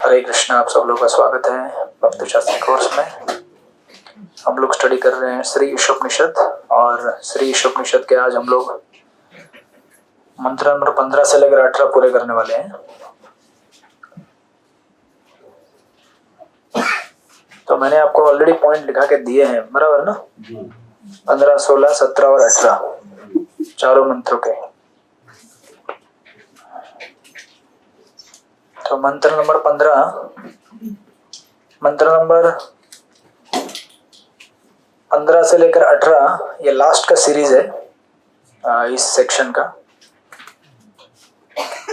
हरे कृष्णा। आप सब लोग का स्वागत है भक्ति शास्त्री कोर्स में। हम लोग स्टडी कर रहे हैं श्री ईशोपनिषद और श्री ईशोपनिषद के आज हम लोग मंत्र नंबर 15 से लेकर 18 पूरे करने वाले हैं। तो मैंने आपको ऑलरेडी पॉइंट लिखा के दिए हैं, बराबर ना? 15, 16, 17 और 18 चारों मंत्रों के। तो मंत्र नंबर 15 से लेकर 18 ये लास्ट का सीरीज है इस सेक्शन का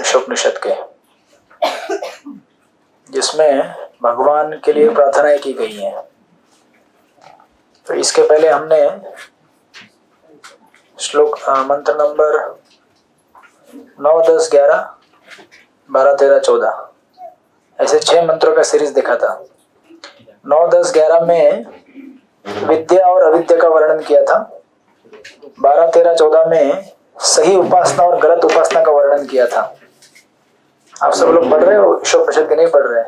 ईशोपनिषद के, जिसमें भगवान के लिए प्रार्थनाएं की गई हैं। तो इसके पहले हमने श्लोक मंत्र नंबर 9, 10, 11, 12, 13, 14 ऐसे 6 मंत्रों का सीरीज देखा था। 9, 10, 11 में विद्या और अविद्या का वर्णन किया था। 12, 13, 14 में सही उपासना और गलत उपासना का वर्णन किया था। आप सब लोग पढ़ रहे हो ईशोपनिषद के? नहीं पढ़ रहे?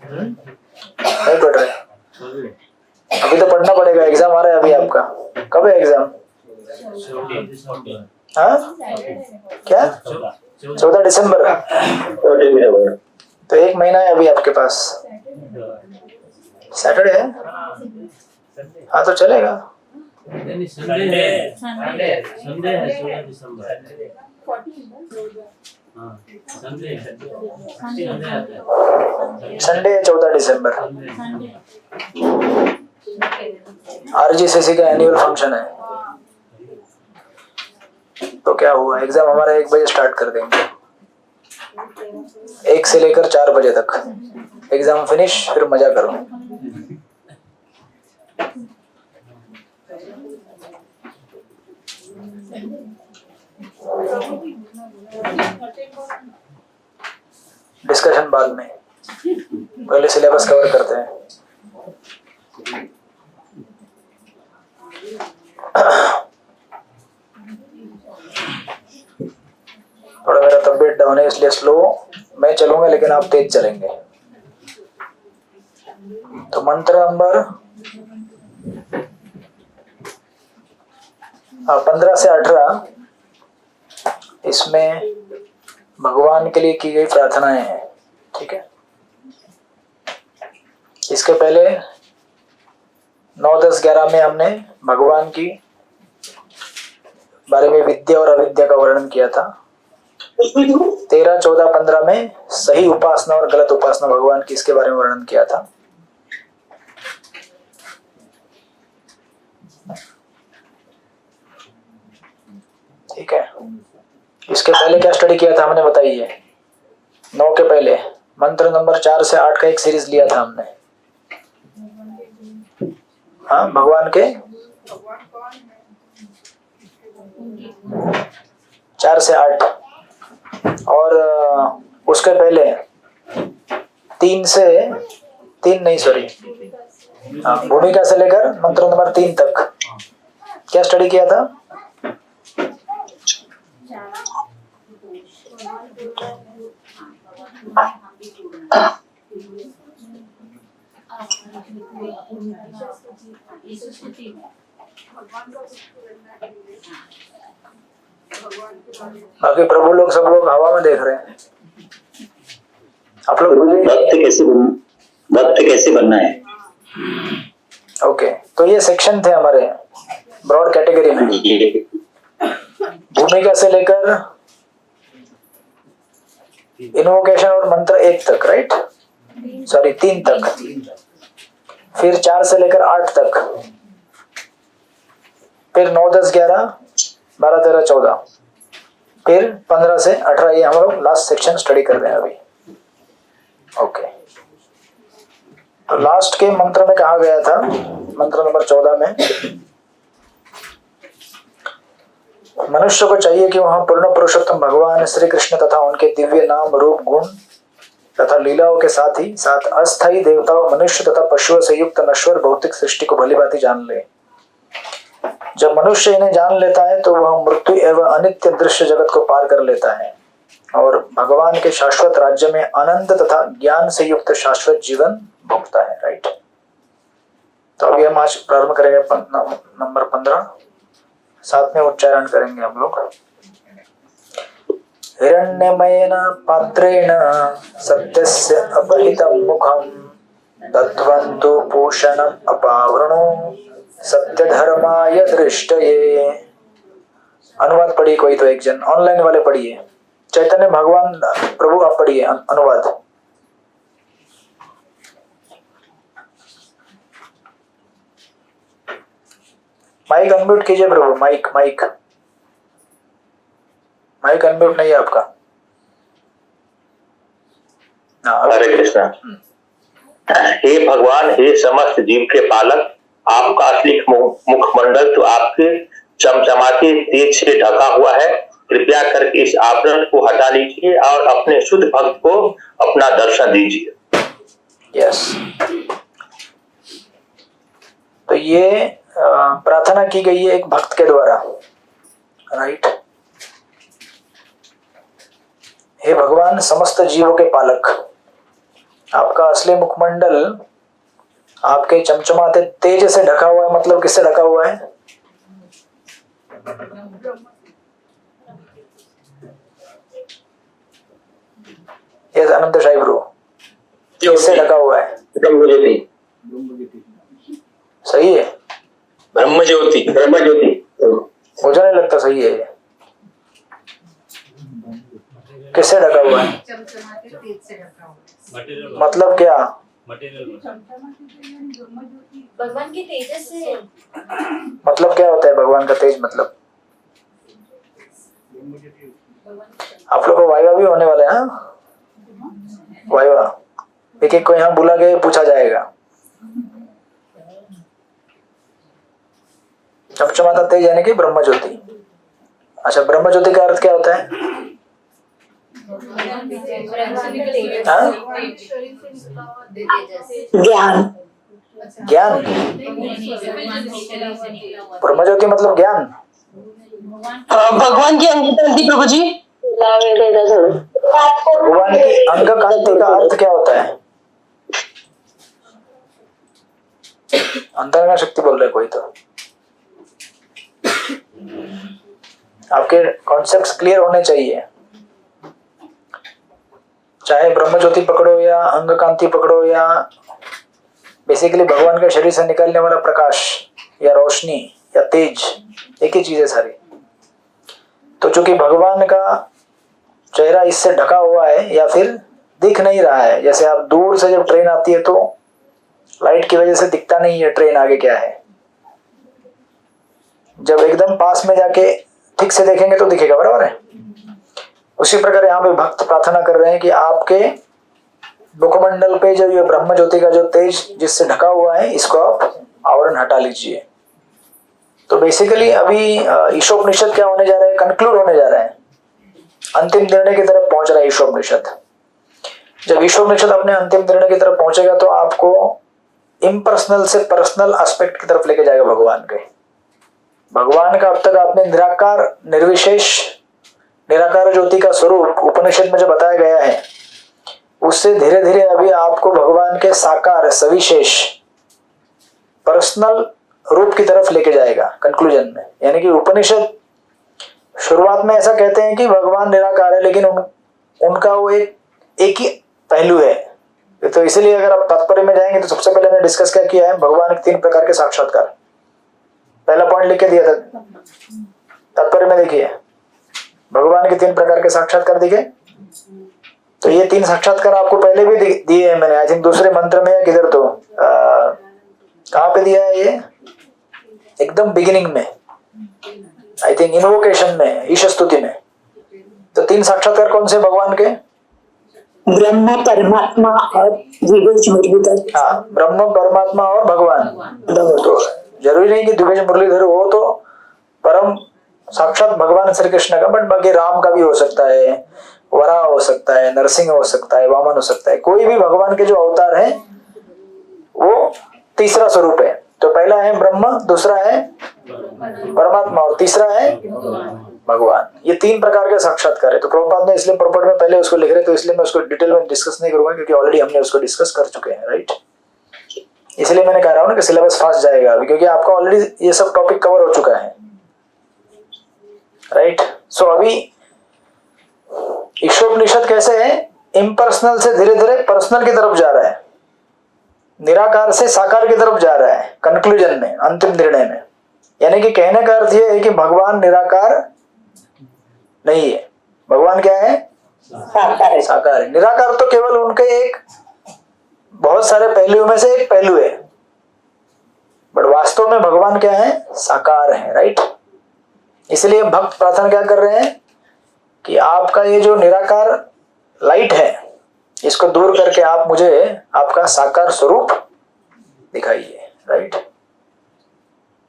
नहीं पढ़ रहे? अभी तो पढ़ना पड़ेगा, एग्जाम आ रहा है अभी आपका। कब है एग्जाम? हाँ क्या? 14 दिसंबर। तो 1 महीना है अभी आपके पास। सैटरडे है? हाँ तो चलेगा। संडे है 14 दिसंबर। RGCC का एनुअल फंक्शन है। तो क्या हुआ, एग्जाम हमारा 1 बजे स्टार्ट कर देंगे, 1 से लेकर 4 बजे तक एग्जाम फिनिश, फिर मजा करो। डिस्कशन बाद में, पहले सिलेबस कवर करते हैं। थोड़ा मेरा तबीयत डाउन है इसलिए स्लो मैं चलूंगा, लेकिन आप तेज चलेंगे। तो मंत्र नंबर 15 से 18 इसमें भगवान के लिए की गई प्रार्थनाएं हैं, ठीक है। इसके पहले 9, 10, 11 में हमने भगवान की बारे में विद्या और अविद्या का वर्णन किया था। 13, 14, 15 में सही उपासना और गलत उपासना भगवान की, इसके बारे में वर्णन किया था। ठीक है। इसके पहले क्या स्टडी किया था हमने, बताइए? 9 के पहले मंत्र नंबर 4 से 8 का एक सीरीज लिया था हमने। हाँ, भगवान के 4 से 8 और उसके पहले 3 भूमिका से लेकर मंत्र नंबर 3 तक क्या स्टडी किया था? बाकी प्रभु लोग सब लोग हवा में देख रहे हैं। आप लोग भक्त कैसे बनना है? ओके, तो ये सेक्शन थे हमारे ब्रॉड कैटेगरी में, भूमिका से लेकर इन्वोकेशन और मंत्र 1 तक, राइट? सॉरी 3 तक, फिर 4 से लेकर 8 तक, फिर 9, 10, 11, 12, 13, 14, फिर 15 से 18 ये हम लोग लास्ट सेक्शन स्टडी कर रहे हैं अभी। ओके, तो लास्ट के मंत्र में कहा गया था, मंत्र नंबर 14 में, मनुष्य को चाहिए कि वह पूर्ण पुरुषोत्तम भगवान श्री कृष्ण तथा उनके दिव्य नाम, रूप, गुण तथा लीलाओं के साथ ही साथ अस्थायी देवताओं, मनुष्य तथा पशुओं से युक्त नश्वर भौतिक सृष्टि को भलीभांति जान ले। जब मनुष्य इन्हें जान लेता है तो वह मृत्यु एवं अनित्य दृश्य जगत को पार कर लेता है और भगवान के शाश्वत राज्य में अनंत तथा ज्ञान से युक्त शाश्वत जीवन भोगता है। राइट। तो अभी हम आज प्रारंभ करेंगे नंबर 15। साथ में उच्चारण करेंगे हम लोग। हिरण्यमयेन पात्रेण सत्यस्य अपहृतं मुखं दत्वन्तो पूषणम् अपावृणो सत्यधर्माय दृष्टये। अनुवाद पढ़िए कोई तो एक जन, ऑनलाइन वाले पढ़िए। चैतन्य भगवान प्रभु आप पढ़िए अनुवाद। माइक अनम्यूट कीजिए प्रभु। माइक माइक माइक अनम्यूट नहीं है आपका। हरे कृष्णा। हे भगवान, हे समस्त जीव के पालक, आपका असली मुखमंडल तो आपके चमचमाते तेज से ढका हुआ है। कृपया करके इस आवरण को हटा लीजिए और अपने शुद्ध भक्त को अपना दर्शन दीजिए। यस। तो ये प्रार्थना की गई है एक भक्त के द्वारा। राइट। हे भगवान समस्त जीवों के पालक, आपका असली मुखमंडल आपके चमचमाते तेज से ढका हुआ है। मतलब किससे ढका हुआ है? यस अनंत शाही गुरु, किससे ढका हुआ है? ब्रह्मज्योति। सही है। ब्रह्मज्योति। ब्रह्मज्योति मुझे नहीं लगता सही है। किससे ढका हुआ है? मतलब क्या? भगवान के तेजस से। मतलब क्या होता है भगवान का तेज? मतलब आप लोग को वाइवा भी होने वाला है। हाँ वाइवा एक एक को यहाँ बुला के पूछा जाएगा। चमचमाता तेज यानी कि ब्रह्म ज्योति। अच्छा, ब्रह्म ज्योति का अर्थ क्या होता है? ज्ञान। ज्ञान। ब्रह्म ज्योति मतलब ज्ञान। भगवान की अंग कांति प्रभु जी। भगवान की अंग कांति का अर्थ क्या होता है? अंतरंग शक्ति बोल रहे कोई तो। आपके कॉन्सेप्ट्स क्लियर होने चाहिए। चाहे ब्रह्म ज्योति पकड़ो या अंग कांति पकड़ो या बेसिकली भगवान के शरीर से निकलने वाला प्रकाश या रोशनी या तेज, एक ही चीज है सारी। तो चूंकि भगवान का चेहरा इससे ढका हुआ है या फिर दिख नहीं रहा है, जैसे आप दूर से जब ट्रेन आती है तो लाइट की वजह से दिखता नहीं है ट्रेन आगे क्या है, जब एकदम पास में जाके ठीक से देखेंगे तो दिखेगा। बराबर है। उसी प्रकार यहाँ पे भक्त प्रार्थना कर रहे हैं कि आपके मुखमंडल पे जो ये ब्रह्म ज्योति का जो तेज जिससे ढका हुआ है, इसको आप आवरण हटा लीजिए। तो बेसिकली अभी ईशोपनिषद क्या होने जा रहा है? कंक्लूड होने जा रहा है, अंतिम निर्णय की तरफ पहुंच रहा है ईशोपनिषद। जब ईशोपनिषद अपने अंतिम निर्णय की तरफ पहुंचेगा तो आपको इम्पर्सनल से पर्सनल एस्पेक्ट की तरफ लेके जाएगा भगवान के। भगवान का अब तक आपने निराकार निर्विशेष निराकार ज्योति का स्वरूप उपनिषद में जो बताया गया है, उससे धीरे धीरे अभी आपको भगवान के साकार सविशेष पर्सनल रूप की तरफ लेके जाएगा कंक्लूजन में। यानी कि उपनिषद शुरुआत में ऐसा कहते हैं कि भगवान निराकार है, लेकिन उनका वो एक ही पहलू है। तो इसलिए अगर आप तात्पर्य में जाएंगे तो सबसे पहले हमने डिस्कस क्या किया है? भगवान के 3 प्रकार के साक्षात्कार। पहला पॉइंट लिख के दिया था तात्पर्य में, देखिए भगवान के 3 प्रकार के साक्षात्कार दिखे। तो ये 3 साक्षात्कार आपको पहले भी दिए हैं मैंने, आई थिंक दूसरे मंत्र में या किधर, तो कहाँ पे दिया है ये? एकदम बिगिनिंग में, आई थिंक इन्वोकेशन में, ईश स्तुति में। तो 3 साक्षात्कार कौन से भगवान के? ब्रह्म, परमात्मा और द्विभुज मुरलीधर। हाँ, ब्रह्म, परमात्मा और भगवान। तो जरूरी नहीं कि द्विभुज मुरलीधर हो तो परम साक्षात भगवान श्री कृष्ण का, बट बाकी राम का भी हो सकता है, वराह हो सकता है, नरसिंह हो सकता है, वामन हो सकता है। कोई भी भगवान के जो अवतार है वो तीसरा स्वरूप है। तो पहला है ब्रह्म, दूसरा है परमात्मा और तीसरा है भगवान, ये 3 प्रकार के साक्षात्कार है। तो प्रभुपाद ने इसलिए प्रॉपर में पहले उसको लिख रहे, तो इसलिए मैं उसको डिटेल में डिस्कस नहीं करूंगा क्योंकि ऑलरेडी हमने उसको डिस्कस कर चुके हैं, राइट। इसलिए मैंने कह रहा हूं ना कि सिलेबस फास्ट जाएगा अभी, क्योंकि आपका ऑलरेडी ये सब टॉपिक कवर हो चुका है, राइट। सो अभी ईशोपनिषद कैसे है, इम्पर्सनल से धीरे धीरे पर्सनल की तरफ जा रहा है, निराकार से साकार की तरफ जा रहा है कंक्लूजन में, अंतिम निर्णय में। यानी कि कहने का अर्थ यह है कि भगवान निराकार नहीं है, भगवान क्या है, साकार है। निराकार तो केवल उनके एक बहुत सारे पहलुओं में से एक पहलू है, बट वास्तव में भगवान क्या है, साकार है, राइट। इसलिए भक्त प्रार्थना क्या कर रहे हैं कि आपका ये जो निराकार लाइट है इसको दूर करके आप मुझे आपका साकार स्वरूप दिखाइए, राइट।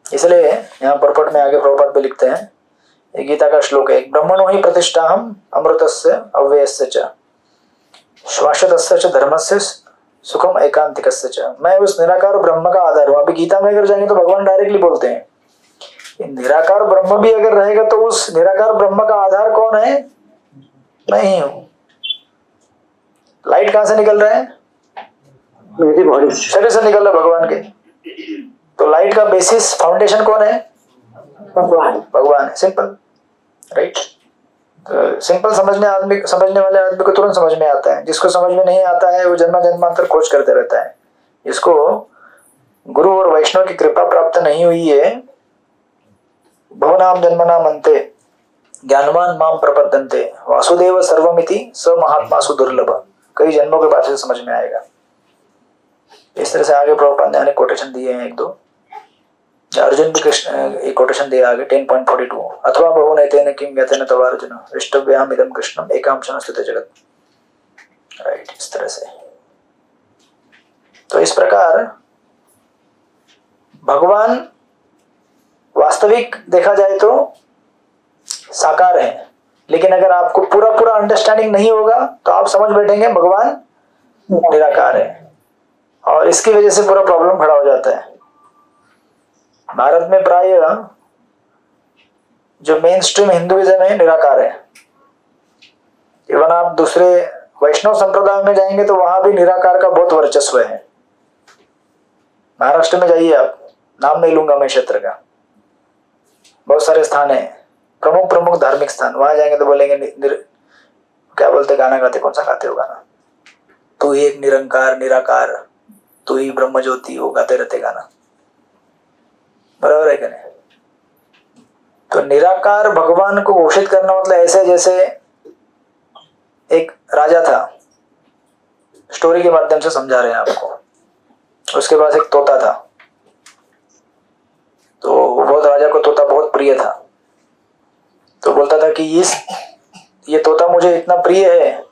इसलिए यहाँ परपट में आगे प्रभुपाद भी लिखते हैं, ये गीता का श्लोक है, ब्रह्मणो ही प्रतिष्ठा हम अमृतस्य अव्ययस्य च श्वासतस्य च धर्मस्य सुखम एकांतिकस्य च। मैं उस निराकार ब्रह्म का आधार हूं। अभी गीता में अगर जाएंगे तो भगवान डायरेक्टली बोलते हैं निराकार ब्रह्म भी अगर रहेगा तो उस निराकार ब्रह्म का आधार कौन है, मैं ही हूं। लाइट कहां से निकल रहा है, मेरी बॉडी शरीर से निकल रहा है भगवान के। तो लाइट का बेसिस फाउंडेशन कौन है, भगवान, भगवान है, सिंपल, राइट। तो सिंपल समझने वाले आदमी को तुरंत समझ में आता है, जिसको समझ में नहीं आता है वो जन्म जन्मांतर खोज करते रहता है। जिसको गुरु और वैष्णव की कृपा प्राप्त नहीं हुई है, भवनाम जन्मनाम अन्ते ज्ञानवान माम प्रपद्यन्ते वासुदेव सर्वमिति स महात्मा सुदुर्लभ, कई जन्मों के बाद से समझ में आएगा। इस तरह से आगे प्रभुपाद ने कोटेशन दिए हैं, 1-2 अर्जुन भी कृष्ण एक कोटेशन दिया आगे 10.42, अथवा बहु नैतेन किं ज्ञातेन तव अर्जुन इष्टव्याम इदं कृष्णम एकांशं स्थिते जगत, राइट। इस तरह से तो इस प्रकार भगवान वास्तविक देखा जाए तो साकार है, लेकिन अगर आपको पूरा पूरा अंडरस्टैंडिंग नहीं होगा तो आप समझ बैठेंगे भगवान निराकार है, और इसकी वजह से पूरा प्रॉब्लम खड़ा हो जाता है। भारत में प्राय जो मेन स्ट्रीम हिंदुइज्म है निराकार है। इवन आप दूसरे वैष्णव संप्रदाय में जाएंगे तो वहां भी निराकार का बहुत वर्चस्व है। महाराष्ट्र में जाइए आप, नाम नहीं लूंगा मैं क्षेत्र का, बहुत सारे स्थान है, प्रमुख प्रमुख धार्मिक स्थान, वहां जाएंगे तो बोलेंगे क्या बोलते, गाना गाते, कौन सा गाते हो गाना, तू ही एक निरंकार निराकार तू ही ब्रह्म ज्योति, वो गाते रहते गाना, बराबर है कि नहीं। तो निराकार भगवान को घोषित करना मतलब ऐसे जैसे एक राजा था, स्टोरी के माध्यम से समझा रहे हैं आपको। उसके पास एक तोता था, तो बहुत राजा को तोता बहुत प्रिय था। तो बोलता था कि ये तोता मुझे इतना प्रिय है,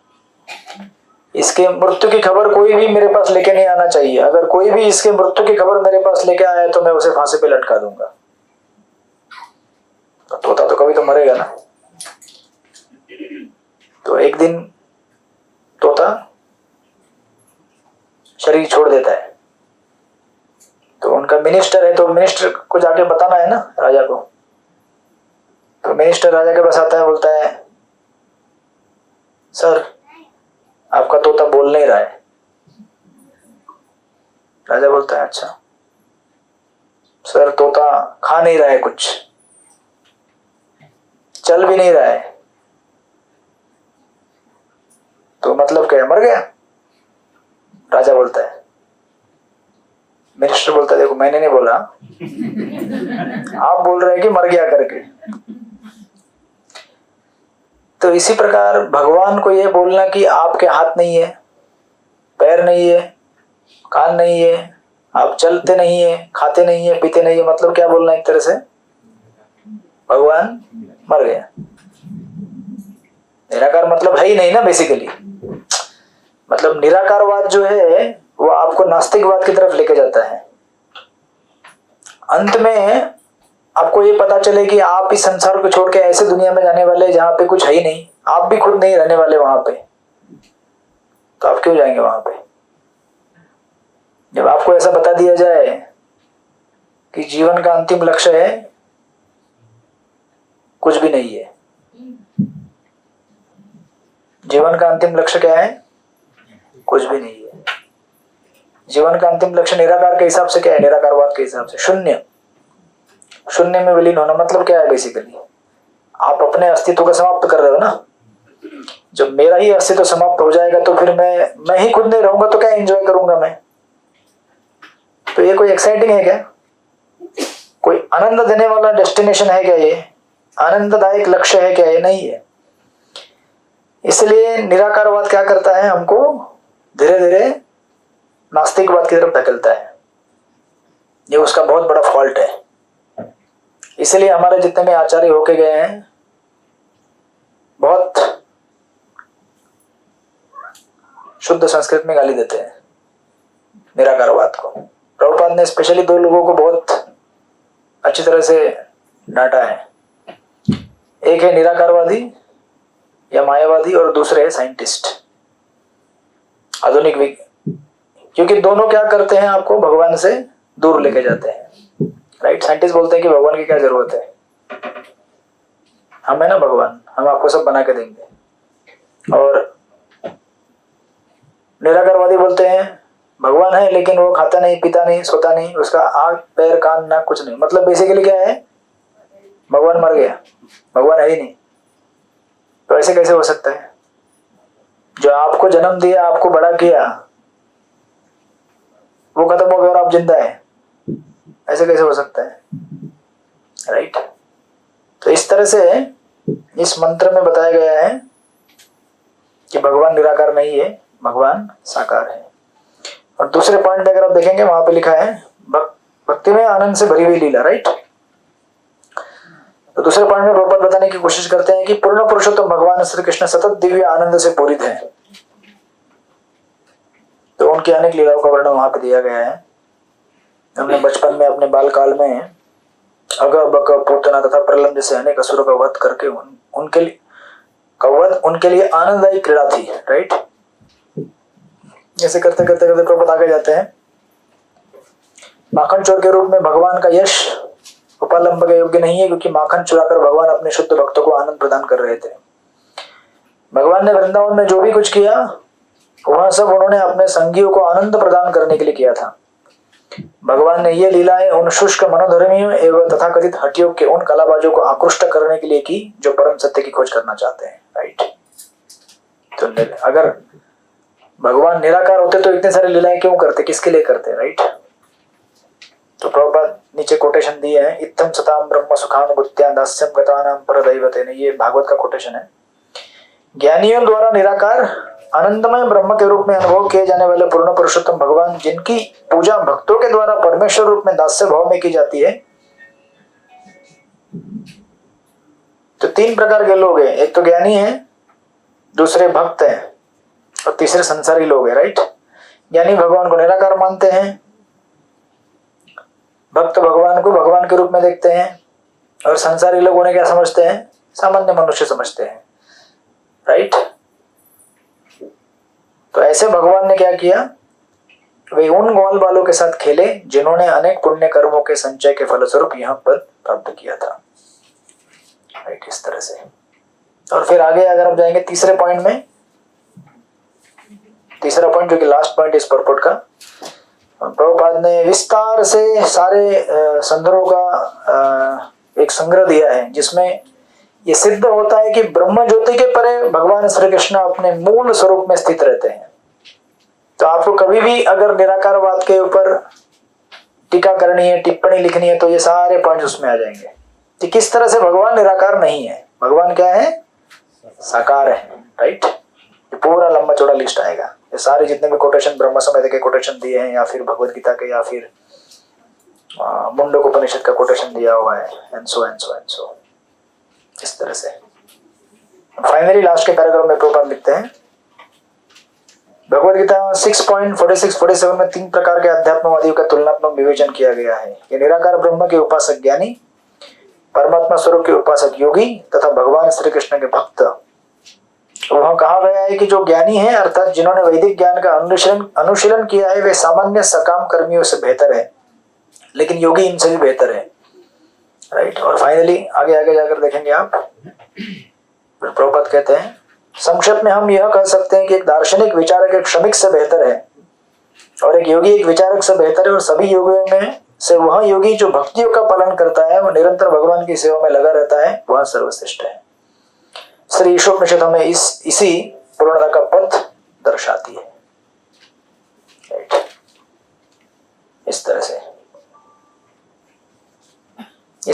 इसके मृत्यु की खबर कोई भी मेरे पास लेके नहीं आना चाहिए। अगर कोई भी इसके मृत्यु की खबर मेरे पास लेके आया तो मैं उसे फांसी पे लटका दूंगा। तो तोता तो कभी तो मरेगा ना। तो एक दिन तोता शरीर छोड़ देता है, तो उनका मिनिस्टर है, तो मिनिस्टर को जाके बताना है ना राजा को। तो मिनिस्टर राजा के पास आता है, बोलता है सर आपका तोता बोल नहीं रहा है। राजा बोलता है अच्छा सर, तोता खा नहीं रहा है, कुछ चल भी नहीं रहा है, तो मतलब क्या, मर गया? राजा बोलता है। मिनिस्टर बोलता है देखो मैंने नहीं बोला, आप बोल रहे हैं कि मर गया करके। तो इसी प्रकार भगवान को यह बोलना कि आपके हाथ नहीं है, पैर नहीं है, कान नहीं है, आप चलते नहीं है, खाते नहीं है, पीते नहीं है, मतलब क्या बोलना, एक तरह से भगवान मर गया। निराकार मतलब है ही नहीं ना बेसिकली। मतलब निराकारवाद जो है वो आपको नास्तिकवाद की तरफ लेके जाता है। अंत में आपको ये पता चले कि आप इस संसार को छोड़ के ऐसे दुनिया में जाने वाले जहां पे कुछ है ही नहीं, आप भी खुद नहीं रहने वाले वहां पे, तो आप क्यों जाएंगे वहां पे? जब आपको ऐसा बता दिया जाए कि जीवन का अंतिम लक्ष्य है कुछ भी नहीं है, जीवन का अंतिम लक्ष्य क्या है? कुछ भी नहीं है। जीवन का अंतिम लक्ष्य निराकार के हिसाब से क्या है? निराकारवाद के हिसाब से शून्य, शून्य में विलीन होना। मतलब क्या है? बेसिकली आप अपने अस्तित्व को समाप्त कर रहे हो ना। जब मेरा ही अस्तित्व समाप्त हो जाएगा तो फिर मैं ही खुद नहीं रहूंगा तो क्या एंजॉय करूंगा मैं? तो ये कोई एक्साइटिंग है क्या? कोई आनंद देने वाला डेस्टिनेशन है क्या? ये आनंददायक लक्ष्य है क्या? ये नहीं है। इसलिए निराकारवाद क्या करता है? हमको धीरे धीरे नास्तिकवाद की तरफ धकेलता है। ये उसका बहुत बड़ा फॉल्ट है। इसलिए हमारे जितने भी आचार्य होके गए हैं बहुत शुद्ध संस्कृत में गाली देते हैं निराकारवाद को। प्रभुपाद ने स्पेशली 2 लोगों को बहुत अच्छी तरह से डांटा है। एक है निराकारवादी या मायावादी और दूसरे है साइंटिस्ट, आधुनिक विज्ञान। क्योंकि दोनों क्या करते हैं? आपको भगवान से दूर लेके जाते हैं, राइट। साइंटिस्ट बोलते हैं कि भगवान की क्या जरूरत है, हम है ना भगवान, हम आपको सब बना के देंगे। और निराकारवादी बोलते हैं भगवान है लेकिन वो खाता नहीं, पीता नहीं, सोता नहीं, उसका आंख पैर कान नाक कुछ नहीं। मतलब बेसिकली क्या है? भगवान मर गया, भगवान है ही नहीं। तो ऐसे कैसे हो सकता है? जो आपको जन्म दिया, आपको बड़ा किया, वो खत्म हो गया और आप जिंदा है, ऐसे कैसे हो सकता है? राइट। तो इस तरह से इस मंत्र में बताया गया है कि भगवान निराकार नहीं है, भगवान साकार है। और दूसरे पॉइंट में अगर आप देखेंगे वहां पे लिखा है भक्ति में आनंद से भरी हुई लीला, राइट। तो दूसरे पॉइंट में प्रभुपाद बताने की कोशिश करते हैं कि पूर्ण पुरुषोत्तम भगवान श्री कृष्ण सतत दिव्य आनंद से पूरित है। तो उनकी अनेक लीलाओं का वर्णन वहां पे दिया गया है। हमने बचपन में अपने बाल काल में अग बक पूतना तथा प्रलंब जैसे अनेक असुरों का वध करके उनके लिए आनंददायी क्रीड़ा थी, राइट। ऐसे करते करते करते प्रभुपाद आगे जाते हैं। माखन चोर के रूप में भगवान का यश उपालंब के योग्य नहीं है, क्योंकि माखन चुराकर भगवान अपने शुद्ध भक्तों को आनंद प्रदान कर रहे थे। भगवान ने वृंदावन में जो भी कुछ किया वह सब उन्होंने अपने संगियों को आनंद प्रदान करने के लिए किया था। भगवान ने ये लीलाएं उन शुष्क मनोधर्मियों एवं तथाकथित हटियों के उन कलाबाजों को आकृष्ट करने के लिए की जो परम सत्य की खोज करना चाहते हैं, राइट। तो अगर भगवान निराकार होते तो इतने सारे लीलाएं क्यों करते, किसके लिए करते, राइट। तो प्रभुपाद नीचे कोटेशन दिए हैं। इत्थम सताम ब्रह्म सुखानुभूत्या दास्यम गतानां परदैवते ने, ये भागवत का कोटेशन है। ज्ञानियों द्वारा निराकार आनंदमय ब्रह्म के रूप में अनुभव किए जाने वाले पूर्ण पुरुषोत्तम भगवान, जिनकी पूजा भक्तों के द्वारा परमेश्वर रूप में दास्य भाव में की जाती है। तो 3 प्रकार के लोग हैं, एक तो ज्ञानी है, दूसरे भक्त हैं और तीसरे संसारी लोग हैं, राइट। ज्ञानी भगवान को निराकार मानते हैं, भक्त भगवान को भगवान के रूप में देखते हैं, और संसारी लोग उन्हें क्या समझते हैं? सामान्य मनुष्य समझते हैं, राइट। तो ऐसे भगवान ने क्या किया? वे उन ग्वाल बालों के साथ खेले जिन्होंने अनेक पुण्य कर्मों के संचय के फलस्वरूप यह पद प्राप्त किया था, राइट। इस तरह से। और फिर आगे अगर आप जाएंगे तीसरे पॉइंट में, तीसरा पॉइंट जो कि लास्ट पॉइंट इस परपोर्ट का, प्रभुपाद ने विस्तार से सारे संदर्भों का एक संग्रह दिया है, जिसमें ये सिद्ध होता है कि ब्रह्म ज्योति के परे भगवान श्री कृष्ण अपने मूल स्वरूप में स्थित रहते हैं। तो आपको कभी भी अगर निराकारवाद के ऊपर टीका करनी है, टिप्पणी लिखनी है, तो ये सारे पॉइंट्स उसमें आ जाएंगे कि किस तरह से भगवान निराकार नहीं है, भगवान क्या है? साकार है, राइट। ये पूरा लंबा चौड़ा लिस्ट आएगा। ये सारे जितने भी कोटेशन ब्रह्म संहिता के कोटेशन दिए हैं, या फिर भगवत गीता के, या फिर मुंडक उपनिषद का कोटेशन दिया हुआ है, एंड सो इस तरह से। फाइनली लास्ट के पैराग्राफ में प्रभुपाद लिखते हैं, भगवत गीता 6.46-47 में 3 प्रकार के अध्यात्मवादियों का तुलनात्मक विवेचन किया गया है। ये निराकार ब्रह्म के उपासक ज्ञानी, परमात्मा स्वरूप के उपासक योगी तथा भगवान श्री कृष्ण के भक्त। वहां कहा गया है कि जो ज्ञानी है, अर्थात जिन्होंने वैदिक ज्ञान का अनुशीलन किया है, वे सामान्य सकाम कर्मियों से बेहतर है, लेकिन योगी इनसे भी बेहतर है, राइट। और फाइनली आगे आगे जाकर देखेंगे आप, प्रभुपाद कहते हैं संक्षेप में हम यह कह सकते हैं कि एक दार्शनिक विचारक एक श्रमिक से बेहतर है और एक योगी एक विचारक से बेहतर है, और सभी योगियों में से वह योगी जो भक्तियों का पालन करता है, वह निरंतर भगवान की सेवा में लगा रहता है, वह सर्वश्रेष्ठ है। श्री ईशोपनिषद हमें इसी पूर्णता का पथ दर्शाती है। राइट, इस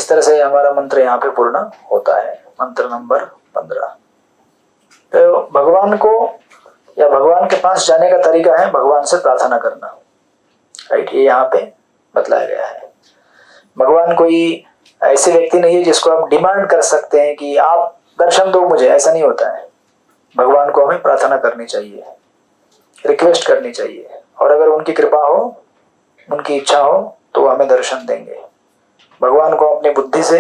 तरह से हमारा मंत्र यहाँ पे पूर्ण होता है। मंत्र नंबर 15। तो भगवान को या भगवान के पास जाने का तरीका है भगवान से प्रार्थना करना। राइट, ये यहाँ पे बतलाया गया है। भगवान कोई ऐसे व्यक्ति नहीं है जिसको आप डिमांड कर सकते हैं कि आप दर्शन दो मुझे, ऐसा नहीं होता है। भगवान को हमें प्रार्थना करनी चाहिए, रिक्वेस्ट करनी चाहिए, और अगर उनकी कृपा हो, उनकी इच्छा हो तो वो हमें दर्शन देंगे। भगवान को अपनी बुद्धि से,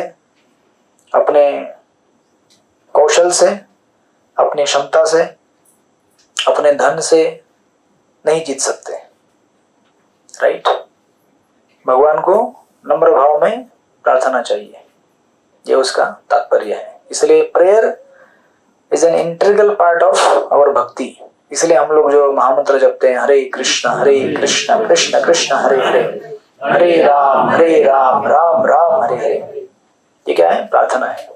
अपने कौशल से, अपनी क्षमता से, अपने धन से नहीं जीत सकते। राइट, भगवान को नम्र भाव में प्रार्थना चाहिए, ये उसका तात्पर्य है। इसलिए prayer is an integral part of our bhakti. इसलिए हम लोग जो महामंत्र जपते हैं, हरे कृष्ण कृष्ण कृष्ण हरे हरे, हरे राम राम राम हरे हरे, ये क्या है? प्रार्थना है।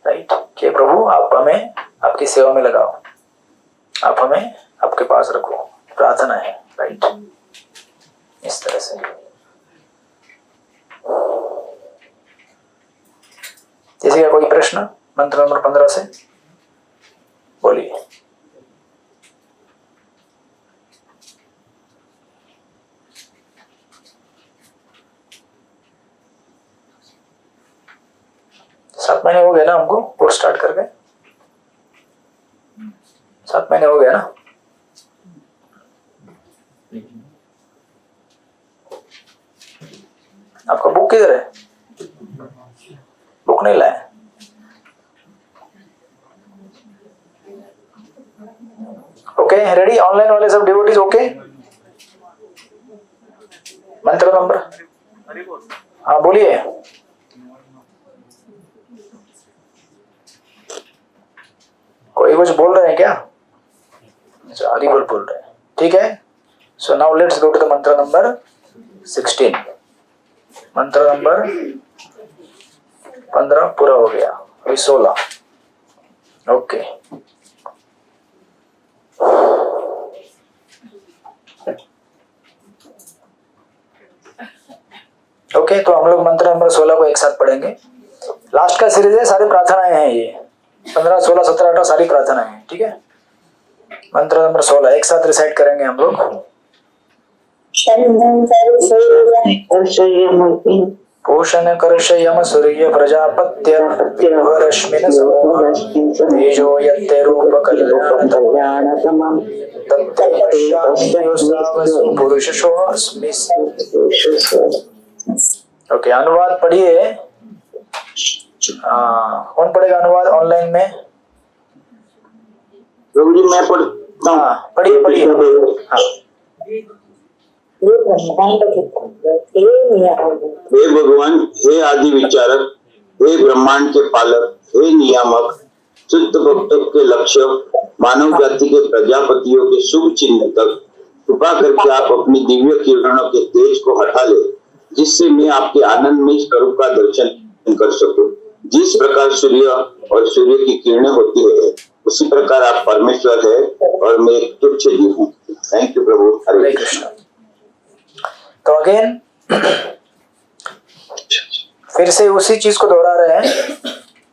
राइट, कि प्रभु आप हमें आपकी सेवा में लगाओ, आप हमें आपके पास रखो, प्रार्थना है। राइट, इस तरह से। किसी का कोई प्रश्न मंत्र नंबर 15 से? बोलिए। सात महीने हो गए ना हमको कोर्स स्टार्ट करके? 7 महीने हो गए ना? आपका बुक किधर है? बुक नहीं लाए? Okay, ready? ऑनलाइन वाले सब डिवोटीज ओके? मंत्र नंबर, हाँ बोलिए। कोई कुछ बोल रहे हैं क्या? अच्छा, हरी बोल रहे हैं, ठीक है। So now let's go to the mantra number 16। Mantra number 15 पूरा हो गया, अभी 16। ओके, ओके, तो हम लोग मंत्र नंबर 16 को एक साथ पढ़ेंगे। लास्ट का सीरीज है, सारी प्रार्थनाएं हैं ये। 15, 16, 17, 18 सारी प्रार्थनाएं हैं, ठीक है। मंत्र नंबर 16 एक साथ रिसाइट करेंगे हम लोग। पोषण कर्षयम सूर्य प्रजापत्य रश्मिन तेजो यत्ते रूप कल्याणतमं तत्ते पश्यामि पुरुषोऽस्मि। ओके, अनुवाद पढ़िए। कौन पढ़ेगा अनुवाद ऑनलाइन में? प्रभु जी मैं पढ़ता हूँ। हाँ, पढ़िए। हाँ, हे भगवान, हे आदि विचारक, हे ब्रह्मांड के पालक, हे नियामक, शुद्ध भक्तों के लक्ष्य, मानव जाति के प्रजापतियों के शुभ चिन्ह तक कृपा करके आप अपनी दिव्य किरणों के तेज को हटा ले, जिससे मैं आपके आनंदमय स्वरूप का दर्शन कर सकूं। जिस प्रकार सूर्य और सूर्य की किरणें होती है, उसी प्रकार आप परमेश्वर है और मैं एक तुच्छ जीव हूँ। थैंक यू प्रभु। हरे कृष्ण। तो अगेन फिर से उसी चीज को दोहरा रहे हैं।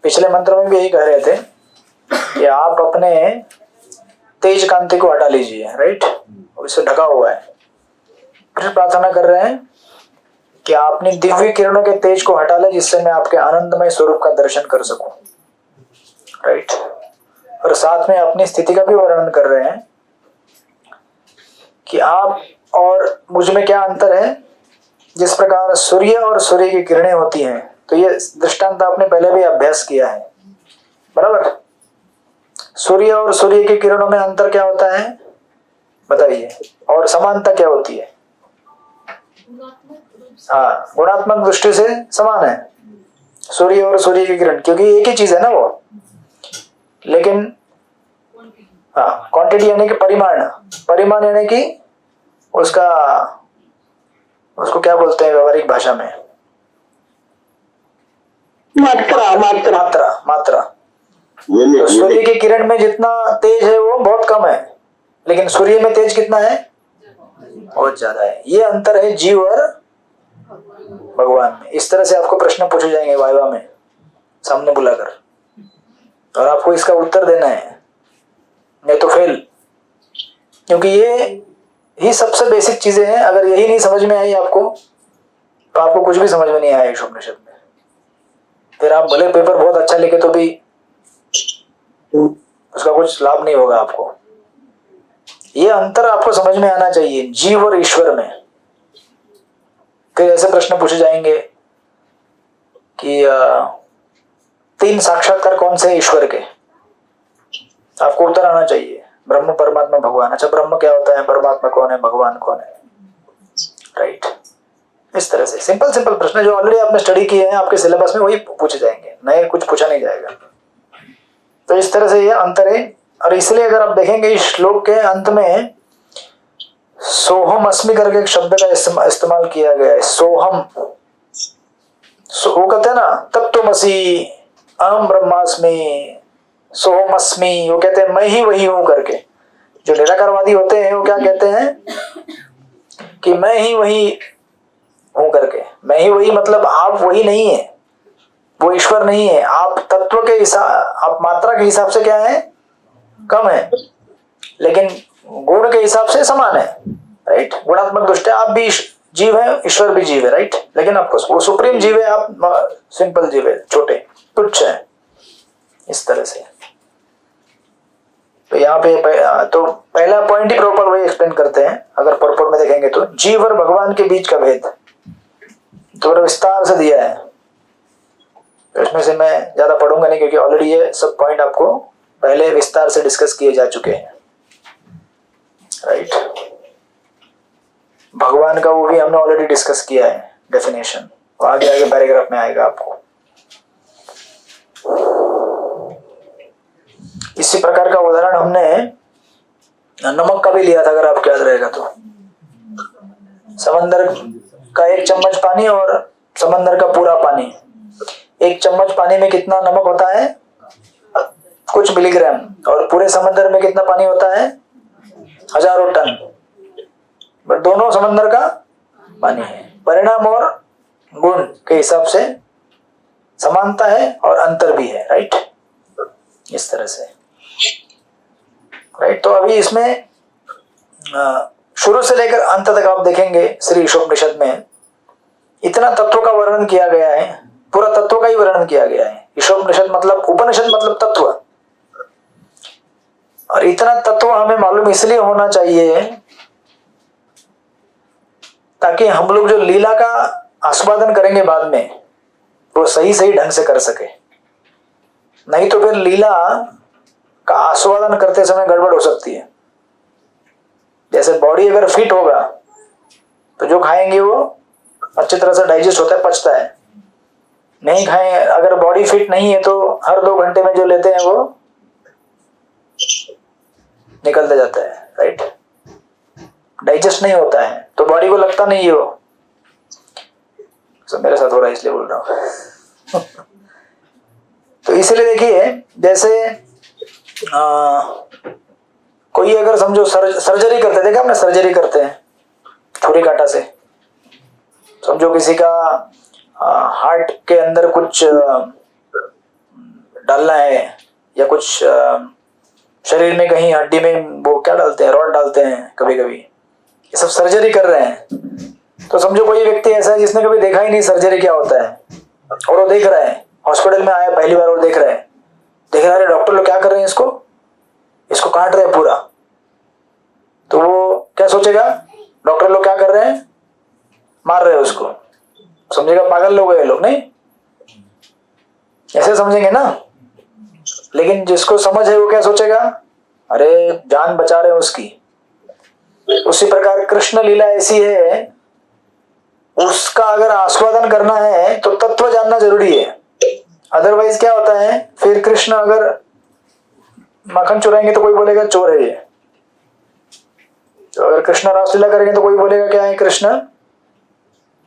पिछले मंत्र में भी यही कह रहे थे कि आप अपने तेज कांति को हटा लीजिए, राइट, और इससे ढका हुआ है। फिर प्रार्थना कर रहे हैं कि आप अपनी दिव्य किरणों के तेज को हटा ले, जिससे मैं आपके आनंदमय स्वरूप का दर्शन कर सकूं, राइट। और साथ में अपनी स्थिति का भी वर्णन कर रहे हैं कि आप और मुझ में क्या अंतर है। जिस प्रकार सूर्य और सूर्य की किरणें होती हैं, तो ये दृष्टांत आपने पहले भी अभ्यास किया है, बराबर। सूर्य और सूर्य की किरणों में अंतर क्या होता है बताइए, और समानता क्या होती है? हाँ, गुणात्मक दृष्टि से समान है सूर्य और सूर्य की किरण, क्योंकि एक ही चीज है ना वो। लेकिन हाँ, क्वांटिटी यानी कि परिमाण, परिमाण यानी कि उसका, उसको क्या बोलते हैं व्यवहारिक भाषा में? मात्रा मात्रा मात्रा, मात्रा। यूनिट तो सूर्य की किरण में जितना तेज है वो बहुत कम है, लेकिन सूर्य में तेज कितना है? बहुत ज्यादा है। ये अंतर है जीव और भगवान में। इस तरह से आपको प्रश्न पूछे जाएंगे वाइवा में, सामने बुलाकर, और आपको इसका उत्तर देना है, नहीं तो फेल। क्योंकि ये ही सबसे बेसिक चीजें हैं। अगर यही नहीं समझ में आई आपको, तो आपको कुछ भी समझ में नहीं आया उपनिषद में। फिर आप भले पेपर बहुत अच्छा लिखे तो भी उसका कुछ लाभ नहीं होगा आपको। ये अंतर आपको समझ में आना चाहिए जीव और ईश्वर में। फिर ऐसे प्रश्न पूछे जाएंगे कि 3 साक्षात्कार कौन से ईश्वर के, आपको उत्तर आना चाहिए। ब्रह्म, परमात्मा, भगवान। अच्छा, ब्रह्म क्या होता है, परमात्मा कौन है, भगवान कौन है, राइट। इस तरह से सिंपल सिंपल प्रश्न जो ऑलरेडी आपने स्टडी किए हैं आपके सिलेबस में, वही पूछे जाएंगे, नए कुछ पूछा नहीं जाएगा। तो इस तरह से ये अंतर है। और इसलिए अगर आप देखेंगे इस श्लोक के अंत में सोहम अस्मि करके एक शब्द का इस्तेमाल किया गया है। सोहम, वो कहते हैं ना तत्त्वमसि, अहम ब्रह्मास्मि, सोहम अस्मि, वो कहते हैं मैं ही वही हूं करके। जो निराकारवादी होते हैं वो क्या कहते हैं कि मैं ही वही हूं करके। मैं ही वही मतलब आप वही नहीं है, वो ईश्वर नहीं है। आप तत्व के हिसाब, आप मात्रा के हिसाब से क्या है, कम है, लेकिन गुण के हिसाब से समान है, राइट। गुणात्मक दृष्टि आप भी जीव है, ईश्वर भी जीव है, राइट। लेकिन आपको वो सुप्रीम जीव है, आप सिंपल जीव है, छोटे तुच्छ है। इस तरह से तो यहाँ पे तो पहला पॉइंट ही प्रॉपर वही एक्सप्लेन करते हैं। अगर पर्पल में देखेंगे तो जीव और भगवान के बीच का भेद थोड़ा विस्तार से दिया है। तो इसमें से मैं ज्यादा पढ़ूंगा नहीं, क्योंकि ऑलरेडी ये सब पॉइंट आपको पहले विस्तार से डिस्कस किए जा चुके हैं, राइट। भगवान का वो भी हमने ऑलरेडी डिस्कस किया है, डेफिनेशन, आगे आगे पैराग्राफ में आएगा आपको। इसी प्रकार का उदाहरण हमने नमक का भी लिया था, अगर आपको याद रहेगा तो। समंदर का 1 चम्मच पानी और समंदर का पूरा पानी, 1 चम्मच पानी में कितना नमक होता है, कुछ मिलीग्राम, और पूरे समंदर में कितना पानी होता है, हजारों टन। बट दोनों समंदर का पानी है। परिणाम और गुण के हिसाब से समानता है और अंतर भी है, राइट। इस तरह से, राइट। तो अभी इसमें शुरू से लेकर अंत तक आप देखेंगे श्री ईशोपनिषद में इतना तत्व का वर्णन किया गया है, पूरा तत्व का ही वर्णन किया गया है। ईशोपनिषद मतलब उपनिषद मतलब तत्व, और इतना तत्व हमें मालूम इसलिए होना चाहिए ताकि हम लोग जो लीला का आस्वादन करेंगे बाद में, वो सही सही ढंग से कर सके। नहीं तो फिर लीला का आस्वादन करते समय गड़बड़ हो सकती है। जैसे बॉडी अगर फिट होगा तो जो खाएंगे वो अच्छी तरह से डाइजेस्ट होता है, पचता है। नहीं खाएं, अगर बॉडी फिट नहीं है तो हर 2 घंटे में जो लेते हैं वो निकलता जाता है, राइट। डाइजेस्ट नहीं होता है तो बॉडी को लगता नहीं है वो। सब मेरे साथ हो रहा है इसलिए बोल रहा हूं। तो इसलिए देखिए, जैसे कोई अगर समझो सर्जरी करते, देखा हमने सर्जरी करते हैं छुरी कांटा से। समझो किसी का हार्ट के अंदर कुछ डालना है, या कुछ शरीर में कहीं हड्डी में वो क्या डालते हैं, रॉड डालते हैं कभी कभी, ये सब सर्जरी कर रहे हैं। तो समझो कोई व्यक्ति ऐसा है जिसने कभी देखा ही नहीं सर्जरी क्या होता है, और वो देख रहा है, हॉस्पिटल में आया पहली बार और देख रहा है डॉक्टर लोग क्या कर रहे हैं, इसको काट रहे हैं पूरा। तो वो क्या सोचेगा, डॉक्टर लोग क्या कर रहे हैं, मार रहे हैं उसको। समझेगा पागल लोग हैं लोग, नहीं ऐसे समझेंगे ना। लेकिन जिसको समझ है वो क्या सोचेगा, अरे जान बचा रहे हैं उसकी। उसी प्रकार कृष्ण लीला ऐसी है, उसका अगर आस्वादन करना है तो तत्व जानना जरूरी है। अदरवाइज क्या होता है, फिर कृष्ण अगर माखन चुराएंगे तो कोई बोलेगा चोर है ये। तो अगर कृष्ण रासलीला करेंगे तो कोई बोलेगा क्या है, कृष्ण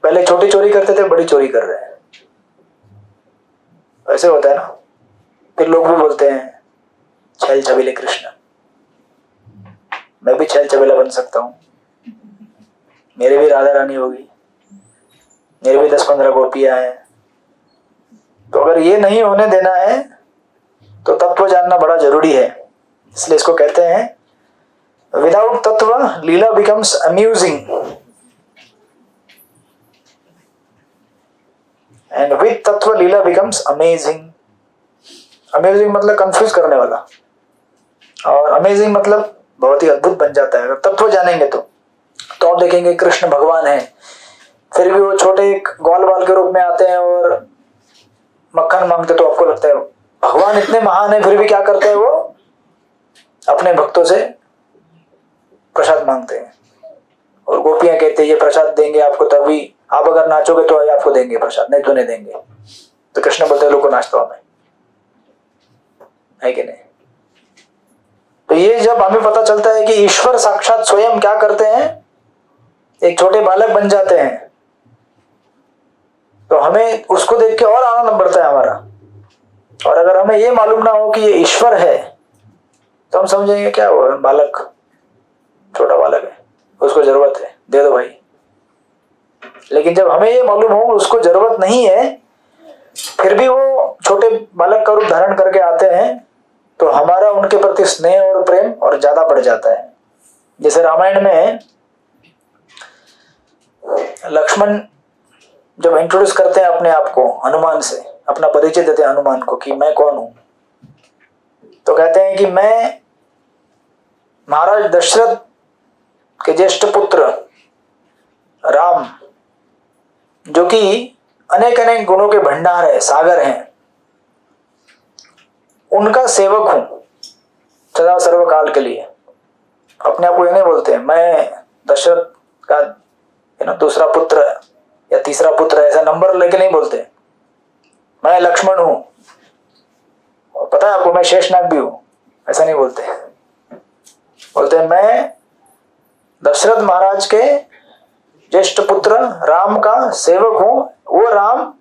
पहले छोटी चोरी करते थे, बड़ी चोरी कर रहे हैं। ऐसे होता है ना। फिर लोग भी बोलते हैं छैल छबीले कृष्ण। मैं भी छैल छबीला बन सकता हूँ, मेरी भी राधा रानी होगी, मेरे भी 10-15 गोपियां हैं। तो अगर ये नहीं होने देना है तो तत्व जानना बड़ा जरूरी है। इसलिए इसको कहते हैं विदाउट तत्व लीला बिकम्स अम्यूजिंग एंड विद तत्व लीला बिकम्स अमेजिंग। अमेजिंग मतलब कंफ्यूज करने वाला, और अमेजिंग मतलब बहुत ही अद्भुत बन जाता है अगर तत्व जानेंगे तो। आप देखेंगे कृष्ण भगवान है, फिर भी वो छोटे एक ग्वाल बाल के रूप में आते हैं और मक्खन मांगते, तो आपको लगता है भगवान इतने महान है, फिर भी क्या करते हैं वो अपने भक्तों से प्रसाद मांगते हैं। और गोपियां कहते हैं ये प्रसाद देंगे आपको, तभी आप अगर नाचोगे तो आपको देंगे प्रसाद, नहीं तो नहीं देंगे। तो कृष्ण बोलते हैं लोगों को नाचता हमें, है कि नहीं। तो ये जब हमें पता चलता है कि ईश्वर साक्षात स्वयं क्या करते हैं, एक छोटे बालक बन जाते हैं, तो हमें उसको देख के और आनंद बढ़ता है हमारा। और अगर हमें ये मालूम ना हो कि ये ईश्वर है तो हम समझेंगे क्या हुआ, बालक छोटा बालक है, उसको जरूरत है, दे दो भाई। लेकिन जब हमें ये मालूम हो उसको जरूरत नहीं है, फिर भी वो छोटे बालक का रूप धारण करके आते हैं, तो हमारा उनके प्रति स्नेह और प्रेम और ज्यादा बढ़ जाता है। जैसे रामायण में लक्ष्मण जब इंट्रोड्यूस करते हैं अपने आप को हनुमान से, अपना परिचय देते हैं हनुमान को कि मैं कौन हूं, तो कहते हैं कि मैं महाराज दशरथ के ज्येष्ठ पुत्र राम, जो कि अनेक अनेक गुणों के भंडार है, सागर हैं, उनका सेवक हूं सदा सर्वकाल के लिए। अपने आप को ये नहीं बोलते मैं दशरथ का दूसरा पुत्र या तीसरा पुत्र, ऐसा नंबर लेके नहीं बोलते। मैं लक्ष्मण हूं, पता है आपको मैं शेषनाग भी हूं, ऐसा नहीं बोलते। बोलते हैं मैं दशरथ महाराज के ज्येष्ठ पुत्र राम का सेवक हूं, वो राम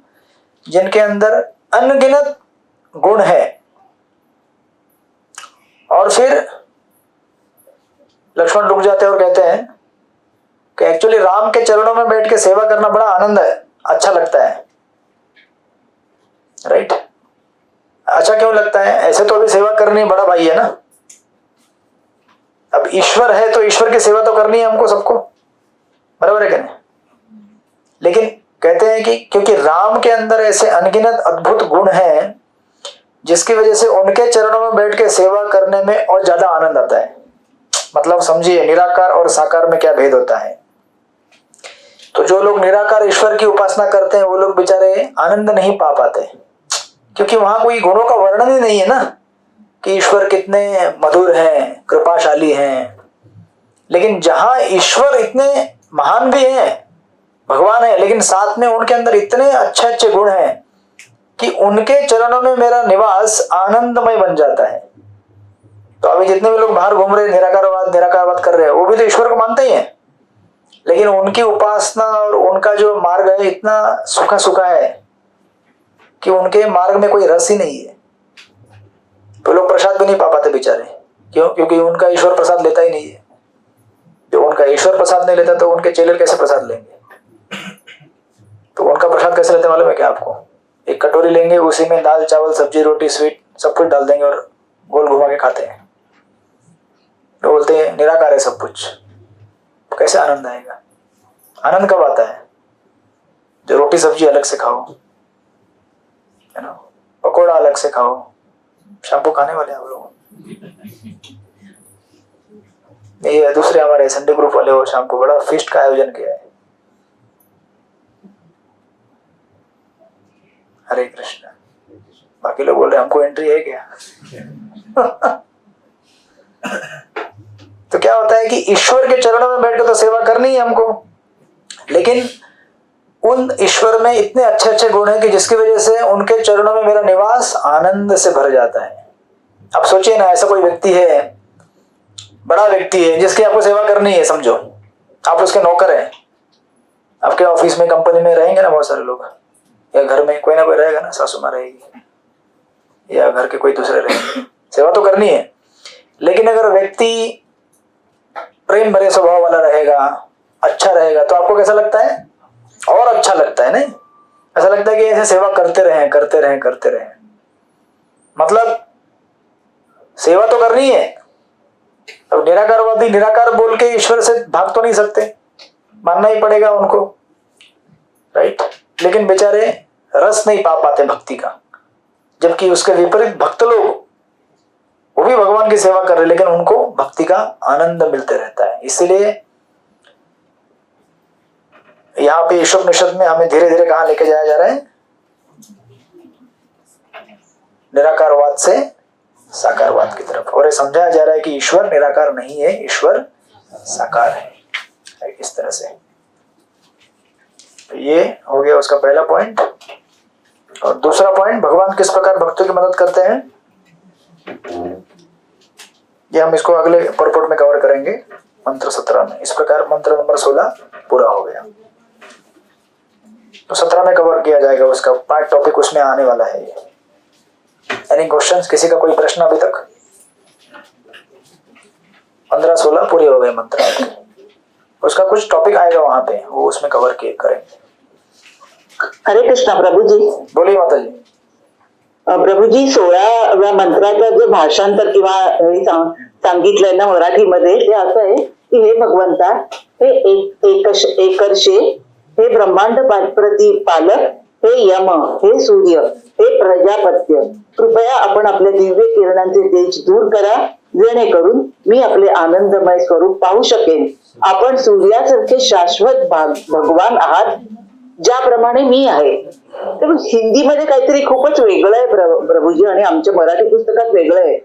जिनके अंदर अनगिनत गुण है। और फिर लक्ष्मण रुक जाते हैं और कहते हैं कि एक्चुअली राम के चरणों में बैठ के सेवा करना बड़ा आनंद है, अच्छा लगता है, राइट। अच्छा क्यों लगता है, ऐसे तो अभी सेवा करनी बड़ा भाई है ना। अब ईश्वर है तो ईश्वर की सेवा तो करनी है हमको सबको, बराबर है क्या नहीं। लेकिन कहते हैं कि क्योंकि राम के अंदर ऐसे अनगिनत अद्भुत गुण हैं जिसकी वजह से उनके चरणों में बैठ के सेवा करने में और ज्यादा आनंद आता है। मतलब समझिए निराकार और साकार में क्या भेद होता है। तो जो लोग निराकार ईश्वर की उपासना करते हैं वो लोग बेचारे आनंद नहीं पा पाते, क्योंकि वहां कोई गुणों का वर्णन ही नहीं है ना कि ईश्वर कितने मधुर हैं, कृपाशाली हैं। लेकिन जहां ईश्वर इतने महान भी हैं, भगवान है, लेकिन साथ में उनके अंदर इतने अच्छे अच्छे गुण हैं कि उनके चरणों में मेरा निवास आनंदमय बन जाता है। तो अभी जितने भी लोग बाहर घूम रहे निराकारवाद कर रहे हैं, वो भी तो ईश्वर को मानते ही हैं, लेकिन उनकी उपासना और उनका जो मार्ग है इतना सूखा सूखा है कि उनके मार्ग में कोई रस ही नहीं है। तो लोग प्रसाद भी नहीं पा पाते बेचारे। क्यों? क्योंकि उनका ईश्वर प्रसाद लेता ही नहीं है। जो उनका ईश्वर प्रसाद नहीं लेता तो उनके चेले कैसे प्रसाद लेंगे। तो उनका प्रसाद कैसे लेते मालूम है क्या आपको? एक कटोरी लेंगे, उसी में दाल चावल सब्जी रोटी स्वीट सब कुछ डाल देंगे और गोल घुमा के खाते हैं। तो बोलते हैं निराकार है सब कुछ। तो कैसे आनंद आएगा? आनंद कब आता है? जो रोटी सब्जी अलग से खाओ, है ना, पकौड़ा अलग से खाओ। शाम को खाने वाले हम लोग, ये दूसरे हमारे संडे ग्रुप वाले वो शाम को बड़ा फीस्ट का आयोजन किया है। हरे कृष्ण। बाकी लोग बोल रहे हमको एंट्री है क्या? तो क्या होता है कि ईश्वर के चरणों में बैठकर तो सेवा करनी है हमको, लेकिन उन ईश्वर में इतने अच्छे अच्छे गुण हैं कि जिसकी वजह से उनके चरणों में मेरा निवास आनंद से भर जाता है। अब सोचिए ना, ऐसा कोई व्यक्ति है, बड़ा व्यक्ति है जिसकी आपको सेवा करनी है, समझो आप उसके नौकर हैं। आपके ऑफिस में, कंपनी में रहेंगे ना बहुत सारे लोग, या घर में कोई ना कोई रहेगा ना, सासू माँ रहेगी या घर के कोई दूसरे रहेंगे, सेवा तो करनी है। लेकिन अगर व्यक्ति प्रेम भरे स्वभाव वाला रहेगा, अच्छा रहेगा, तो आपको कैसा लगता है? और अच्छा लगता है, नहीं? ऐसा लगता है कि ऐसे सेवा करते रहें करते रहें करते रहें। मतलब सेवा तो करनी है। अब निराकारवादी निराकार बोल के ईश्वर से भाग तो नहीं सकते, मानना ही पड़ेगा उनको, राइट? लेकिन बेचारे रस नहीं पा पाते भक्ति का, जबकि उसके विपरीत भक्त लोग, वो भी भगवान की सेवा कर रहे, लेकिन उनको भक्ति का आनंद मिलते रहता है। इसीलिए यहाँ पे ईशोपनिषद में हमें धीरे धीरे कहाँ लेके जाया जा रहा है? निराकारवाद से साकारवाद की तरफ। और ये समझाया जा रहा है कि ईश्वर निराकार नहीं है, ईश्वर साकार है। इस तरह से ये हो गया उसका पहला पॉइंट। और दूसरा पॉइंट, भगवान किस प्रकार भक्तों की मदद करते हैं, ये हम इसको अगले परपोर्ट में कवर करेंगे, मंत्र 17 में। इस प्रकार मंत्र नंबर 16 पूरा हो गया। तो 17 में कवर किया जाएगा, उसका पार्ट टॉपिक उसमें आने वाला है। Any questions? किसी का कोई प्रश्न अभी तक? 15-16 पूरे हो गए मंत्र। उसका कुछ टॉपिक आएगा वहां पे, वो उसमें कवर किए करेंगे। हरे कृष्णा प्रभू जी. बोलिए माता जी. प्रभू जी, 16व्या मंत्राचं जे भाषांतर किंवा सांगितलंय ना मराठीमध्ये, ते असं आहे की हे भगवंता, हे एकर्षे, हे ब्रह्मांड प्रतिपालक, हे यम, हे सूर्य, हे प्रजापत्य, कृपया आपण आपल्या दिव्य किरणांचे तेज दूर करा, जेणेकरून मी आपले आनंदमय स्वरूप पाहू शकेन. आपण सूर्यासारखे शाश्वत भगवान आहात, ज्याप्रमाणे मी आहे. तर हिंदीमध्ये काहीतरी खूपच वेगळं आहे प्रभूजी, आणि आमच्या मराठी पुस्तकात वेगळं आहे.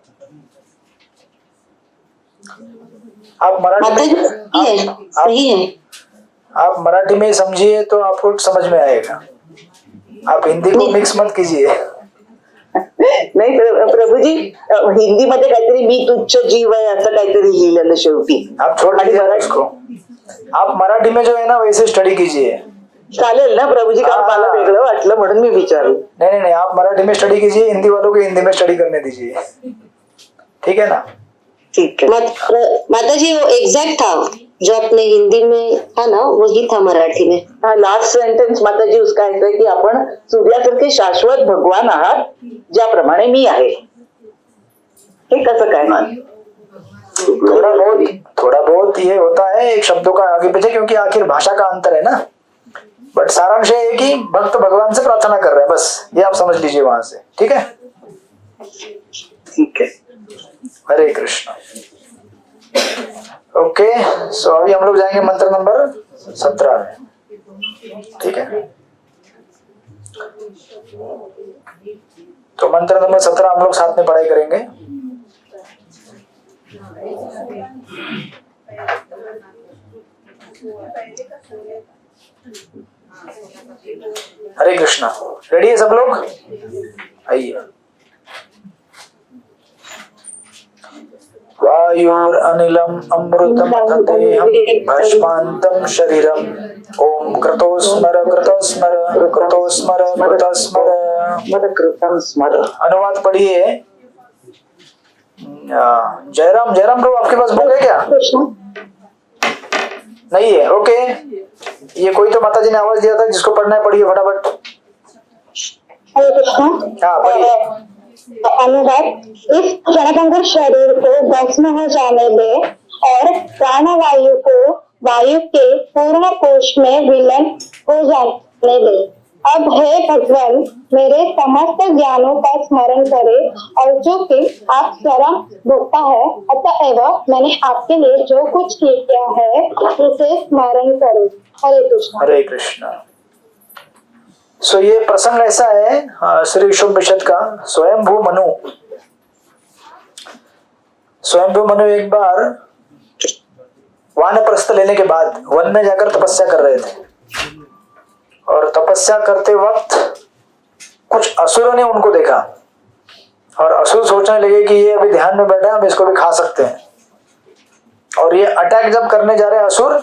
आप मराठी में समझिए तो आपको समझ में आएगा, आप हिंदी को मिक्स मत कीजिए. नाही प्रभूजी, हिंदीमध्ये काहीतरी मी तुच्छ जीव आहे असं काहीतरी लिहिलेलं शेवटी. आप छोड़ दीजिए उसको, आप मराठी में जो है ना वैसे स्टडी कीजिए. चालेल ना प्रभूजी? कारण मला वेगळं वाटलं म्हणून मी विचारलं. नहीं, आप मराठी में स्टडी कीजिए, हिंदी वालों को हिंदी में स्टडी करने दीजिए, ठीक है ना? ठीक है. माता जी, वो एग्जैक्ट था जो अपने हिंदी में था ना, वही था मराठी में. हा लास्ट सेंटेन्स माता जी उसका ऐसा है कि आपण सूर्यासारखे शाश्वत भगवान आहात, ज्याप्रमाणे मी आहे. हे कसं काय? थोड़ा बहुत ये होता है एक शब्दों का आगे पीछे, क्योंकि आखिर भाषा का अंतर है ना. बट सारांश है कि भक्त भगवान से प्रार्थना कर रहे हैं, बस ये आप समझ लीजिए वहां से, ठीक है? ठीक है. हरे कृष्ण. ओके, सो अभी हम लोग जाएंगे मंत्र नंबर 17 में, ठीक है? तो मंत्र नंबर 17 हम लोग साथ में पढ़ाई करेंगे. हरे कृष्णा. रेडी है सब लोग? आइए. वायुरनिलम अमृतम तदेहम भस्मांतम शरीरम. ओम कृतो स्मर कृतो स्मर कृतो स्मर कृतो स्मर. अनुवाद पढ़िए. जयराम प्रभु, आपके पास बुक है क्या? नहीं है? ओके. ये कोई तो माता जी ने आवाज दिया था, जिसको पढ़ना है पढ़िए फटाफट. हाँ पढ़िए. अनुवाद. इस क्षणभंगुर शरीर को भस्म हो जाने दे और प्राणवायु को वायु के पूर्ण कोश में विलीन हो जाने दे. अब हे भगवान, मेरे समस्त ज्ञानों का स्मरण करे, और जो कि आप स्वयं भोगता है, अतएव मैंने आपके लिए जो कुछ किया है उसे स्मरण करो. हरे कृष्ण. हरे कृष्ण. सो ये प्रसंग ऐसा है श्री ईशोपनिषद का. स्वयंभू मनु एक बार वानप्रस्थ लेने के बाद वन में जाकर तपस्या कर रहे थे, और तपस्या करते वक्त कुछ असुरों ने उनको देखा और असुर सोचने लगे कि ये अभी ध्यान में बैठा है, हम इसको भी खा सकते हैं। और ये अटैक जब करने जा रहे हैं असुर,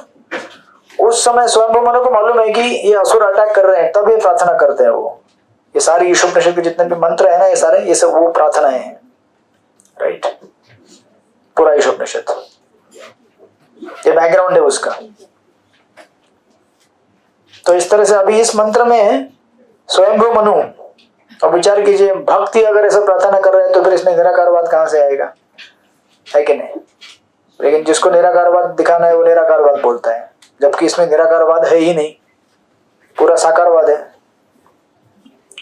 उस समय स्वयंभू मनु को मालूम है कि ये असुर अटैक कर रहे हैं, तब ये प्रार्थना करते हैं। वो ये सारी ईशोपनिषद के जितने भी मंत्र है ना, ये सारे ये सब वो प्रार्थनाएं हैं, राइट। पूरा ईशोपनिषद ये बैकग्राउंड है उसका। तो इस तरह से अभी इस मंत्र में स्वयंभू मनु, अब विचार कीजिए, भक्ति अगर ऐसा प्रार्थना कर रहे हैं तो फिर इसमें निराकारवाद कहां से आएगा, है कि नहीं। लेकिन जिसको निराकारवाद दिखाना है वो निराकारवाद बोलता है, जबकि इसमें निराकारवाद है ही नहीं, पूरा साकारवाद है,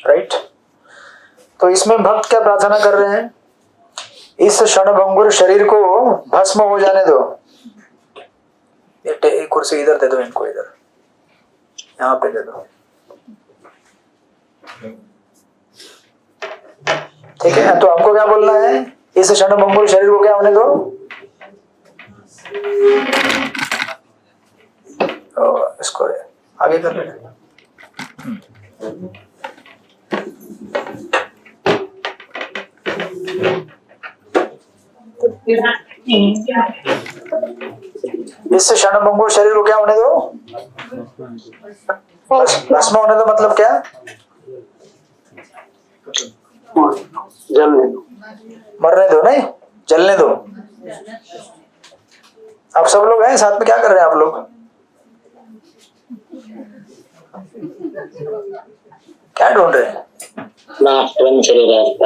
राइट। तो इसमें भक्त क्या प्रार्थना कर रहे हैं, इस क्षणभंगुर शरीर को भस्म हो जाने दो। ये कुर्सी इधर दे दो, इनको इधर यहाँ पे दे दो, ठीक है। तो हमको क्या बोलना है, इस क्षणभंगुर शरीर को क्या होने दो, इसको आगे कर ले। इस क्षणभंगुर शरीर को क्या होने दो, भस्म होने दो। मतलब क्या, जलने दो, मरने दो नहीं, जलने दो। आप सब लोग हैं साथ में, क्या कर रहे हैं आप लोग, क्या ढूंढ रहे हैं।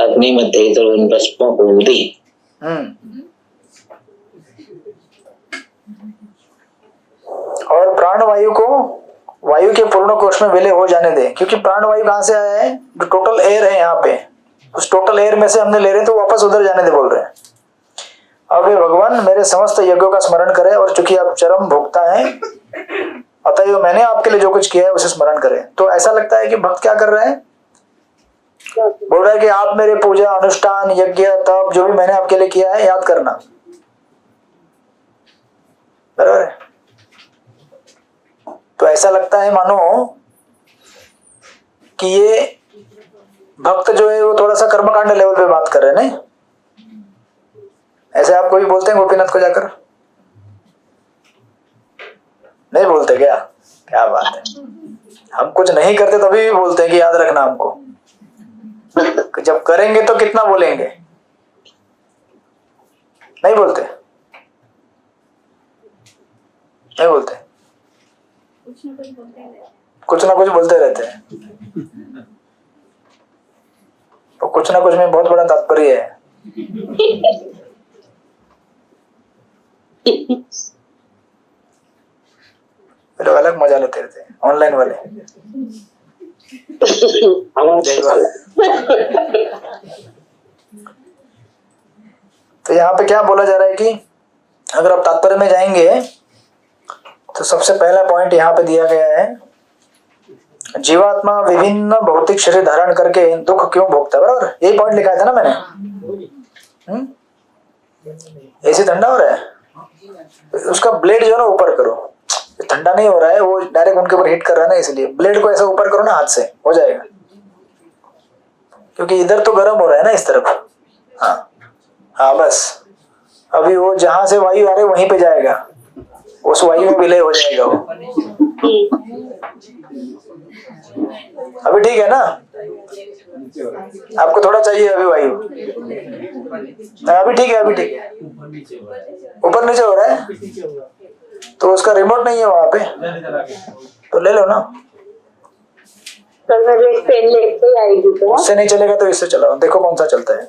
अग्निमध्ये भस्म होती। और प्राणवायु को वायु के पूर्ण कोश में विलय हो जाने दे, क्योंकि प्राणवायु कहां से आया है, जो टोटल एयर है यहाँ पे, उस टोटल एयर में से हमने ले रहे हैं, तो वापस उधर जाने दे बोल रहे हैं। अब ये भगवान मेरे समस्त यज्ञों का स्मरण करे, और चूंकि आप चरम भोक्ता हैं, अतएव मैंने आपके लिए जो कुछ किया है उसे स्मरण करें। तो ऐसा लगता है कि भक्त क्या कर रहे हैं, बोल रहा है कि आप मेरे पूजा अनुष्ठान यज्ञ तप जो भी मैंने आपके लिए किया है याद करना, बराबर है। तो ऐसा लगता है मानो कि ये भक्त जो है वो थोड़ा सा कर्मकांड लेवल पे बात कर रहे हैं, नहीं ऐसे आप कोई बोलते हैं गोपीनाथ को जाकर, नहीं बोलते क्या, क्या बात है। हम कुछ नहीं करते तभी भी बोलते हैं कि याद रखना हमको, जब करेंगे तो कितना बोलेंगे, नहीं बोलते, नहीं बोलते, कुछ ना कुछ बोलते रहते हैं। तो कुछ ना कुछ में बहुत बड़ा तात्पर्य है। फिर अलग मजा लेते रहते हैं ऑनलाइन वाले। तो यहाँ पे क्या बोला जा रहा है कि अगर आप तात्पर्य में जाएंगे तो सबसे पहला पॉइंट यहाँ पे दिया गया है, जीवात्मा विभिन्न भौतिक शरीर धारण करके दुख क्यों भोगता है, बराबर यही पॉइंट लिखा था ना मैंने। ऐसे ठंडा हो रहा है, उसका ब्लेड जो है ना ऊपर करो, ठंडा नहीं हो रहा है, वो डायरेक्ट उनके ऊपर हिट कर रहा है ना, इसलिए ब्लेड को ऐसा ऊपर करो ना, हाथ से हो जाएगा, क्योंकि इधर तो गर्म हो रहा है ना इस तरफ। हाँ हाँ, बस अभी वो जहां से वायु आ रही है वहीं पे जाएगा, उस वायु में विलय हो जाएगा वो। अभी ठीक है ना, आपको थोड़ा चाहिए अभी वायु, अभी ठीक है, अभी ठीक है, ऊपर नीचे हो रहा है तो उसका रिमोट नहीं है वहां पे, तो ले लो ना। उससे नहीं चलेगा तो इससे चलाओ, देखो कौन सा चलता है।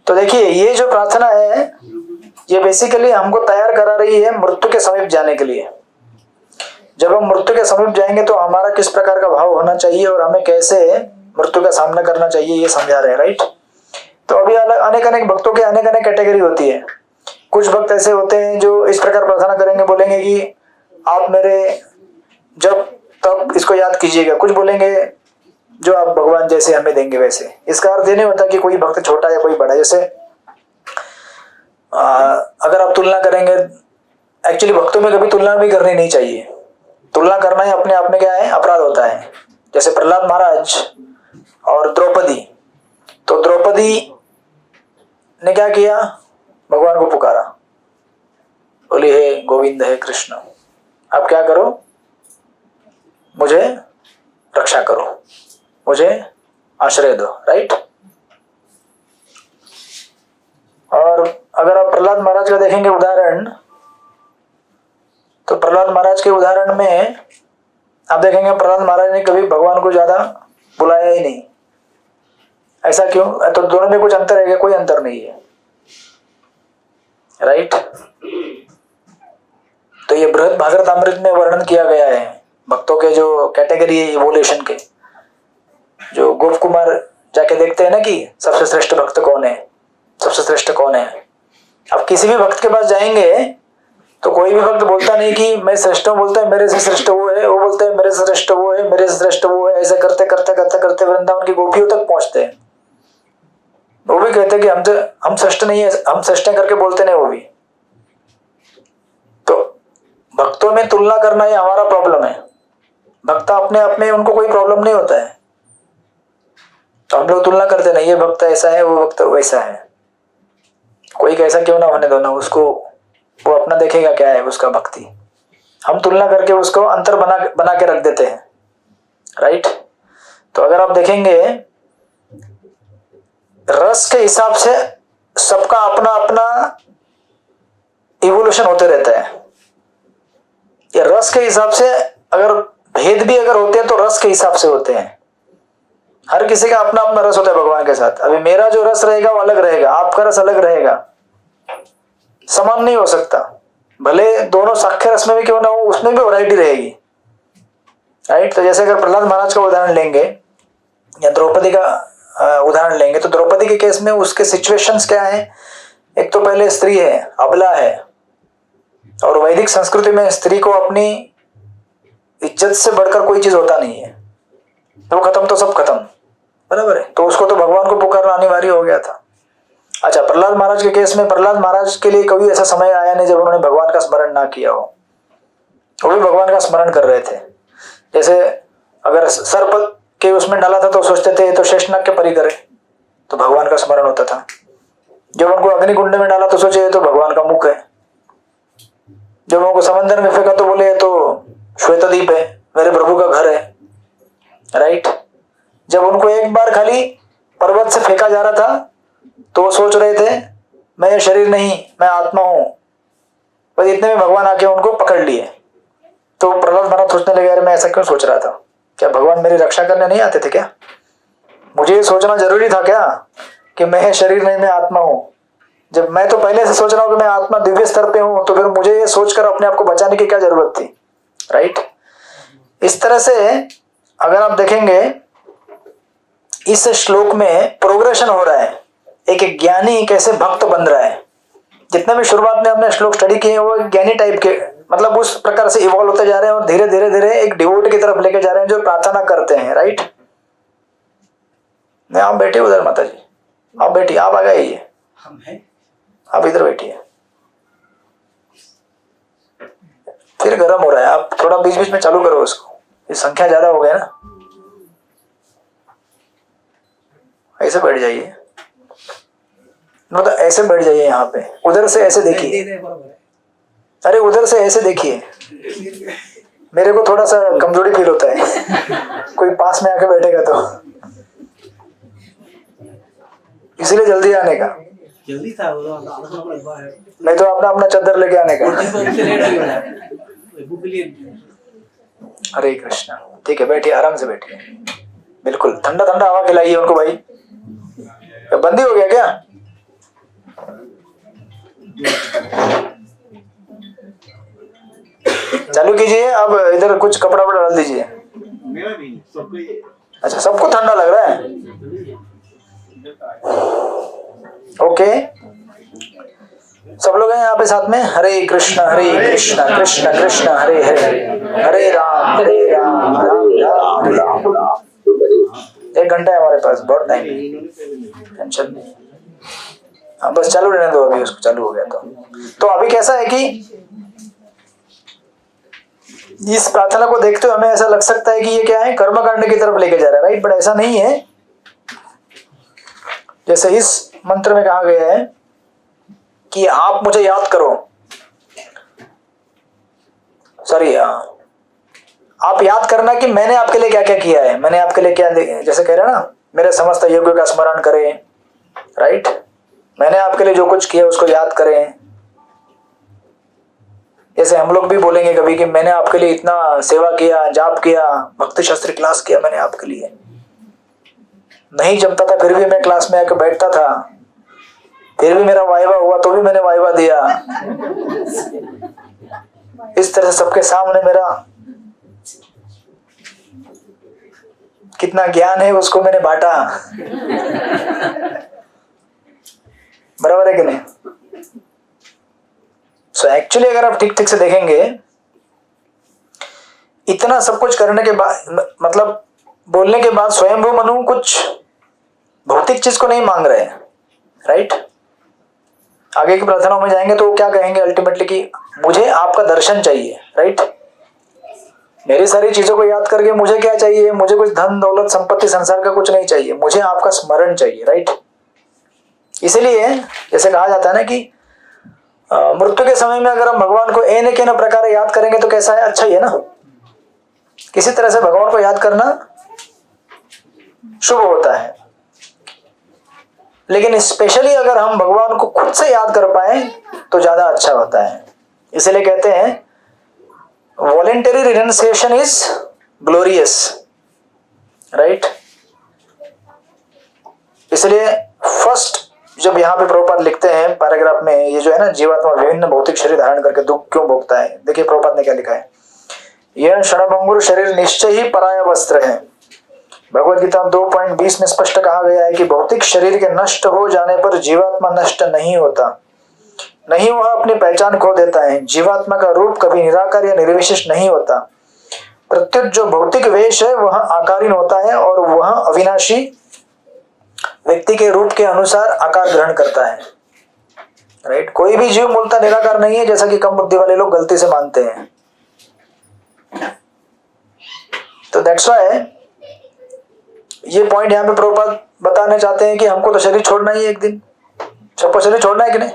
तो देखिए ये जो प्रार्थना है ये बेसिकली हमको तैयार करा रही है मृत्यु के समीप जाने के लिए। जब हम मृत्यु के समीप जाएंगे तो हमारा किस प्रकार का भाव होना चाहिए और हमें कैसे मृत्यु का सामना करना चाहिए, ये समझा रहे हैं, राइट। तो अभी अनेक अनेक भक्तों की अनेक अनेक कैटेगरी होती है। कुछ भक्त ऐसे होते हैं जो इस प्रकार प्रार्थना करेंगे, बोलेंगे कि आप मेरे जब तब इसको याद कीजिएगा। कुछ बोलेंगे जो आप भगवान जैसे हमें देंगे वैसे। इसका अर्थ ये नहीं होता कि कोई भक्त छोटा या कोई बड़ा। जैसे अगर आप तुलना करेंगे, एक्चुअली भक्तों में कभी तुलना भी करनी नहीं चाहिए। तुलना करना ही अपने आप में क्या है, अपराध होता है। जैसे प्रहलाद महाराज और द्रौपदी, तो द्रौपदी ने क्या किया, भगवान को पुकारा, बोली हे गोविंद हे कृष्ण, आप क्या करो, मुझे रक्षा करो, मुझे आश्रय दो, राइट। और अगर आप प्रहलाद महाराज का देखेंगे उदाहरण, तो प्रहलाद महाराज के उदाहरण में आप देखेंगे प्रहलाद महाराज ने कभी भगवान को ज्यादा बुलाया ही नहीं। ऐसा क्यों? तो दोनों में कुछ अंतर है क्या? कोई अंतर नहीं है, राइट। तो ये बृहद भागवतामृत में वर्णन किया गया है भक्तों के जो कैटेगरी है इवोल्यूशन के। जो गोप कुमार जाके देखते हैं ना कि सबसे श्रेष्ठ भक्त कौन है, सबसे श्रेष्ठ कौन है। अब किसी भी भक्त के पास जाएंगे तो कोई भी भक्त बोलता नहीं कि मैं श्रेष्ठ हूँ, बोलता है मेरे से श्रेष्ठ वो है, वो बोलते हैं मेरे से श्रेष्ठ वो है, मेरे से श्रेष्ठ वो है। ऐसे करते करते करते करते वृंदावन की गोपियों तक पहुंचते हैं। वो भी कहते हैं कि हम श्रेष्ठ नहीं है, हम श्रेष्ठ करके बोलते नहीं वो भी। तो भक्तों में तुलना करना ये हमारा प्रॉब्लम है। भक्त अपने आप में उनको कोई प्रॉब्लम नहीं होता है, तो हम लोग तुलना करते नहीं, ये भक्त ऐसा है, वो भक्त वैसा है। कोई कैसा क्यों ना होने दो ना, उसको वो अपना देखेगा क्या है उसका भक्ति। हम तुलना करके उसको अंतर बना के रख देते हैं, राइट। तो अगर आप देखेंगे रस के हिसाब से सबका अपना अपना इवोल्यूशन होते रहता है। ये रस के हिसाब से अगर भेद भी अगर होते हैं तो रस के हिसाब से होते हैं। हर किसी का अपना अपना रस होता है भगवान के साथ। अभी मेरा जो रस रहेगा वो अलग रहेगा, आपका रस अलग रहेगा, समान नहीं हो सकता। भले दोनों साक्ष्य रस में भी क्यों ना हो, उसमें भी वैरायटी रहेगी, राइट। तो जैसे अगर प्रहलाद महाराज का उदाहरण लेंगे या द्रौपदी का उदाहरण लेंगे, तो द्रौपदी के केस में उसके सिचुएशंस क्या है। एक तो पहले स्त्री है, अबला है, और वैदिक संस्कृति में स्त्री को अपनी इज्जत से बढ़कर कोई चीज होता नहीं है। वो खत्म तो सब खत्म, बराबर है। तो उसको तो भगवान को पुकारना अनिवार्य हो गया था। अच्छा, प्रहलाद महाराज के केस में प्रहलाद महाराज के लिए कभी ऐसा समय आया नहीं जब उन्होंने भगवान का स्मरण ना किया हो। वो भी भगवान का स्मरण कर रहे थे। जैसे अगर सर्प के उसमें डाला था तो सोचते थे तो शेषनाग के परी करे, तो भगवान का स्मरण होता था। जब उनको अग्निकुंड में डाला तो सोचे तो भगवान का मुख है। जब उनको समंदर में फेंका तो बोले तो श्वेतद्वीप है, मेरे प्रभु का घर है, राइट। जब उनको एक बार खाली पर्वत से फेंका जा रहा था तो वो सोच रहे थे मैं ये शरीर नहीं, मैं आत्मा हूं, बस इतने में भगवान आके उनको पकड़ लिए। तो प्रहलाद महाराज सोचने लगे यार मैं ऐसा क्यों सोच रहा था, क्या भगवान मेरी रक्षा करने नहीं आते थे क्या? मुझे ये सोचना जरूरी था क्या कि मैं ये शरीर नहीं, मैं आत्मा हूं? जब मैं तो पहले से सोच रहा हूं कि मैं आत्मा दिव्य स्तर पे हूं, तो फिर मुझे ये सोचकर अपने आप को बचाने की क्या जरूरत थी, राइट। इस तरह से अगर आप देखेंगे इस श्लोक में प्रोग्रेशन हो रहा है, एक ज्ञानी कैसे भक्त बन रहा है। जितने भी शुरुआत में हमने श्लोक स्टडी किए वो ज्ञानी टाइप के, मतलब उस प्रकार से इवॉल्व होते जा रहे हैं और धीरे धीरे धीरे एक डिवोट की तरफ लेके जा रहे हैं जो प्रार्थना करते हैं, राइट। नहीं, आप बैठे उधर माता जी, आप बैठिए, आप आ गए, आप इधर बैठिए। फिर गर्म हो रहा है, आप थोड़ा बीच बीच में चालू करो उसको, ये संख्या ज्यादा हो गया ना। ऐसे बैठ जाइए, मतलब ऐसे बैठ जाइए यहाँ पे, उधर से ऐसे देखिए, अरे उधर से ऐसे देखिए। मेरे को थोड़ा सा कमजोरी फील होता है कोई पास में आके बैठेगा तो, इसीलिए जल्दी आने का, जल्दी था नहीं तो अपना अपना चादर लेके आने का। हरे कृष्णा, ठीक है, बैठिए, आराम से बैठिए, बिल्कुल ठंडा ठंडा हवा खिलाइए उनको। भाई बंदी हो गया क्या? चालू कीजिए। अब इधर कुछ कपड़ा वपड़ा डाल दीजिए। अच्छा, सबको ठंडा लग रहा है, ओके। सब लोग हैं यहाँ पे साथ में। हरे कृष्णा कृष्ण कृष्ण हरे हरे, हरे राम राम राम राम। 1 घंटा है हमारे पास, बहुत टाइम है, टेंशन नहीं। हाँ, बस चालू रहने दो, अभी उसको चालू हो गया तो अभी कैसा है कि इस प्रार्थना को देखते हुए हमें ऐसा लग सकता है कि ये क्या है, कर्मकांड की तरफ लेके जा रहा है, राइट? बट ऐसा नहीं है। जैसे इस मंत्र में कहा गया है कि आप मुझे याद करो, सॉरी, आप याद करना कि मैंने आपके लिए क्या क्या किया है, मैंने आपके लिए क्या, जैसे कह रहे हैं ना, मेरे समस्त यज्ञों का स्मरण करें, राइट? मैंने आपके लिए जो कुछ किया उसको याद करें। जैसे हम लोग भी बोलेंगे कभी कि मैंने आपके लिए इतना सेवा किया, जाप किया, भक्ति शास्त्री क्लास किया मैंने आपके लिए। नहीं जमता था फिर भी मैं क्लास में आकर बैठता था, फिर भी मेरा वाइवा हुआ तो भी मैंने वाइवा दिया। इस तरह से सबके सामने मेरा कितना ज्ञान है उसको मैंने बांटा। बराबर है कि नहीं? सो एक्चुअली अगर आप ठीक ठीक से देखेंगे, इतना सब कुछ करने के बाद, मतलब बोलने के बाद स्वयंभू मनु कुछ भौतिक चीज को नहीं मांग रहे हैं, राइट? आगे की प्रार्थनाओं में जाएंगे तो वो क्या कहेंगे अल्टीमेटली कि मुझे आपका दर्शन चाहिए, राइट? मेरी सारी चीजों को याद करके मुझे क्या चाहिए, मुझे कुछ धन दौलत संपत्ति संसार का कुछ नहीं चाहिए, मुझे आपका स्मरण चाहिए, राइट? इसीलिए जैसे कहा जाता है ना कि मृत्यु के समय में अगर हम भगवान को एन के न प्रकार याद करेंगे तो कैसा है, अच्छा ही है ना। किसी तरह से भगवान को याद करना शुभ होता है, लेकिन स्पेशली अगर हम भगवान को खुद से याद कर पाए तो ज्यादा अच्छा होता है। इसलिए कहते हैं voluntary renunciation is glorious, right? इसलिए फर्स्ट जब यहाँ पे प्रभुपाद लिखते हैं पैराग्राफ में, ये जो है ना, जीवात्मा विभिन्न भौतिक शरीर धारण करके दुख क्यों भोगता है, देखिए प्रभुपाद ने क्या लिखा है, यह क्षणभंगुर शरीर निश्चय ही पराया वस्त्र है। भगवद गीता 2.20 में स्पष्ट कहा गया है कि भौतिक शरीर के नष्ट हो जाने पर जीवात्मा नष्ट नहीं होता, नहीं वह अपनी पहचान खो देता है। जीवात्मा का रूप कभी निराकार या निर्विशेष नहीं होता। प्रत्युत जो भौतिक वेश है वह आकारीन होता है और वह अविनाशी व्यक्ति के रूप के अनुसार आकार ग्रहण करता है, राइट? कोई भी जीव मूलतः निराकार नहीं है, जैसा कि कम बुद्धि वाले लोग गलती से मानते हैं। तो दैट्स व्हाई ये पॉइंट यहाँ पे प्रभुपाद बताने चाहते हैं कि हमको तो शरीर छोड़ना ही है एक दिन। सबको शरीर छोड़ना है कि नहीं?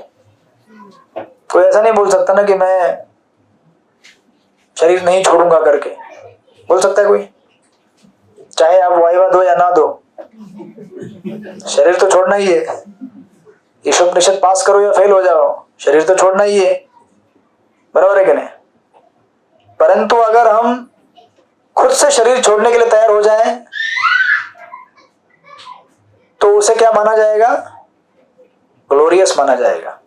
कोई ऐसा नहीं बोल सकता ना कि मैं शरीर नहीं छोड़ूंगा करके, बोल सकता है कोई? चाहे आप वाइवा दो या ना दो, शरीर तो छोड़ना ही है। ईशोपनिषद पास करो या फेल हो जाओ, शरीर तो छोड़ना ही है, बराबर है कि नहीं? परंतु अगर हम खुद से शरीर छोड़ने के लिए तैयार हो जाएं तो उसे क्या माना जाएगा? ग्लोरियस माना जाएगा।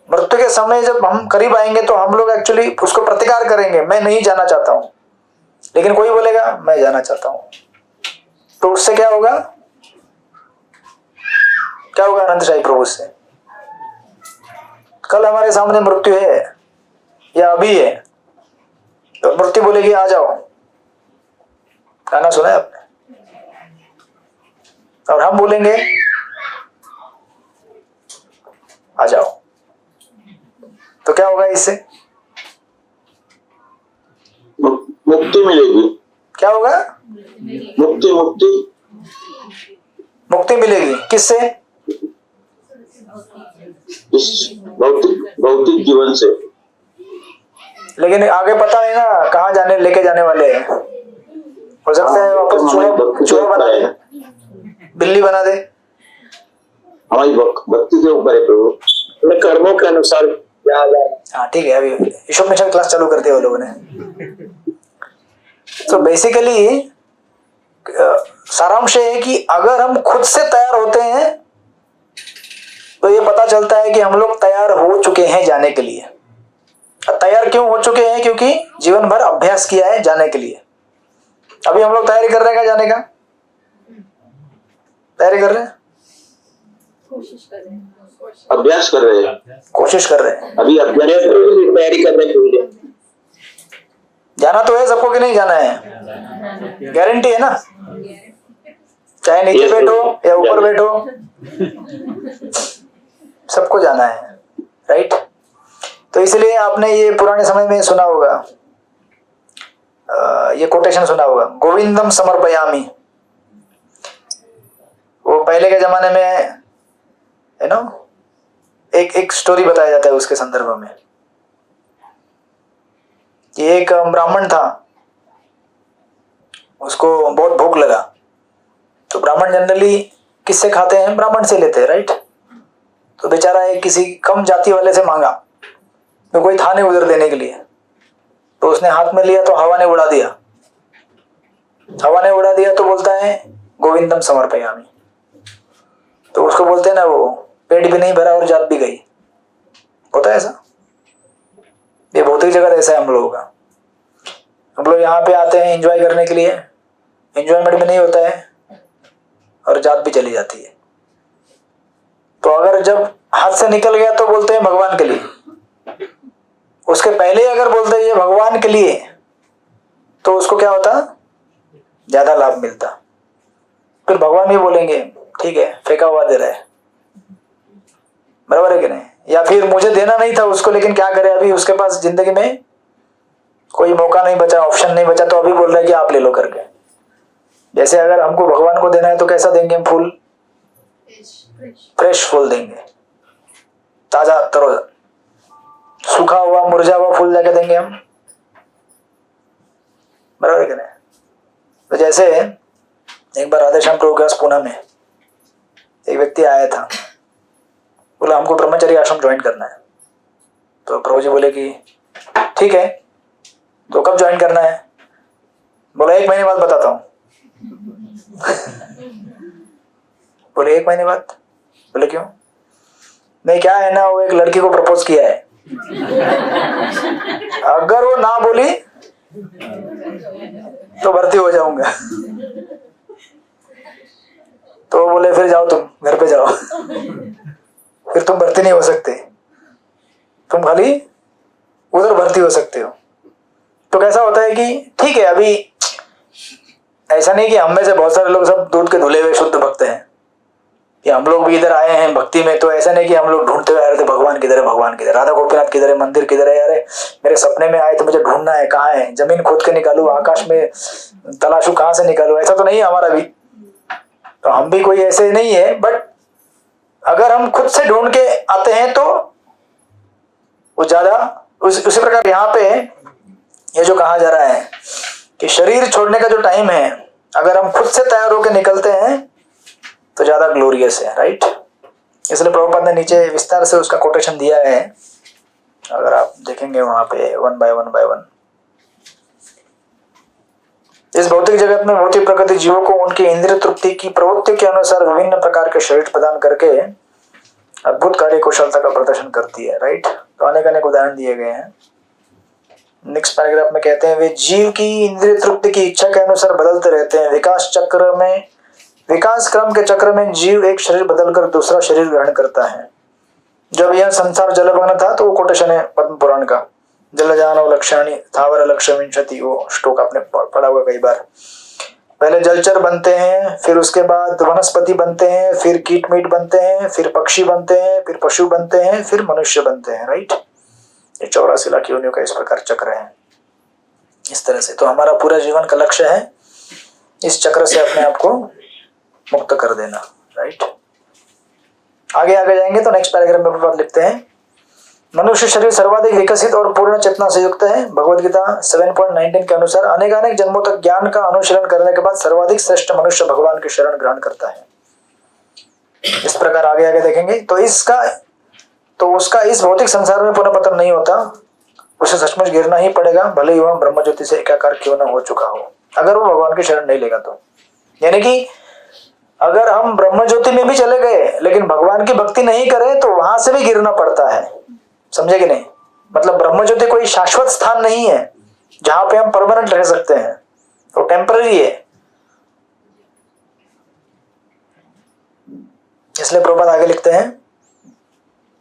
मृत्यु के समय जब हम करीब आएंगे तो हम लोग एक्चुअली उसको प्रतिकार करेंगे, मैं नहीं जाना चाहता हूं, लेकिन कोई बोलेगा मैं जाना चाहता हूं, तो उससे क्या होगा? क्या होगा अनंत शाही प्रभु से? कल हमारे सामने मृत्यु है या अभी है, तो मृत्यु बोलेगी आ जाओ, गाना सुना है आपने? और हम बोलेंगे आ जाओ, तो क्या होगा इससे? मुक्ति मिलेगी। क्या होगा? मुक्ति मुक्ति मुक्ति मिलेगी। किससे? इस भौतिक जीवन से। लेकिन आगे पता है ना कहाँ जाने लेके जाने वाले हैं। हो सकता है वापस चूहा बना दे, बिल्ली बना दे। हमारी भक्ति के ऊपर है प्रभु, अपने कर्मों के अनुसार यहाँ जाए। हाँ ठीक है, अभी ईशोपनिषद क्लास चालू कर दिया वो लोगों ने। तो बेसिकली सारांश है कि अगर हम खुद से तैयार होते हैं तो ये पता चलता है कि हम लोग तैयार हो चुके हैं जाने के लिए। तैयार क्यों हो चुके हैं? क्योंकि जीवन भर अभ्यास किया है जाने के लिए। अभी हम लोग तैयारी कर रहे हैं जाने का, तैयारी कर रहे हैं, अभ्यास कर रहे हैं, कोशिश कर रहे हैं। अभी अभ्यास तैयारी कर रहे हैं। जाना तो है सबको कि नहीं जाना है? गारंटी है ना? चाहे नीचे बैठो या ऊपर बैठो, सबको जाना है, राइट? तो इसलिए आपने ये पुराने समय में सुना होगा ये कोटेशन सुना होगा, गोविंदम समर्पयामि। वो पहले के जमाने में यू नो एक स्टोरी बताया जाता है उसके संदर्भ में कि एक ब्राह्मण था, उसको बहुत भूख लगा। तो ब्राह्मण जनरली किससे खाते हैं? ब्राह्मण से लेते हैं, राइट। तो बेचारा एक किसी कम जाति वाले से मांगा, तो कोई था नहीं उधर देने के लिए। तो उसने हाथ में लिया तो हवा ने उड़ा दिया। हवा ने उड़ा दिया तो बोलता है गोविंदम समर्पयामि। तो उसको बोलते हैं ना, वो पेट भी नहीं भरा और जात भी गई। होता है ऐसा? ये भौतिक जगत ऐसा है हम लोगों का। हम लोग यहाँ पे आते हैं एंजॉय करने के लिए, एंजॉयमेंट भी नहीं होता है और जात भी चली जाती है। तो अगर जब हाथ से निकल गया तो बोलते हैं भगवान के लिए। उसके पहले अगर बोलते हैं ये भगवान के लिए, तो उसको क्या होता? ज्यादा लाभ मिलता। फिर भगवान भी बोलेंगे ठीक है, फेंका हुआ दे रहा है, बराबर है कि नहीं? या फिर मुझे देना नहीं था उसको, लेकिन क्या करे, अभी उसके पास जिंदगी में कोई मौका नहीं बचा, ऑप्शन नहीं बचा, तो अभी बोल रहा है कि आप ले लो करके। जैसे अगर हमको भगवान को देना है तो कैसा देंगे हम? फूल, फ्रेश फूल देंगे, ताजा तरोजा। सूखा हुआ मुरझा हुआ फूल जाके देंगे हम, बराबर है कि नहीं? तो जैसे एक बार राधेश्याम प्रभु के पास पुणे में एक व्यक्ति आया था, बोला हमको ब्रह्मचर्य आश्रम ज्वाइन करना है। तो प्रभु जी बोले कि ठीक है, तो कब ज्वाइन करना है? बोला 1 महीने बाद बताता हूं। बोले 1 महीने बाद? बोले क्यों? नहीं, क्या है ना, वो एक लड़की को प्रपोज किया है, अगर वो ना बोली तो भर्ती हो जाऊंगा। तो बोले फिर जाओ, तुम घर पे जाओ। फिर तुम भर्ती नहीं हो सकते, तुम खाली उधर भर्ती हो सकते हो। तो कैसा होता है कि ठीक है, अभी ऐसा नहीं कि हम में से बहुत सारे लोग सब दूध के धुले हुए शुद्ध भक्त हैं, कि हम लोग भी इधर आए हैं भक्ति में। तो ऐसा नहीं कि हम लोग ढूंढते हुए आ रहे थे भगवान किधर है, भगवान किधर, राधा गोपीनाथ किधर है, मंदिर किधर है। अरे मेरे सपने में आए तो मुझे ढूंढना है, कहाँ है, जमीन खोद के निकालू, आकाश में तलाशू, कहाँ से निकालू, ऐसा तो नहीं है हमारा भी। तो हम भी कोई ऐसे नहीं है, बट अगर हम खुद से ढूंढ के आते हैं तो वो ज्यादा उसी प्रकार यहाँ पे ये जो कहा जा रहा है कि शरीर छोड़ने का जो टाइम है, अगर हम खुद से तैयार होकर निकलते हैं तो ज्यादा ग्लोरियस है, राइट। इसलिए प्रभुपाद ने नीचे विस्तार से उसका कोटेशन दिया है, अगर आप देखेंगे वहां पे वन बाय वन। इस भौतिक जगत में भौतिक प्रकृति जीवों को उनकी इंद्रिय तृप्ति की प्रवृत्ति के अनुसार विभिन्न प्रकार के शरीर प्रदान करके अद्भुत कार्य कुशलता का प्रदर्शन करती है, राइट। तो अनेक उदाहरण दिए गए हैं। नेक्स्ट पैराग्राफ में कहते हैं वे जीव की इंद्रिय तृप्ति की इच्छा के अनुसार बदलते रहते हैं। विकास क्रम के चक्र में जीव एक शरीर बदलकर दूसरा शरीर ग्रहण करता है। जब यह संसार जलमग्न था, तो वो कोटेशन है पद्म पुराण का, जलजानो लक्षणी थावर लक्ष्य विंशति, वो श्लोक आपने पढ़ा होगा कई बार। पहले जलचर बनते हैं, फिर उसके बाद वनस्पति बनते हैं, फिर कीट मीट बनते हैं, फिर पक्षी बनते हैं, फिर पशु बनते हैं, फिर मनुष्य बनते हैं, राइट। ये 84 लाख योनियों का इस प्रकार चक्र है, इस तरह से। तो हमारा पूरा जीवन का लक्ष्य है इस चक्र से अपने आप को मुक्त कर देना, राइट। आगे जाएंगे तो नेक्स्ट पैराग्राफ में बात लिखते हैं, मनुष्य शरीर सर्वाधिक विकसित और पूर्ण चेतना से युक्त है। भगवद गीता 7.19 के अनुसार अनेक जन्मों तक ज्ञान का अनुशीलन करने के बाद सर्वाधिक श्रेष्ठ मनुष्य भगवान की शरण ग्रहण करता है। इस प्रकार आगे देखेंगे तो उसका इस भौतिक संसार में पुनः पतन नहीं होता, उसे सचमुच गिरना ही पड़ेगा, भले ही वह ब्रह्म ज्योति से एकाकार क्यों न हो चुका हो, अगर वो भगवान की शरण नहीं लेगा तो। यानी कि अगर हम ब्रह्म ज्योति में भी चले गए लेकिन भगवान की भक्ति नहीं करें तो वहां से भी गिरना पड़ता है, समझे कि नहीं। मतलब ब्रह्म ज्योति कोई शाश्वत स्थान नहीं है जहां पे हम परमानेंट रह सकते हैं, तो टेम्पररी है। इसलिए प्रभुपाद आगे लिखते हैं,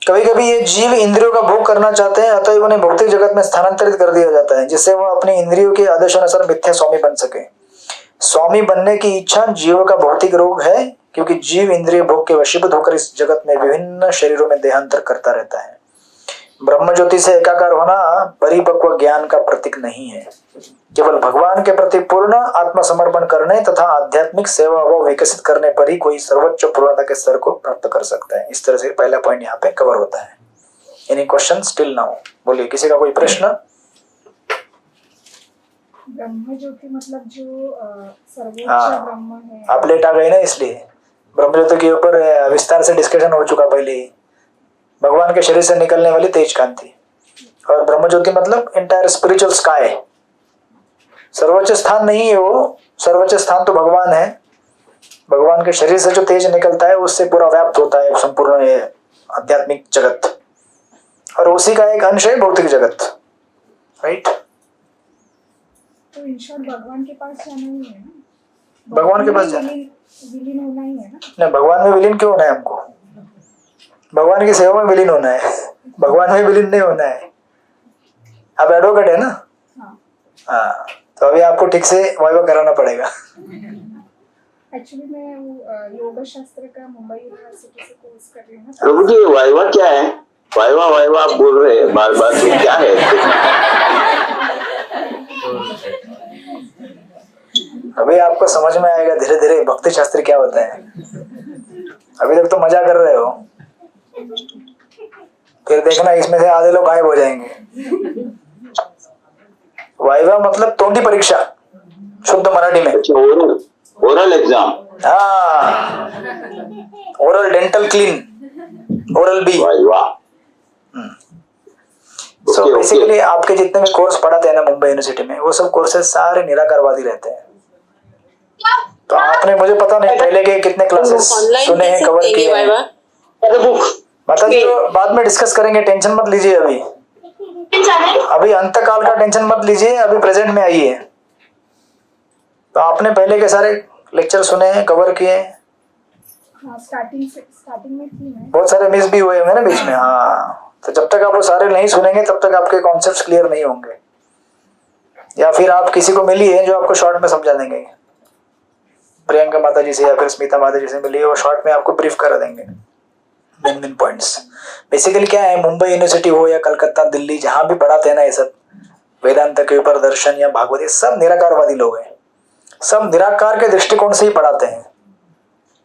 कभी कभी ये जीव इंद्रियों का भोग करना चाहते हैं, अतः उन्हें भौतिक जगत में स्थानांतरित कर दिया जाता है, जिससे वह अपनी इंद्रियों के आदेशानुसार मिथ्या स्वामी बन सके। स्वामी बनने की इच्छा जीव का भौतिक रोग है, क्योंकि जीव इंद्रिय भोग के वशीभूत होकर इस जगत में विभिन्न शरीरों में देहांतर करता रहता है। ब्रह्म ज्योति से एकाकार होना परिपक्व ज्ञान का प्रतीक नहीं है। केवल भगवान के प्रति पूर्ण आत्मसमर्पण करने तथा आध्यात्मिक सेवा व विकसित करने पर ही कोई सर्वोच्च पूर्णता के स्तर को प्राप्त कर सकता है। इस तरह से पहला पॉइंट यहाँ पे कवर होता है। Any question still now? बोलिए, किसी का कोई प्रश्न? ब्रह्म ज्योति मतलब जो सर्वोच्च हाँ, ब्रह्म है। आप लेट आ गए ना, इसलिए ब्रह्म ज्योति के ऊपर विस्तार से डिस्कशन हो चुका पहले ही। भगवान के शरीर से निकलने वाली तेज कांति, और ब्रह्म ज्योति मतलब एंटायर स्पिरिचुअल स्काई। सर्वोच्च स्थान नहीं है वो, सर्वोच्च स्थान तो भगवान है। भगवान के शरीर से जो तेज निकलता है उससे पूरा व्याप्त होता है संपूर्ण ये आध्यात्मिक जगत, और उसी का एक अंश है भौतिक जगत, राइट? तो इन शॉर्ट भगवान के पास जाना ही है ना, भगवान के पास जाना, विलीन होना ही है ना। नहीं, भगवान में विलीन क्यों होना है हमको? भगवान की सेवा में विलीन होना है, भगवान में विलीन नहीं होना है। आप एडवोकेट है ना? हाँ, तो अभी आपको ठीक से वाइवा कराना पड़ेगा। एक्चुअली मैं वो योग शास्त्र का मुंबई यूनिवर्सिटी से कोर्स कर रही हूँ ना। प्रभु जी, वाइवा क्या है? वाइवा वाइवा आप बोल रहे हैं बार बार, ये क्या है? अभी आपको समझ में आएगा धीरे धीरे भक्ति शास्त्र क्या होता है। अभी तक तो मजा कर रहे हो, फिर देखना इसमें से आधे लोग गायब हो जाएंगे। वाइवा मतलब तोंडी परीक्षा, शुद्ध मराठी में। Oral exam. हाँ, oral dental clean, oral B. Viva. So basically आपके जितने भी कोर्स पढ़ाते हैं ना मुंबई यूनिवर्सिटी में, वो सब कोर्सेज सारे निराकारवादी रहते हैं। तो आपने, मुझे पता नहीं पहले के कितने क्लासेस सुने हैं, कवर किए हैं। माता जी बाद में डिस्कस करेंगे, टेंशन मत लीजिए। अभी अंतकाल का टेंशन मत लीजिए, अभी प्रेजेंट में आइए। तो आपने पहले के सारे लेक्चर सुने हैं, कवर किए हैं। हाँ, स्टार्टिंग में थी मैं। बहुत सारे मिस भी हुए होंगे ना बीच में। हाँ, तो जब तक आप वो सारे नहीं सुनेंगे तब तक आपके कॉन्सेप्ट्स क्लियर नहीं होंगे, या फिर आप किसी को मिलिए जो आपको शॉर्ट में समझा देंगे। प्रियंका माता जी से या फिर स्मिता माता जी से मिलिए, वो शॉर्ट में आपको ब्रीफ कर देंगे मेन पॉइंट्स। बेसिकली क्या है, मुंबई यूनिवर्सिटी हो या कलकत्ता, दिल्ली, जहां भी पढ़ाते हैं ना ये सब वेदांत के ऊपर, दर्शन या भागवत, ये सब निराकारवादी लोग हैं। सब निराकार के दृष्टिकोण से ही पढ़ाते हैं।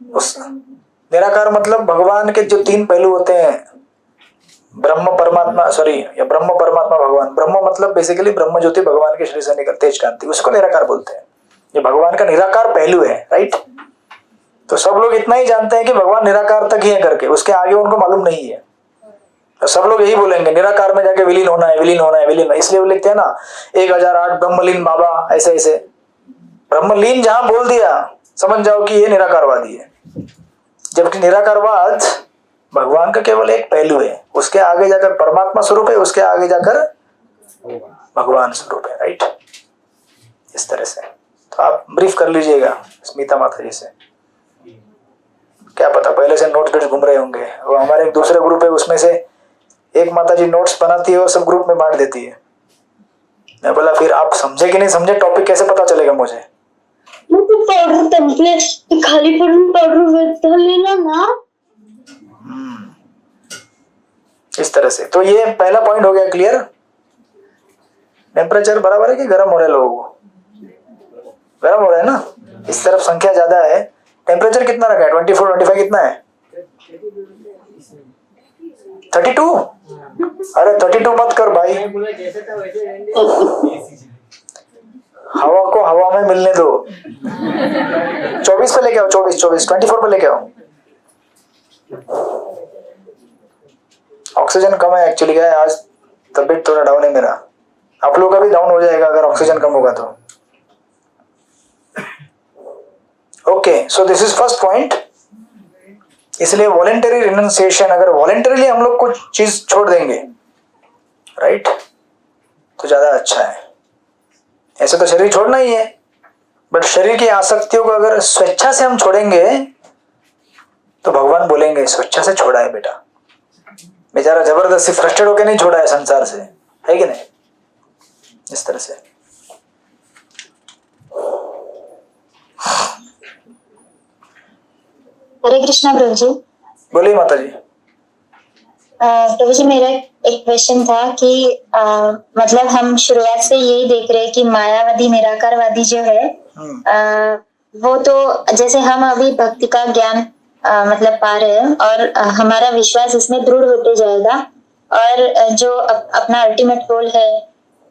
उस निराकार मतलब भगवान के जो तीन पहलू होते हैं, ब्रह्म परमात्मा, या ब्रह्म परमात्मा भगवान। ब्रह्म मतलब बेसिकली ब्रह्म ज्योति, भगवान के शरीर से निकल तेज कांति, उसको निराकार बोलते हैं। ये भगवान का निराकार पहलू है, राइट? तो सब लोग इतना ही जानते हैं कि भगवान निराकार तक ही है करके, उसके आगे उनको मालूम नहीं है। तो सब लोग यही बोलेंगे निराकार में जाके विलीन होना है, विलीन होना है, विलीन। इसलिए वो लिखते हैं ना 1008 ब्रह्मलीन बाबा, ऐसे ऐसे। ब्रह्मलीन जहां बोल दिया समझ जाओ कि ये निराकारवादी है, जबकि निराकारवाद भगवान का केवल एक पहलू है, उसके आगे जाकर परमात्मा स्वरूप है, उसके आगे जाकर भगवान स्वरूप है, राइट? इस तरह से तो आप ब्रीफ कर लीजिएगा स्मिता माता जी से। क्या पता पहले से नोट्स घूम रहे होंगे। वो हमारे एक दूसरे ग्रुप है, उसमें से एक माता जी नोट्स बनाती है और सब ग्रुप में बांट देती है। मैं बोला फिर आप समझे कि नहीं समझे टॉपिक कैसे पता चलेगा मुझे? पाउडर टेम्पलेट खाली पाउडर लेना ना। इस तरह से तो ये पहला पॉइंट हो गया क्लियर। टेम्परेचर बराबर है कि गर्म हो रहा है लोगों को? गर्म हो रहा है ना, इस तरफ संख्या ज्यादा है। टेम्परेचर कितना रखा है? 24 25 कितना है? 32? अरे 32 मत कर भाई, हवा को हवा में मिलने दो। 24 पे लेके आओ, 24 24 पे लेके आओ। ऑक्सीजन कम है एक्चुअली। क्या है, आज तबीयत थोड़ा डाउन है मेरा। आप लोग का भी डाउन हो जाएगा अगर ऑक्सीजन कम होगा तो। Okay, so this is first point. इसलिए वॉलेंटरी रिनंसिएशन, अगर वॉलेंटरीली हम लोग कुछ चीज छोड़ देंगे, राइट, तो ज्यादा अच्छा है। ऐसे तो शरीर छोड़ना ही है, बट शरीर की आसक्तियों को अगर स्वेच्छा से हम छोड़ेंगे तो भगवान बोलेंगे स्वेच्छा से छोड़ा है बेटा। बेचारा जबरदस्ती फ्रस्ट्रेट होकर नहीं छोड़ा है संसार से, है कि नहीं? इस तरह से हरे कृष्णा प्रभु जी। बोलिए माता जी। प्रभु जी मेरा एक क्वेश्चन था कि मतलब हम शुरुआत से यही देख रहे हैं कि मायावादी निराकारवादी जो है वो तो जैसे हम अभी भक्ति का ज्ञान मतलब पा रहे हैं और हमारा विश्वास इसमें दृढ़ होते जाएगा और जो अपना अल्टीमेट गोल है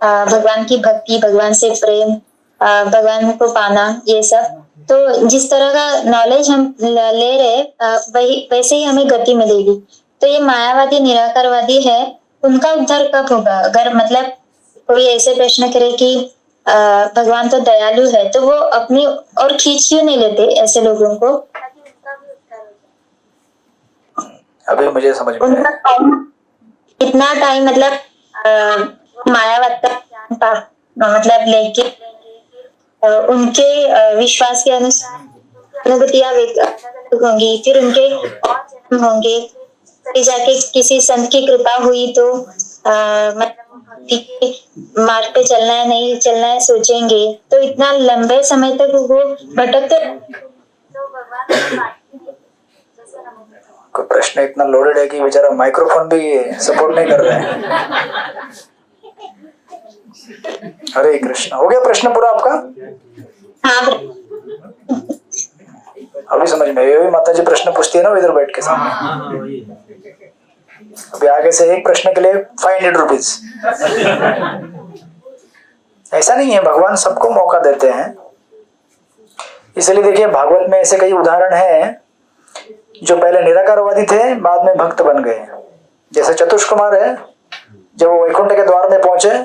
भगवान की भक्ति, भगवान से प्रेम, भगवान को पाना, ये सब तो जिस तरह का नॉलेज हम ले रहे वही वैसे ही हमें गति मिलेगी। तो ये मायावादी निराकारवादी है, उनका उद्धार कब होगा? अगर मतलब कोई ऐसे प्रश्न करे कि भगवान तो दयालु है तो वो अपनी और खींच क्यों नहीं लेते ऐसे लोगों को? अभी मुझे समझ में उनका कितना टाइम मतलब मायावाद का ज्ञान मतलब लेके उनके विश्वास के अनुसार अनुभूतियां होंगी, फिर उनके और जन्म होंगे, फिर जाके किसी संत की कृपा हुई तो मतलब भक्ति के मार्ग पे चलना है नहीं चलना है सोचेंगे, तो इतना लंबे समय तक वो भटकते तो भगवान कोई प्रश्न इतना लोडेड है कि बेचारा माइक्रोफोन भी सपोर्ट नहीं कर रहे हैं। हरे कृष्ण। हो गया प्रश्न पूरा आपका? हाँ अभी समझ में? ये भी माता जी प्रश्न पूछती है ना इधर बैठ के सामने। अभी आगे से एक प्रश्न के लिए 500 रुपीज। ऐसा नहीं है, भगवान सबको मौका देते हैं। इसलिए देखिए भागवत में ऐसे कई उदाहरण हैं जो पहले निराकारवादी थे बाद में भक्त बन गए। जैसे चतुष्कुमार है, जब वो वैकुंठ के द्वार में पहुंचे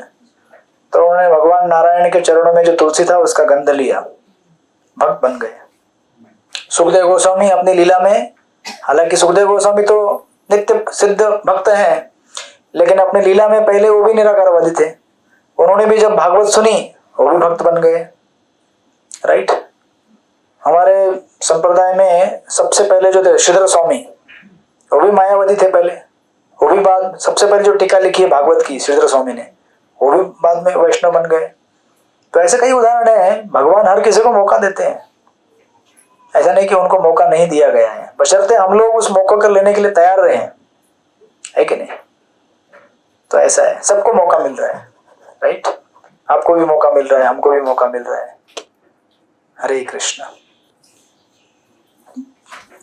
तो उन्होंने भगवान नारायण के चरणों में जो तुलसी था उसका गंध लिया, भक्त बन गए। सुखदेव गोस्वामी अपनी लीला में, हालांकि सुखदेव गोस्वामी तो नित्य सिद्ध भक्त हैं, लेकिन अपनी लीला में पहले वो भी निराकारवादी थे। उन्होंने भी जब भागवत सुनी वो भी भक्त बन गए। राइट। हमारे संप्रदाय में सबसे पहले जो थे श्रीधर स्वामी, वो भी मायावादी थे पहले, वो भी बाद सबसे पहले जो टीका लिखी है भागवत की श्रीधर स्वामी ने, वो भी बाद में वैष्णव बन गए। तो ऐसे कई उदाहरण हैं। भगवान हर किसी को मौका देते हैं, ऐसा नहीं कि उनको मौका नहीं दिया गया है, बशर्ते हम लोग उस मौके को लेने के लिए तैयार रहे हैं, है कि नहीं? तो ऐसा है, सबको मौका मिल रहा है। राइट। आपको भी मौका मिल रहा है, हमको भी मौका मिल रहा है। हरे कृष्ण।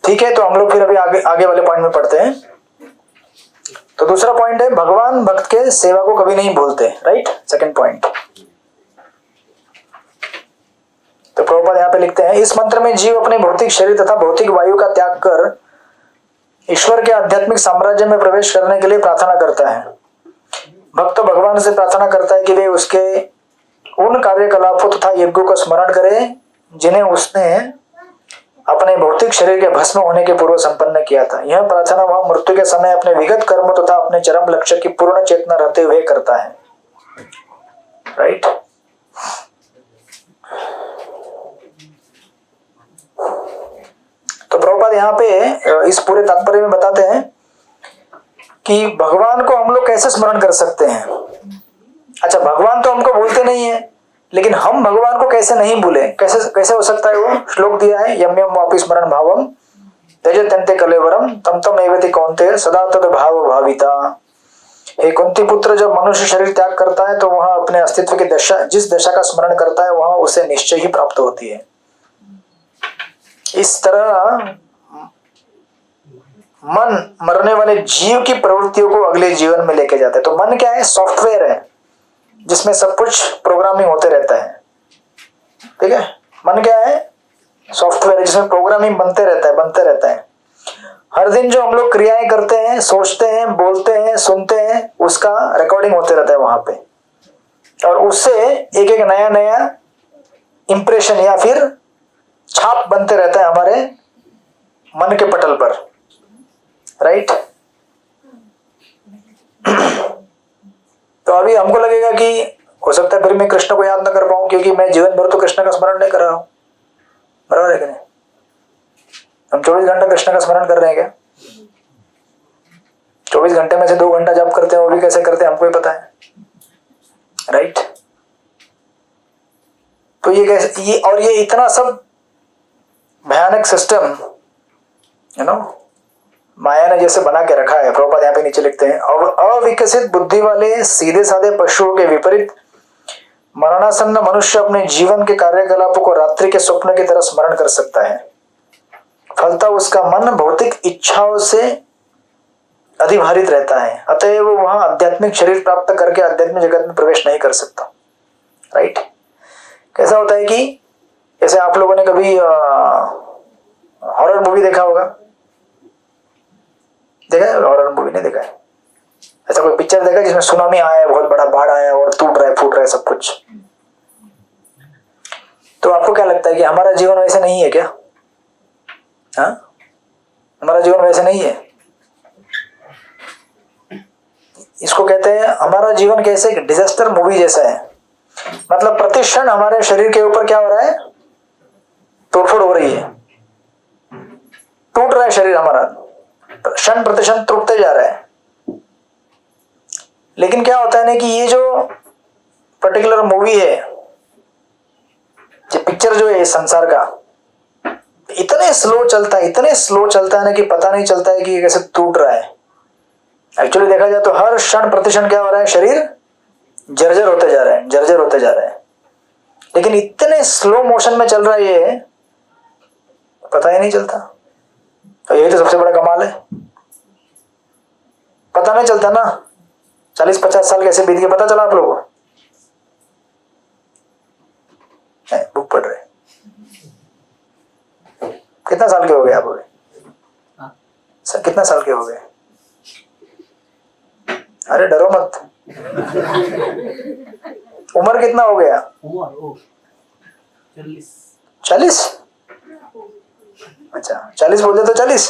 ठीक है, तो हम लोग फिर अभी आगे वाले पॉइंट में पढ़ते हैं। तो दूसरा पॉइंट है भगवान भक्त के सेवा को कभी नहीं भूलते। Right, second point. तो प्रभुपाद यहाँ पे लिखते हैं, इस मंत्र में जीव अपने भौतिक शरीर तथा भौतिक वायु का त्याग कर ईश्वर के आध्यात्मिक साम्राज्य में प्रवेश करने के लिए प्रार्थना करता है। भक्त भगवान से प्रार्थना करता है कि वे उसके उन कार्यकलापों तथा यज्ञों का स्मरण करें जिन्हें उसने अपने भौतिक शरीर के भस्म होने के पूर्व संपन्न किया था। यह प्रार्थना वह मृत्यु के समय अपने विगत कर्म तथा अपने चरम लक्ष्य की पूर्ण चेतना रहते हुए करता है। राइट। तो प्रभुपाद यहाँ पे इस पूरे तात्पर्य में बताते हैं कि भगवान को हम लोग कैसे स्मरण कर सकते हैं। अच्छा, भगवान तो हमको भूलते नहीं है, लेकिन हम भगवान को कैसे नहीं भूले? कैसे हो सकता है? वो श्लोक दिया है, यम यम वापि स्मरण भावम त्यजत्यन्ते कलेवरम तम तम एवति कौन्तेय सदा तद भाव भाविता। हे कुंती पुत्र, जब मनुष्य शरीर त्याग करता है तो वह अपने अस्तित्व की दशा, जिस दशा का स्मरण करता है वह उसे निश्चय ही प्राप्त होती है। इस तरह मन मरने वाले जीव की प्रवृत्तियों को अगले जीवन में लेके जाता है। तो मन क्या है? सॉफ्टवेयर है जिसमें सब कुछ प्रोग्रामिंग होते रहता है। ठीक है, मन क्या है? सॉफ्टवेयर जिसमें प्रोग्रामिंग बनते रहता है। हर दिन जो हम लोग क्रियाएं करते हैं, सोचते हैं, बोलते हैं, सुनते हैं, उसका रिकॉर्डिंग होते रहता है वहां पे, और उससे एक एक नया नया इंप्रेशन या फिर छाप बनते रहता है हमारे मन के पटल पर। राइट। तो अभी हमको लगेगा कि हो सकता है फिर मैं कृष्ण को याद न कर पाऊं क्योंकि मैं जीवन भर तो कृष्ण का स्मरण नहीं कर रहा हूं। बराबर है कि नहीं? हम 24 घंटा कृष्ण का स्मरण कर रहे हैं क्या? 24 घंटे में से 2 घंटा जप करते हैं, वो भी कैसे करते हैं हमको ही पता है। राइट। तो ये कैसे, ये इतना सब भयानक सिस्टम, माया ने जैसे बना के रखा है, प्रभुपाद यहाँ पे नीचे लिखते हैं, अविकसित बुद्धि वाले सीधे साधे पशुओं के विपरीत मरणासन्न मनुष्य अपने जीवन के कार्यकलापों को रात्रि के स्वप्न की तरह स्मरण कर सकता है। फलतः उसका मन भौतिक इच्छाओं से अधिभारित रहता है, अतएव वो वहां आध्यात्मिक शरीर प्राप्त करके आध्यात्मिक जगत में प्रवेश नहीं कर सकता। राइट। कैसा होता है कि जैसे आप लोगों ने कभी हॉरर मूवी देखा होगा, देखा है? हॉरर मूवी नहीं देखा है? ऐसा कोई पिक्चर देखा जिसमें सुनामी आया है, बहुत बड़ा बाढ़ आया और टूट रहा है, फूट रहा है सब कुछ? तो आपको क्या लगता है कि हमारा जीवन वैसे नहीं है क्या? हाँ, हमारा जीवन वैसे नहीं है। इसको कहते हैं हमारा जीवन कैसे डिजास्टर मूवी जैसा है। मतलब प्रतिक्षण हमारे शरीर के ऊपर क्या हो रहा है? तोड़फोड़ हो रही है, टूट रहा है शरीर हमारा, क्षण प्रतिक्षण टूटते जा रहा है। लेकिन क्या होता है ना कि ये जो पर्टिकुलर मूवी है, जो पिक्चर जो है इस संसार का, इतने स्लो चलता है, इतने स्लो चलता है ना कि पता नहीं चलता है कि ये कैसे टूट रहा है। एक्चुअली देखा जाए तो हर क्षण प्रतिक्षण क्या हो रहा है? शरीर जर्जर होते जा रहा है, जर्जर होते जा रहा है। लेकिन इतने स्लो मोशन में चल रहा है ये, पता ही नहीं चलता। तो यही तो सबसे बड़ा कमाल है, पता नहीं चलता ना। 40-50 साल कैसे बीत गए पता चला आप लोगों को? बुक पढ़ रहे, कितना साल के हो गए आप अभी? सर कितना साल के हो गए? अरे डरो मत। उम्र कितना हो गया? 40? अच्छा 40 बोलते तो 40,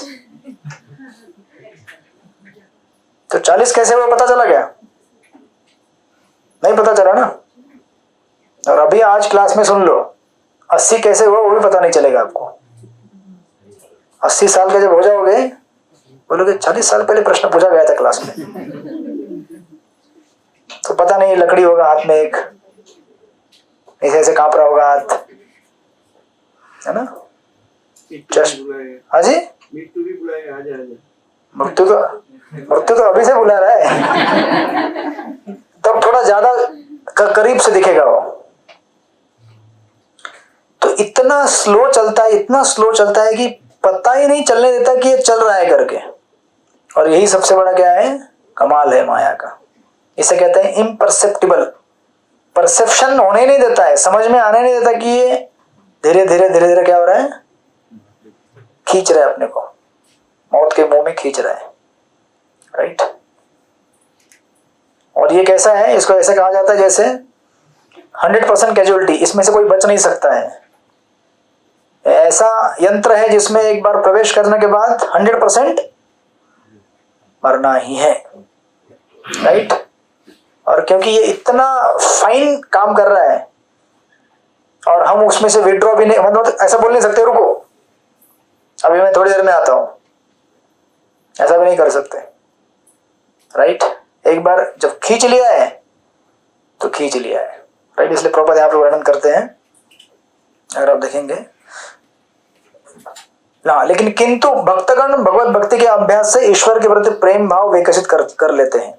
तो 40 कैसे हुआ पता चला क्या? नहीं पता चला ना। और अभी आज क्लास में सुन लो 80 कैसे हुआ वो भी पता नहीं चलेगा आपको। 80 साल के जब हो जाओगे बोलोगे 40 साल पहले प्रश्न पूछा गया था क्लास में, तो पता नहीं लकड़ी होगा हाथ में एक, ऐसे ऐसे कांप रहा होगा हाथ, है ना? हाँ जी, मृत्यु तो अभी से बुला रहा है। तब थोड़ा ज्यादा करीब से दिखेगा वो। तो इतना स्लो चलता है, इतना स्लो चलता है कि पता ही नहीं चलने देता कि ये चल रहा है करके। और यही सबसे बड़ा क्या है? कमाल है माया का। इसे कहते हैं इम्परसेप्टिबल। परसेप्शन होने नहीं देता है, समझ में आने नहीं देता कि ये धीरे धीरे धीरे धीरे क्या हो रहा है? खींच रहा है अपने को, मौत के मुंह में खींच रहा है। राइट। और ये कैसा है? इसको ऐसे कहा जाता है जैसे 100% कैजुअलिटी, इसमें से कोई बच नहीं सकता है। ऐसा यंत्र है जिसमें एक बार प्रवेश करने के बाद 100% मरना ही है। राइट। और क्योंकि ये इतना फाइन काम कर रहा है और हम उसमें से विड्रॉ भी नहीं, मतलब ऐसा बोल नहीं सकते रुको अभी मैं थोड़ी देर में आता हूं, ऐसा भी नहीं कर सकते। राइट। एक बार जब खींच लिया है तो खींच लिया है। राइट। इसलिए प्रभुपाद यहाँ पे वर्णन करते हैं, अगर आप देखेंगे ना। लेकिन किंतु भक्तगण भगवत भक्ति के अभ्यास से ईश्वर के प्रति प्रेम भाव विकसित कर लेते हैं।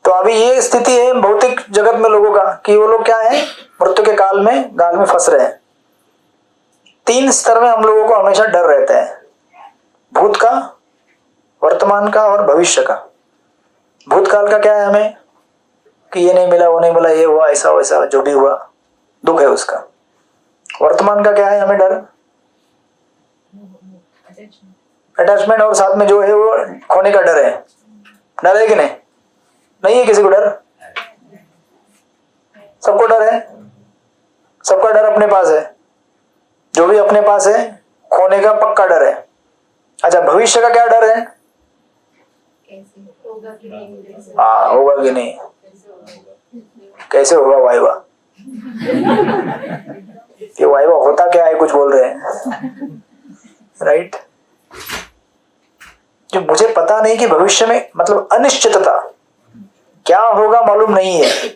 तो अभी ये स्थिति है भौतिक जगत में लोगों का कि वो लोग क्या है? मृत्यु के गाल में फंस रहे हैं। 3 स्तर में हम लोगों को हमेशा डर रहता है, भूत का, वर्तमान का और भविष्य का। भूतकाल का क्या है हमें कि ये नहीं मिला, वो नहीं मिला, ये हुआ, ऐसा वैसा जो भी हुआ, दुख है उसका। वर्तमान का क्या है हमें डर? अटैचमेंट, और साथ में जो है वो खोने का डर है। डर है कि नहीं? नहीं है किसी को डर? सबको डर है, सबका डर अपने पास है। जो भी अपने पास है खोने का पक्का डर है। अच्छा भविष्य का क्या डर है? हाँ होगा कि नहीं, कैसे होगा वाइवा, ये वाइवा होता क्या है कुछ बोल रहे हैं। राइट। जो मुझे पता नहीं कि भविष्य में, मतलब अनिश्चितता, क्या होगा मालूम नहीं है।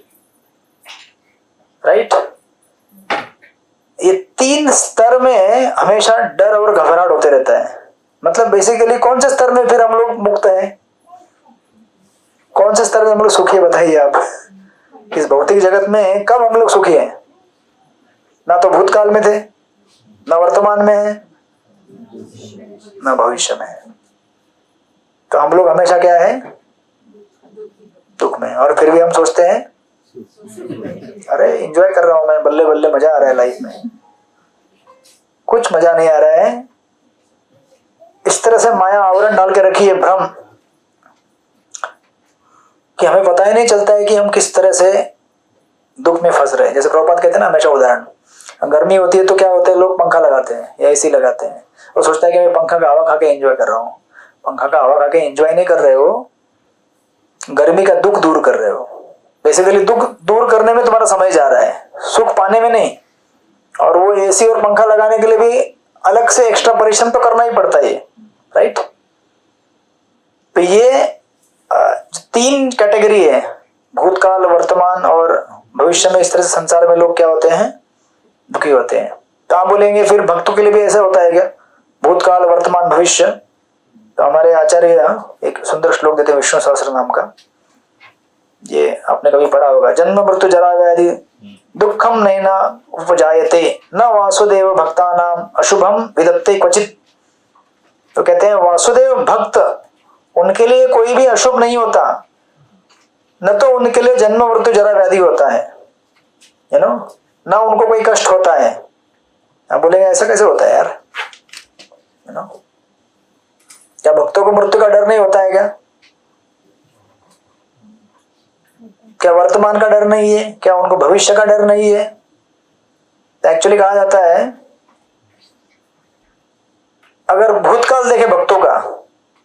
राइट। ये 3 स्तर में हमेशा डर और घबराहट होते रहता है। मतलब बेसिकली कौन से स्तर में फिर हम लोग मुक्त हैं, कौन से स्तर में हम लोग सुखी है बताइए आप। इस भौतिक जगत में कब हम लोग सुखी हैं? ना तो भूतकाल में थे, ना वर्तमान में है, ना भविष्य में है। तो हम लोग हमेशा क्या है? दुख में। और फिर भी हम सोचते हैं अरे एंजॉय कर रहा हूं मैं, बल्ले बल्ले मजा आ रहा है लाइफ में। कुछ मजा नहीं आ रहा है। इस तरह से माया आवरण डाल के रखी है भ्रम कि हमें पता ही नहीं चलता है कि हम किस तरह से दुख में फंस रहे हैं। जैसे प्रभुपाद कहते हैं ना हमेशा उदाहरण, गर्मी होती है तो क्या होता है, लोग पंखा लगाते हैं या एसी लगाते हैं और सोचता है कि मैं पंखा का हवा खा के एंजॉय कर रहा हूँ। पंखा का हवा खा के एंजॉय नहीं कर रहे हो, गर्मी का दुख दूर कर रहे हो। बेसिकली दुख दूर करने में तुम्हारा समय जा रहा है, सुख पाने में नहीं। और वो एसी और पंखा लगाने के लिए भी अलग से एक्स्ट्रा परिश्रम तो करना ही पड़ता है, राइट। तो ये 3 कैटेगरी है, भूतकाल, वर्तमान और भविष्य में। इस तरह से संसार में लोग क्या होते हैं? दुखी होते हैं। तो आप बोलेंगे फिर भक्तों के लिए भी ऐसा होता है क्या? भूतकाल, वर्तमान, भविष्य। तो हमारे आचार्य एक सुंदर श्लोक देते हैं विष्णु सहस्त्र नाम का, ये आपने कभी पढ़ा होगा। जन्म मृत्यु जरा व्याधि दुखम नैना उपजायते न वासुदेव भक्तानाम अशुभम विदत्ते क्वचित। तो कहते हैं वासुदेव भक्त, उनके लिए कोई भी अशुभ नहीं होता, न तो उनके लिए जन्म मृत्यु जरा व्याधि होता है, यू नो, ना उनको कोई कष्ट होता है। आप बोलेंगे ऐसा कैसे होता है यार, यू नो, क्या भक्तों को मृत्यु का डर नहीं होता है क्या? क्या वर्तमान का डर नहीं है? क्या उनको भविष्य का डर नहीं है? तो एक्चुअली कहा जाता है अगर भूतकाल देखे भक्तों का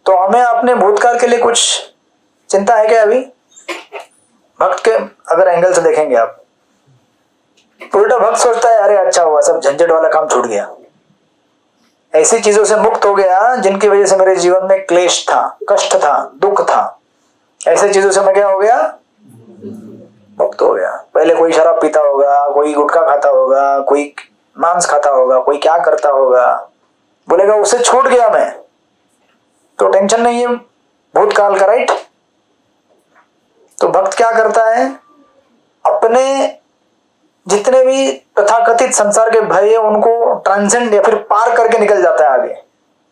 तो हमें अपने भूतकाल के लिए कुछ चिंता है क्या? अभी भक्त के अगर एंगल से देखेंगे आप, उल्टा भक्त सोचता है अरे अच्छा हुआ, सब झंझट वाला काम छूट गया, ऐसी चीजों से मुक्त हो गया जिनकी वजह से मेरे जीवन में क्लेश था, कष्ट था, दुख था। ऐसे चीजों से मैं क्या हो गया? मुक्त हो गया। पहले कोई शराब पीता होगा, कोई गुटखा खाता होगा, कोई मांस खाता होगा, कोई क्या करता होगा, बोलेगा उससे छूट गया मैं, तो टेंशन नहीं है भूतकाल का, राइट। तो भक्त क्या करता है? अपने जितने भी तथाकथित संसार के भय है उनको ट्रांसेंड या फिर पार करके निकल जाता है आगे,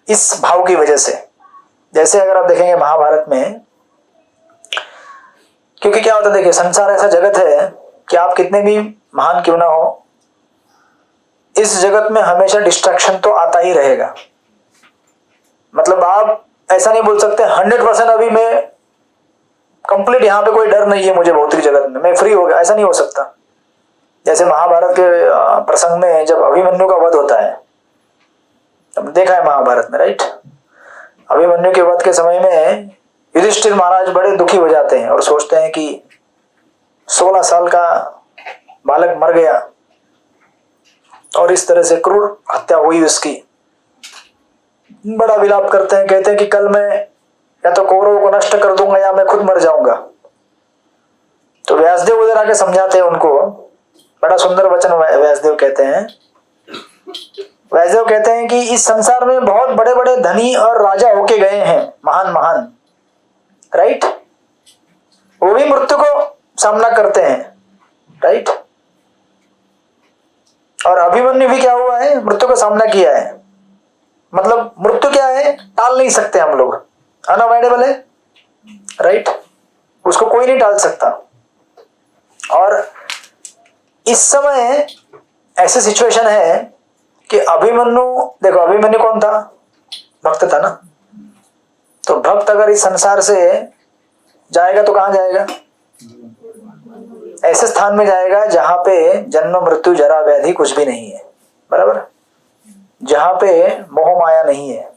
इस भाव की वजह से। जैसे अगर आप देखेंगे महाभारत में, क्योंकि क्या होता है देखिए, संसार ऐसा जगत है कि आप कितने भी महान क्यों ना हो, इस जगत में हमेशा डिस्ट्रैक्शन तो आता ही रहेगा। मतलब आप ऐसा नहीं बोल सकते 100% अभी मैं कंप्लीट यहाँ पे कोई डर नहीं है मुझे भौतिक जगत में, मैं फ्री हो गया, ऐसा नहीं हो सकता। जैसे महाभारत के प्रसंग में जब अभिमन्यु का वध होता है, हमने देखा है महाभारत में, राइट। अभिमन्यु के वध के समय में युधिष्ठिर महाराज बड़े दुखी हो जाते हैं और सोचते हैं कि 16 साल का बालक मर गया और इस तरह से क्रूर हत्या हुई उसकी। बड़ा विलाप करते हैं, कहते हैं कि कल मैं या तो कौरवों को नष्ट कर दूंगा या मैं खुद मर जाऊंगा। तो व्यासदेव उधर आके समझाते हैं उनको, बड़ा सुंदर वचन व्यासदेव कहते हैं। व्यासदेव कहते हैं कि इस संसार में बहुत बड़े बड़े धनी और राजा होके गए हैं, महान महान, राइट। वो भी मृत्यु को सामना करते हैं, राइट। और अभिमन्यु भी क्या हुआ है? मृत्यु का सामना किया है। मतलब मृत्यु क्या है? टाल नहीं सकते हम लोग, अनअवॉइडेबल है, राइट। उसको कोई नहीं टाल सकता। और इस समय ऐसी सिचुएशन है कि अभिमन्यु, देखो अभिमन्यु कौन था? भक्त था ना। तो भक्त अगर इस संसार से जाएगा तो कहां जाएगा? ऐसे स्थान में जाएगा जहां पे जन्म मृत्यु जरा व्याधि कुछ भी नहीं है, बराबर। जहां पे मोह माया नहीं है,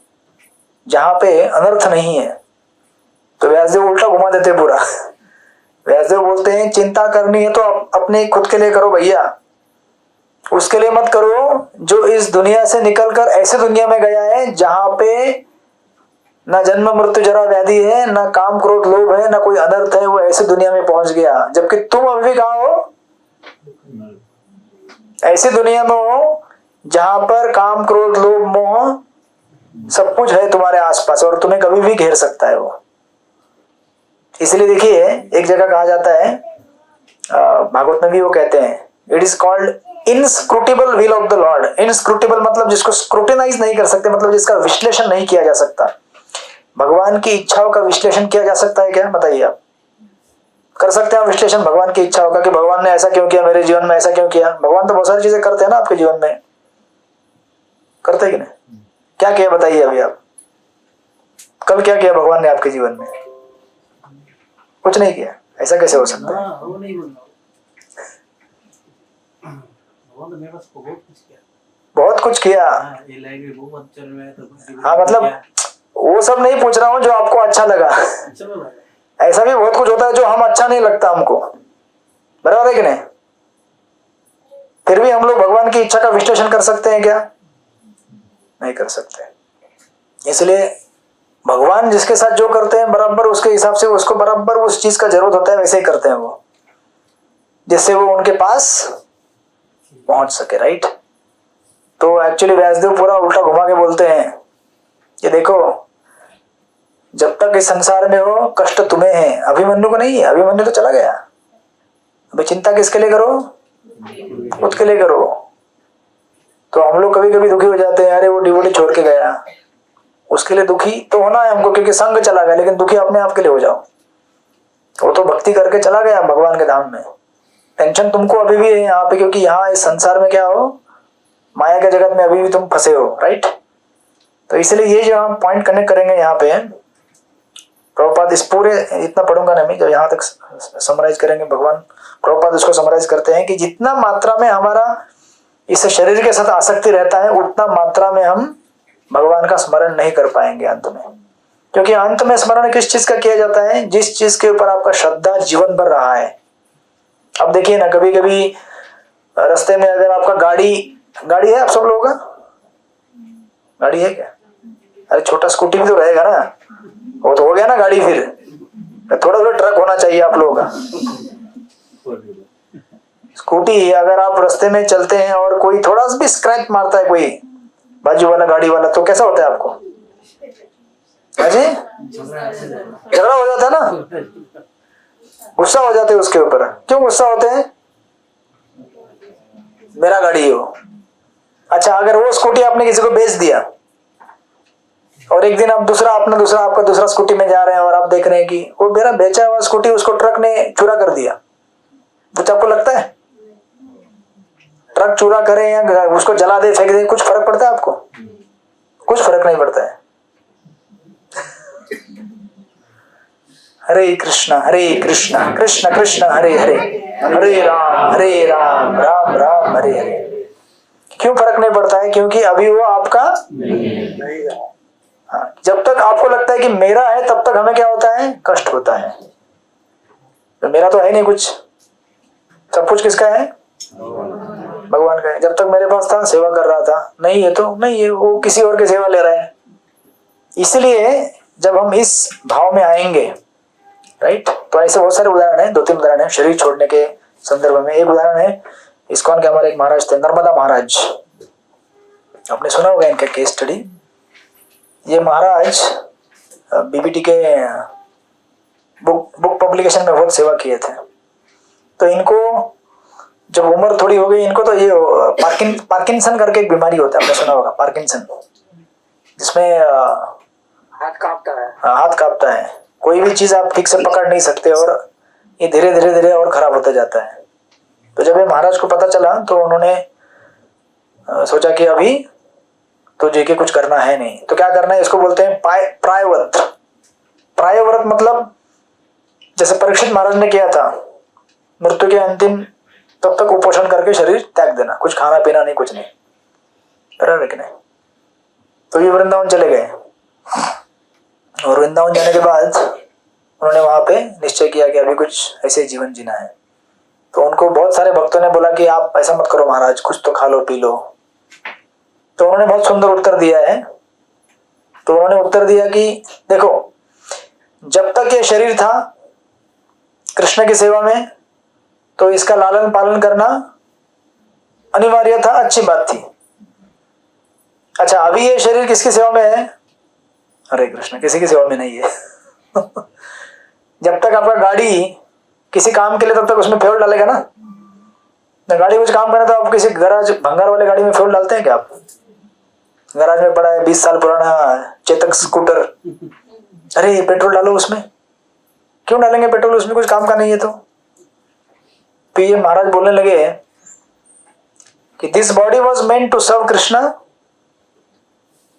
जहां पे अनर्थ नहीं है। तो व्यासदेव उल्टा घुमा देते पूरा। व्यासदेव बोलते हैं चिंता करनी है तो अपने खुद के लिए करो भैया, उसके लिए मत करो जो इस दुनिया से निकलकर ऐसे दुनिया में गया है जहां पे ना जन्म मृत्यु जरा व्याधि है, ना काम क्रोध लोभ है, ना कोई अनर्थ है। वो ऐसे दुनिया में पहुंच गया, जबकि तुम अभी कहाँ हो? ऐसी दुनिया में हो जहां पर काम क्रोध लोभ मोह सब कुछ है तुम्हारे आसपास और तुम्हें कभी भी घेर सकता है वो। इसलिए देखिए एक जगह कहा जाता है, भागवत में भी वो कहते हैं, it is called inscrutable will of the Lord. Inscrutable मतलब जिसको स्क्रूटिनाइज नहीं कर सकते, मतलब जिसका विश्लेषण नहीं किया जा सकता। भगवान की इच्छाओं का विश्लेषण किया जा सकता है क्या? बताइए आप। कर सकते हैं विश्लेषण भगवान की इच्छाओं का कि भगवान ने ऐसा क्यों किया मेरे जीवन में, ऐसा क्यों किया? भगवान तो बहुत सारी चीजें करते हैं ना आपके जीवन में, करते हैं कि नहीं? क्या किया बताइए अभी आप? कल क्या किया भगवान ने आपके जीवन में? कुछ नहीं किया। ऐसा कैसे हो सकता है? बहुत कुछ किया। हाँ मतलब वो सब नहीं पूछ रहा हूँ जो आपको अच्छा लगा। ऐसा भी बहुत कुछ होता है जो हम अच्छा नहीं लगता हमको, बराबर है कि नहीं? फिर भी हम लोग भगवान की इच्छा का विश्लेषण कर सकते हैं क्या? नहीं कर सकते। इसलिए भगवान जिसके साथ जो करते हैं बराबर उसके हिसाब से उसको बराबर उस चीज का जरूरत होता है, वैसे ही करते हैं वो, जिससे वो उनके पास पहुंच सके। राइट? तो एक्चुअली व्यासदेव पूरा उल्टा घुमा के बोलते हैं कि देखो, जब तक इस संसार में हो कष्ट तुम्हें है, अभिमन्यु को नहीं है। अभिमन्यु तो चला गया। अभी चिंता किसके लिए करो? खुद के लिए करो। तो हम लोग कभी कभी दुखी हो जाते हैं, अरे वो डिवोटी छोड़ के गया, उसके लिए दुखी तो होना है हमको क्योंकि संग चला गया, लेकिन दुखी अपने आप के लिए हो जाओ। वो तो भक्ति करके चला गया भगवान के धाम में। टेंशन तुमको अभी भी है यहाँ पे, क्योंकि यहाँ इस संसार में क्या हो, माया के जगत में अभी भी तुम फंसे हो। राइट? तो इसलिए ये जो हम पॉइंट कनेक्ट करेंगे यहाँ पे, प्रभुपाद इस पूरे, इतना पढ़ूंगा नहीं मैं, जब यहाँ तक समराइज करेंगे, भगवान प्रभुपाद इसको समराइज करते हैं कि जितना मात्रा में हमारा इस शरीर के साथ आसक्ति रहता है उतना मात्रा में हम भगवान का स्मरण नहीं कर पाएंगे अंत में। क्योंकि अंत में स्मरण किस चीज का किया जाता है? जिस चीज के ऊपर आपका श्रद्धा जीवन भर रहा है। अब देखिए ना, कभी कभी रास्ते में अगर आपका गाड़ी है, आप सब लोगों का गाड़ी है क्या? अरे छोटा स्कूटी भी तो रहेगा ना, वो तो हो गया ना गाड़ी। फिर थोड़ा थोड़ा ट्रक होना चाहिए आप लोगों का। स्कूटी अगर आप रास्ते में चलते हैं और कोई थोड़ा सा भी स्क्रैच मारता है कोई बाजू वाला गाड़ी वाला, तो कैसा होता है आपको? अजी झगड़ा हो जाता है ना, गुस्सा हो जाते हैं उसके ऊपर। क्यों गुस्सा होते हैं? मेरा गाड़ी हो। अच्छा, अगर वो स्कूटी आपने किसी को बेच दिया और एक दिन आप आपका दूसरा स्कूटी में जा रहे हैं और आप देख रहे हैं कि वो मेरा बेचा हुआ स्कूटी उसको ट्रक ने चुरा कर दिया, कुछ आपको लगता है? ट्रक चुरा करे या उसको जला दे, फेंक दे, कुछ फर्क पड़ता है आपको? कुछ फर्क नहीं पड़ता है। हरे कृष्णा कृष्ण कृष्ण हरे हरे, हरे राम राम राम हरे हरे। क्यों फर्क नहीं पड़ता है? क्योंकि अभी वो आपका नहीं है। जब तक आपको लगता है कि मेरा है तब तक हमें क्या होता है? कष्ट होता है। तो मेरा तो है नहीं कुछ, सब कुछ किसका है? भगवान का है। जब तक मेरे पास था सेवा कर रहा था, नहीं है तो नहीं है, वो किसी और की सेवा ले रहा है। इसलिए जब हम इस भाव में आएंगे, राइट, तो ऐसे बहुत सारे उदाहरण है, 2-3 उदाहरण है शरीर छोड़ने के संदर्भ में। एक उदाहरण है इस्कॉन के हमारे एक महाराज थे, नर्मदा महाराज, आपने सुना होगा इनका केस स्टडी। ये महाराज बीबीटी के बुक पब्लिकेशन में बहुत सेवा किए थे। तो इनको जब उम्र थोड़ी हो गई, इनको तो ये पार्किंसन करके एक बीमारी होता है, आपने सुना होगा पार्किंसन, जिसमें हाथ कांपता है, कोई भी चीज आप ठीक से पकड़ नहीं सकते और ये धीरे धीरे और खराब होता जाता है। तो जब ये महाराज को पता चला तो उन्होंने सोचा कि अभी तो जेके कुछ करना है नहीं, तो क्या करना है, इसको बोलते हैं प्रायव्रत। प्रायव्रत मतलब जैसे परीक्षित महाराज ने किया था, मृत्यु के अंतिम तब तक उपोषण करके शरीर त्याग देना, कुछ खाना पीना नहीं, कुछ नहीं, बराबर है कि नहीं। तो ये वृंदावन चले गए और वृंदावन जाने के बाद उन्होंने वहां पे निश्चय किया कि अभी कुछ ऐसे जीवन जीना है। तो उनको बहुत सारे भक्तों ने बोला कि आप ऐसा मत करो महाराज, कुछ तो खा लो पी लो। तो उन्होंने बहुत सुंदर उत्तर दिया है। तो उन्होंने उत्तर दिया कि देखो, जब तक ये शरीर था कृष्ण की सेवा में, तो इसका लालन पालन करना अनिवार्य था, अच्छी बात थी। अच्छा, अभी ये शरीर किसकी सेवा में है? हरे कृष्ण, किसी की सेवा में नहीं है। जब तक आपका गाड़ी किसी काम के लिए, तब तक उसमें फ्यूल डालेगा ना। गाड़ी कुछ काम करे तो आप किसी गराज भंगार वाले गाड़ी में फ्यूल डालते हैं क्या? आप गराज में पड़ा है 20 साल पुराना चेतक स्कूटर, अरे पेट्रोल डालो उसमें। क्यों डालेंगे पेट्रोल उसमें? कुछ काम का नहीं है। तो ये महाराज बोलने लगे कि this body was meant to serve Krishna,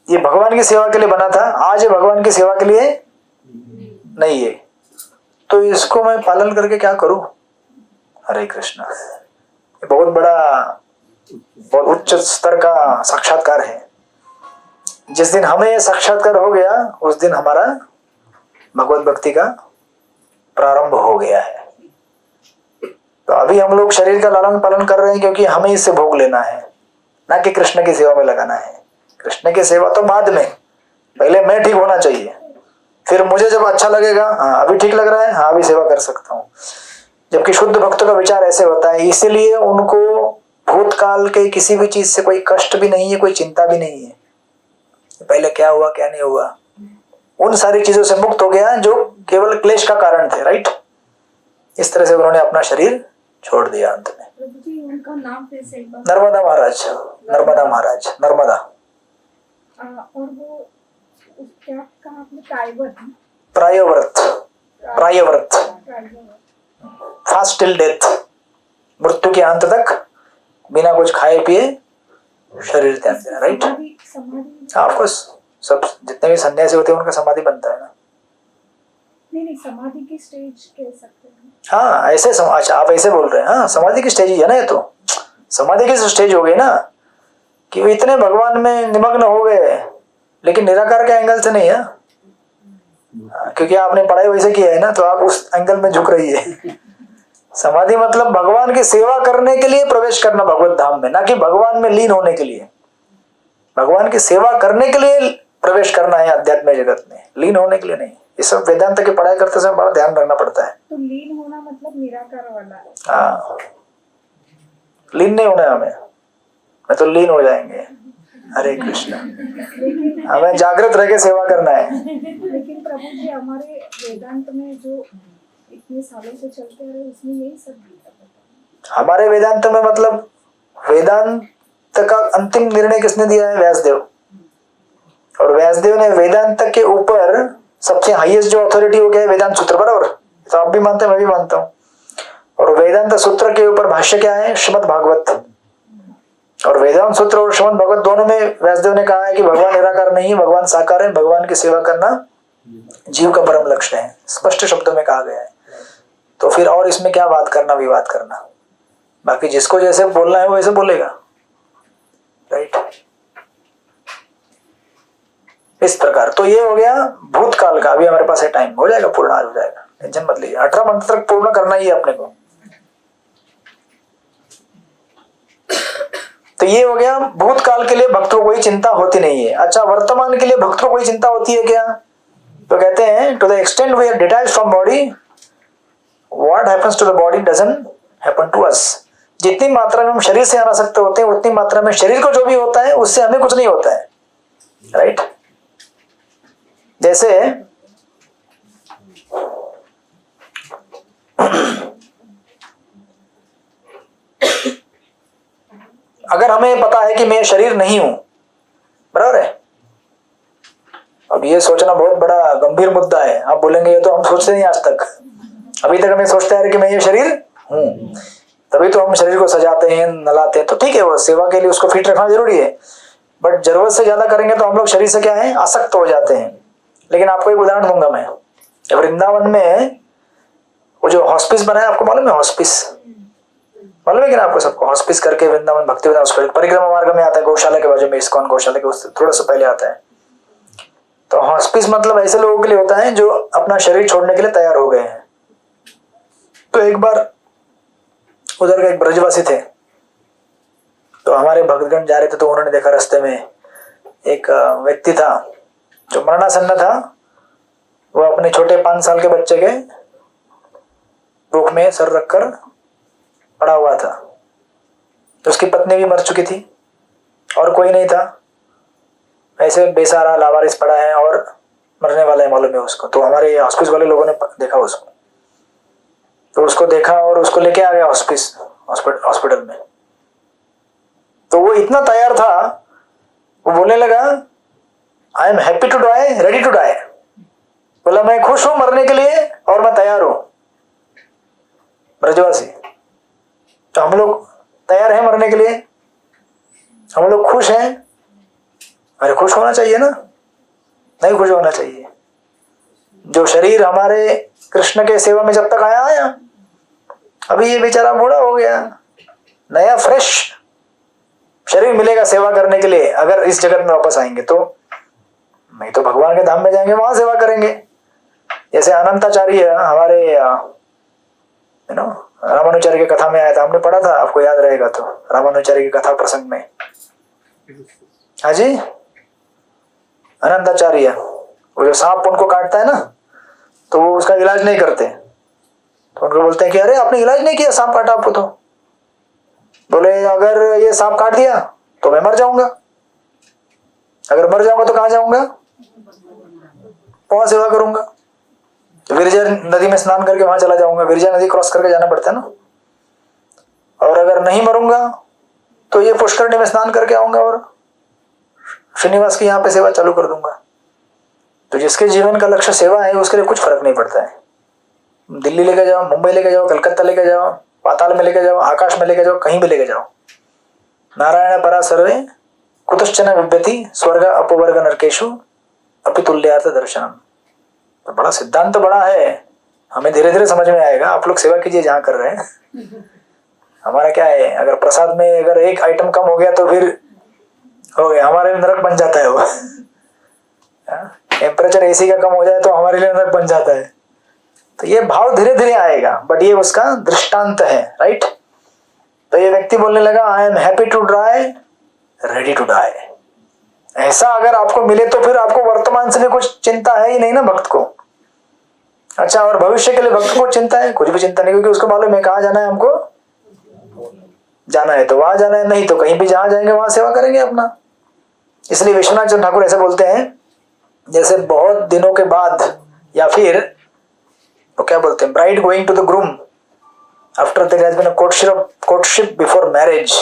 ये भगवान की सेवा के लिए बना था, आज ये भगवान की सेवा के लिए नहीं है, तो इसको मैं पालन करके क्या करूं? हरे कृष्णा, ये बहुत बड़ा, बहुत उच्च स्तर का साक्षात्कार है। जिस दिन हमें ये साक्षात्कार हो गया, उस दिन हमारा भगवत भक्ति का प्रारंभ हो गया है। तो अभी हम लोग शरीर का लालन पालन कर रहे हैं क्योंकि हमें इससे भोग लेना है, ना कि कृष्ण की सेवा में लगाना है। कृष्ण की सेवा तो बाद में, पहले मैं ठीक होना चाहिए, फिर मुझे जब अच्छा लगेगा, हाँ अभी ठीक लग रहा है, हाँ अभी सेवा कर सकता हूँ। जबकि शुद्ध भक्तों का विचार ऐसे होता है, इसीलिए उनको भूतकाल के किसी भी चीज से कोई कष्ट भी नहीं है, कोई चिंता भी नहीं है, पहले क्या हुआ क्या नहीं हुआ, उन सारी चीजों से मुक्त हो गया जो केवल क्लेश का कारण थे। राइट, इस तरह से उन्होंने अपना शरीर छोड़ दिया अंत में। प्रभु जी, उनका नाम फिर से एक बार। नर्मदा महाराज, नर्मदा महाराज, नर्मदा। और वो क्या कहा आपने? प्रायव्रत, प्रायव्रत, प्रायव्रत, प्रायव्रत। फास्ट टिल डेथ, मृत्यु के अंत तक बिना कुछ खाए पिए शरीर त्याग देना। राइट, ऑफकोर्स सब जितने भी सन्यासी होते हैं उनका समाधि बनता है ना। नहीं, समाधि की स्टेज कह सकते हैं। हाँ ऐसे अच्छा आप ऐसे बोल रहे हैं, हाँ समाधि की स्टेज ही है ना। ये तो समाधि की स्टेज हो गई ना कि वो इतने भगवान में निमग्न हो गए, लेकिन निराकार के एंगल से नहीं है, क्योंकि आपने पढ़ाई वैसे किया है ना, तो आप उस एंगल में झुक रही है। समाधि मतलब भगवान की सेवा करने के लिए प्रवेश करना भगवत धाम में, ना कि भगवान में लीन होने के लिए। भगवान की सेवा करने के लिए प्रवेश करना है अध्यात्म जगत में, लीन होने के लिए नहीं। ये सब वेदांत की पढ़ाई करते समय बड़ा ध्यान रखना पड़ता है। तो लीन होना मतलब निराकार वाला। हाँ, लीन नहीं होना है हमें, मैं तो लीन हो जाएंगे। हरे कृष्ण, हमें जागृत रह के सेवा करना है। लेकिन प्रभु जी, हमारे वेदांत में जो इतने सालों से चलते आ रहे, उसमें यही सब है। हमारे वेदांत में मतलब वेदांत का अंतिम निर्णय किसने दिया है? व्यासदेव। और व्यासदेव ने वेदांत के ऊपर सबसे हाईएस्ट जो अथॉरिटी हो गया है वेदांत सूत्र, बराबर? तो आप भी मानते हैं, मैं भी मानता हूँ। और वेदांत सूत्र के ऊपर भाष्य क्या है? श्रीमद् भागवत। और वेदांत सूत्र और श्रीमद् भागवत दोनों में व्यासदेव ने कहा है कि भगवान निराकार नहीं है, भगवान साकार है, भगवान की सेवा करना जीव का परम लक्ष्य है, स्पष्ट शब्दों में कहा गया है। तो फिर और इसमें क्या बात करना, विवाद करना? बाकी जिसको जैसे बोलना है वो वैसे बोलेगा। राइट, इस प्रकार। तो ये हो गया भूतकाल का। अभी हमारे पास है टाइम, हो जाएगा पूर्ण, आज हो जाएगा, टेंशन मत लीजिए। 18 मंत्र तक पूर्ण करना ही है अपने को। तो ये हो गया भूतकाल के लिए भक्तों को कोई चिंता होती नहीं है। अच्छा, वर्तमान के लिए भक्तों को कोई चिंता होती है क्या? तो कहते हैं to the extent we are detached from body, what happens to the body doesn't happen to us. जितनी मात्रा में हम शरीर से अनासक्त होते हैं, उतनी मात्रा में शरीर को जो भी होता है उससे हमें कुछ नहीं होता है। राइट, जैसे अगर हमें पता है कि मैं शरीर नहीं हूं, बराबर है? अब ये सोचना बहुत बड़ा गंभीर मुद्दा है। आप बोलेंगे ये तो हम सोचते नहीं आज तक, अभी तक हमें सोचते हैं कि मैं ये शरीर हूं, तभी तो हम शरीर को सजाते हैं, नलाते हैं। तो ठीक है, वो सेवा के लिए उसको फिट रखना जरूरी है, बट जरूरत से ज्यादा करेंगे तो हम लोग शरीर से क्या है, आसक्त हो जाते हैं। लेकिन आपको एक उदाहरण दूंगा मैं। वृंदावन में वो जो हॉस्पिस बना है, आपको मालूम है? हॉस्पिस मालूम है कि ना आपको सबको? हॉस्पिस करके वृंदावन भक्ति विधान परिक्रमा मार्ग में आता है, गौशाला के बाजू में, इस्कॉन गौशाला के उससे थोड़ा सा पहले आता है। तो हॉस्पिस मतलब ऐसे लोगों के लिए होता है जो अपना शरीर छोड़ने के लिए तैयार हो गए हैं। तो एक बार उधर के एक ब्रजवासी थे, तो हमारे भक्तगण जा रहे थे, तो उन्होंने देखा रास्ते में एक व्यक्ति था जो मरणासन्न था। वो अपने छोटे 5 साल के बच्चे के रुख में सर रखकर पड़ा हुआ था। तो उसकी पत्नी भी मर चुकी थी और कोई नहीं था। ऐसे बेसहारा लावारिस पड़ा है और मरने वाला है, मालूम है उसको। तो हमारे हॉस्पिस वाले लोगों ने देखा उसको, तो उसको देखा और उसको लेके आ गया हॉस्पिटल में। तो वो इतना तैयार था, वो बोलने लगा I am happy to die, ready to die. बोला मैं खुश हूं मरने के लिए और मैं तैयार हूं। ब्रजवासी, तो हम लोग तैयार हैं मरने के लिए, हम लोग खुश हैं। अरे खुश होना चाहिए ना, नहीं खुश होना चाहिए। जो शरीर हमारे कृष्ण के सेवा में जब तक आया, अभी ये बेचारा बूढ़ा हो गया, नया फ्रेश शरीर मिलेगा सेवा करने के लिए। अगर इस जगत में वापस आएंगे तो नहीं तो भगवान के धाम में जाएंगे, वहां सेवा करेंगे। जैसे अनंताचार्य हमारे रामानुचार्य की कथा में आया था, हमने पढ़ा था, आपको याद रहेगा तो, रामानुचार्य की कथा प्रसंग में। हाँ जी, अनंताचार्य, वो जो सांप उनको काटता है ना, तो वो उसका इलाज नहीं करते, तो उनको बोलते हैं कि अरे आपने इलाज नहीं किया, सांप काटा आपको। तो बोले अगर ये सांप काट दिया तो मैं मर जाऊंगा, अगर मर जाऊंगा तो कहां जाऊंगा, वहां सेवा करूंगा। विरजा नदी में स्नान करके वहां चला जाऊंगा, विरजा नदी क्रॉस करके जाना पड़ता है ना। और अगर नहीं मरूंगा तो ये पुष्करणी में स्नान करके आऊंगा और श्रीनिवास की यहाँ पे सेवा चालू कर दूंगा। तो जिसके जीवन का लक्ष्य सेवा है उसके लिए कुछ फर्क नहीं पड़ता है। दिल्ली लेके जाओ, मुंबई लेके जाओ, कलकत्ता लेके जाओ, पाताल में लेके जाओ, आकाश में लेके जाओ, कहीं भी लेके जाओ। नारायण परा सर्वे कुतश्चन विभ्यति स्वर्ग अपवर्ग नरकेशु अपि तुल्यार्थ दर्शनम। तो बड़ा सिद्धांत तो बड़ा है, हमें धीरे धीरे समझ में आएगा। आप लोग सेवा कीजिए जहाँ कर रहे हैं। हमारा क्या है, अगर प्रसाद में अगर एक आइटम कम हो गया तो फिर हो गया, हमारे लिए नरक बन जाता है वो। टेम्परेचर एसी का कम हो जाए तो हमारे लिए नरक बन जाता है। तो ये भाव धीरे धीरे आएगा, बट ये उसका दृष्टांत है, राइट। तो ये व्यक्ति बोलने लगा I am happy to die, ready to die. ऐसा अगर आपको मिले तो फिर आपको वर्तमान से भी कुछ चिंता है ही नहीं ना भक्त को। अच्छा, और भविष्य के लिए भक्त को चिंता है? कुछ भी चिंता नहीं, क्योंकि उसको मालूम है कहाँ जाना है, हमको जाना है तो वहां जाना है, नहीं तो कहीं भी जहां जाएंगे वहां सेवा करेंगे अपना। इसलिए विश्वनाथ चंद्र ठाकुर ऐसे बोलते हैं, जैसे बहुत दिनों के बाद, या फिर तो क्या बोलते हैं, bride going to the groom after there has been a courtship before marriage.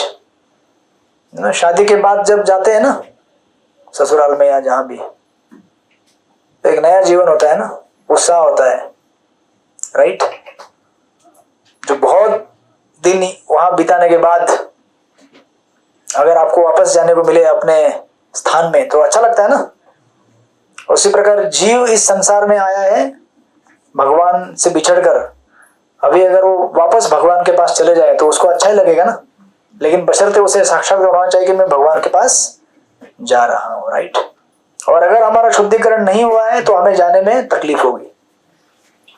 शादी के बाद जब जाते हैं ना ससुराल में या जहां भी, तो एक नया जीवन होता है ना, उत्साह होता है, राइट। जो बहुत दिन वहां बिताने के बाद अगर आपको वापस जाने को मिले अपने स्थान में तो अच्छा लगता है ना। उसी प्रकार जीव इस संसार में आया है भगवान से बिछड़कर, अभी अगर वो वापस भगवान के पास चले जाए तो उसको अच्छा ही लगेगा ना, लेकिन बशर्ते उसे साक्षात होना चाहिए कि मैं भगवान के पास जा रहा हूं, राइट। और अगर हमारा शुद्धिकरण नहीं हुआ है तो हमें जाने में तकलीफ होगी।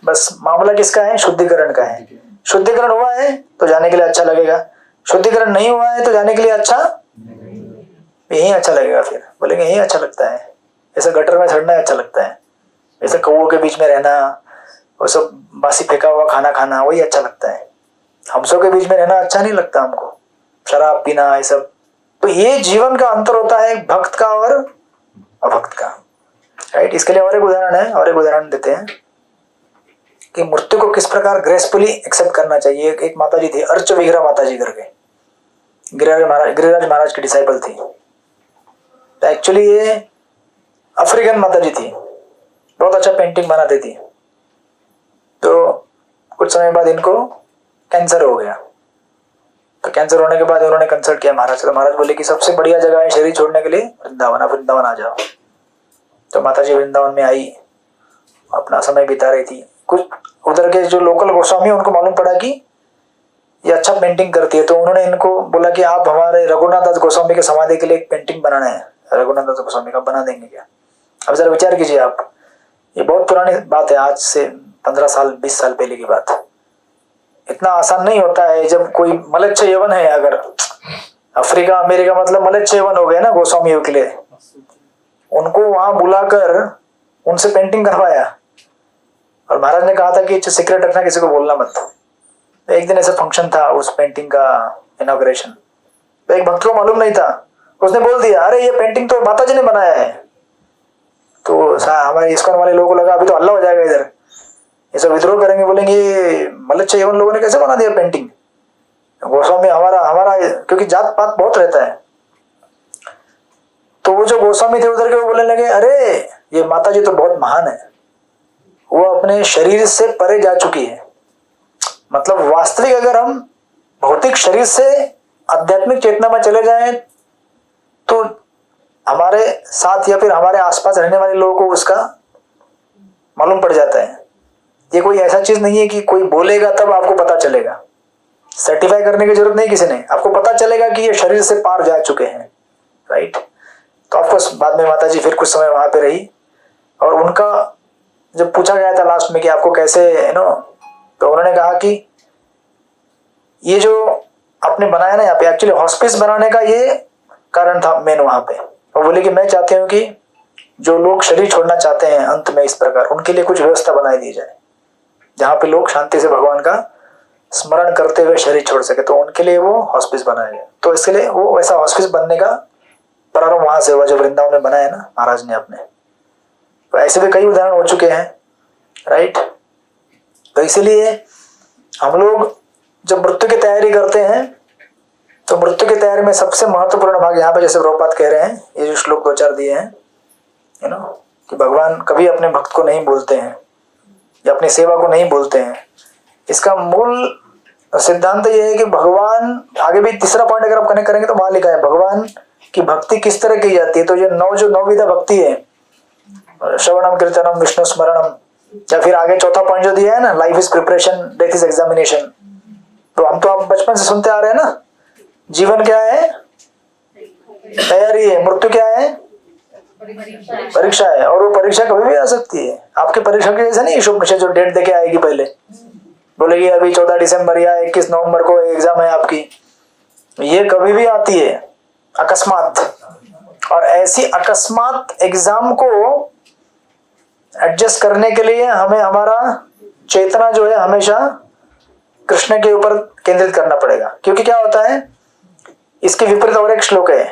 बस मामला किसका है, शुद्धिकरण का है। शुद्धिकरण हुआ है तो जाने के लिए अच्छा लगेगा, शुद्धिकरण नहीं हुआ है तो जाने के लिए अच्छा यही अच्छा लगेगा। फिर बोलेंगे यही अच्छा लगता है, ऐसे गटर में सड़ना अच्छा लगता है, ऐसे कौओं के बीच में रहना, वो सब बासी फेंका हुआ खाना खाना वही अच्छा लगता है। हमसों के बीच में रहना अच्छा नहीं लगता हमको, शराब पीना ये सब। तो ये जीवन का अंतर होता है भक्त का और अभक्त का, राइट। इसके लिए और एक उदाहरण है, और एक उदाहरण देते हैं कि मृत्यु को किस प्रकार ग्रेसफुली एक्सेप्ट करना चाहिए। एक माता जी थी, अर्च विग्रह माता जी करके, गिरिराज महाराज की डिसाइपल थी। तो एक्चुअली ये अफ्रीकन माता जी थी, बहुत अच्छा पेंटिंग बनाती थी। तो कुछ समय बाद इनको कैंसर हो गया। तो कैंसर होने के बाद उन्होंने कंसल्ट किया महाराज से, तो महाराज बोले कि सबसे बढ़िया जगह है शरीर छोड़ने के लिए वृंदावन, आप वृंदावन आ जाओ। तो माता जी वृंदावन में आई, अपना समय बिता रही थी। कुछ उधर के जो लोकल गोस्वामी उनको मालूम पड़ा कि ये अच्छा पेंटिंग करती है, तो उन्होंने इनको बोला कि आप हमारे रघुनाथ दास गोस्वामी के समाधि के लिए एक पेंटिंग बनाना है, रघुनाथ दास गोस्वामी का बना देंगे क्या? अब जरा विचार कीजिए आप, ये बहुत पुरानी बात है, आज से 15 साल 20 साल पहले की बात। इतना आसान नहीं होता है। जब कोई मलेच्छ यवन है, अगर अफ्रीका अमेरिका मतलब मलेच्छ यवन हो गए ना गोस्वामियों के लिए, उनको वहां बुलाकर उनसे पेंटिंग करवाया। और महाराज ने कहा था कि सीक्रेट रखना, किसी को बोलना मत। तो एक दिन ऐसा फंक्शन था, उस पेंटिंग का इनॉग्रेशन, तो एक भक्त को मालूम नहीं था, उसने बोल दिया अरे ये पेंटिंग तो माता जी ने बनाया है, तो हमारे इस्कॉन वाले लोगों को लगा अभी तो हल्ला हो जाएगा इधर, ये सब विद्रोह करेंगे, बोलेंगे मल्लच्छ उन लोगों ने कैसे बना दिया पेंटिंग, गोस्वामी हमारा हमारा क्योंकि जात पात बहुत रहता है। तो वो जो गोस्वामी थे उधर के वो बोलने लगे अरे ये माता जी तो बहुत महान है, वो अपने शरीर से परे जा चुकी है। मतलब वास्तविक अगर हम भौतिक शरीर से आध्यात्मिक चेतना में चले जाएं तो हमारे साथ या फिर हमारे आसपास रहने वाले लोगों को उसका मालूम पड़ जाता है। ये कोई ऐसा चीज नहीं है कि कोई बोलेगा तब आपको पता चलेगा, सर्टिफाई करने की जरूरत नहीं किसी ने, आपको पता चलेगा कि ये शरीर से पार जा चुके हैं, राइट। तो आपको बाद में माता जी फिर कुछ समय वहां पे रही और उनका जब पूछा गया था लास्ट में कि आपको कैसे तो उन्होंने कहा कि ये जो आपने बनाया ना यहाँ पे, एक्चुअली हॉस्पिस बनाने का ये कारण था मेन वहां पे। और बोले कि मैं चाहती हूँ कि जो लोग शरीर छोड़ना चाहते हैं अंत में इस प्रकार, उनके लिए कुछ व्यवस्था बनाई दी जाए जहाँ पे लोग शांति से भगवान का स्मरण करते हुए शरीर छोड़ सके, तो उनके लिए वो हॉस्पिस बनाया गया। तो इसके लिए वो वैसा हॉस्पिस बनने का प्रारंभ वहां से हुआ जो वृंदावन में बनाया ना महाराज ने अपने। तो ऐसे भी कई उदाहरण हो चुके हैं, राइट। तो इसीलिए हम लोग जब मृत्यु की तैयारी करते हैं तो मृत्यु की तैयारी में सबसे महत्वपूर्ण भाग यहाँ पे जैसे प्रभुपाद कह रहे हैं, ये जो श्लोक 2-4 दिए हैं कि भगवान कभी अपने भक्त को नहीं बोलते हैं या अपनी सेवा को नहीं बोलते हैं। इसका मूल सिद्धांत ये है कि भगवान, आगे भी तीसरा पॉइंट अगर आप कनेक्ट करेंगे तो वहां लिखा है भगवान की भक्ति किस तरह की जाती है। तो ये नौविधा भक्ति है, श्रवणम कीर्तनम विष्णु स्मरणम, या फिर आगे चौथा पॉइंट जो दिया है ना, life is preparation death is examination. तो हम तो आप बचपन से सुनते आ रहे हैं ना, जीवन क्या है, तैयारी है, मृत्यु क्या है, परीक्षा है। और वो परीक्षा कभी भी आ सकती है, आपकी परीक्षा की जैसे नहीं शुभ जो डेट देके आएगी पहले बोलेगी अभी 14 दिसंबर या 21 नवंबर को एग्जाम है आपकी, ये कभी भी आती है अकस्मात। और ऐसी अकस्मात एग्जाम को एडजस्ट करने के लिए हमें हमारा चेतना जो है हमेशा कृष्ण के ऊपर केंद्रित करना पड़ेगा। क्योंकि क्या होता है, इसके विपरीत और एक श्लोक है,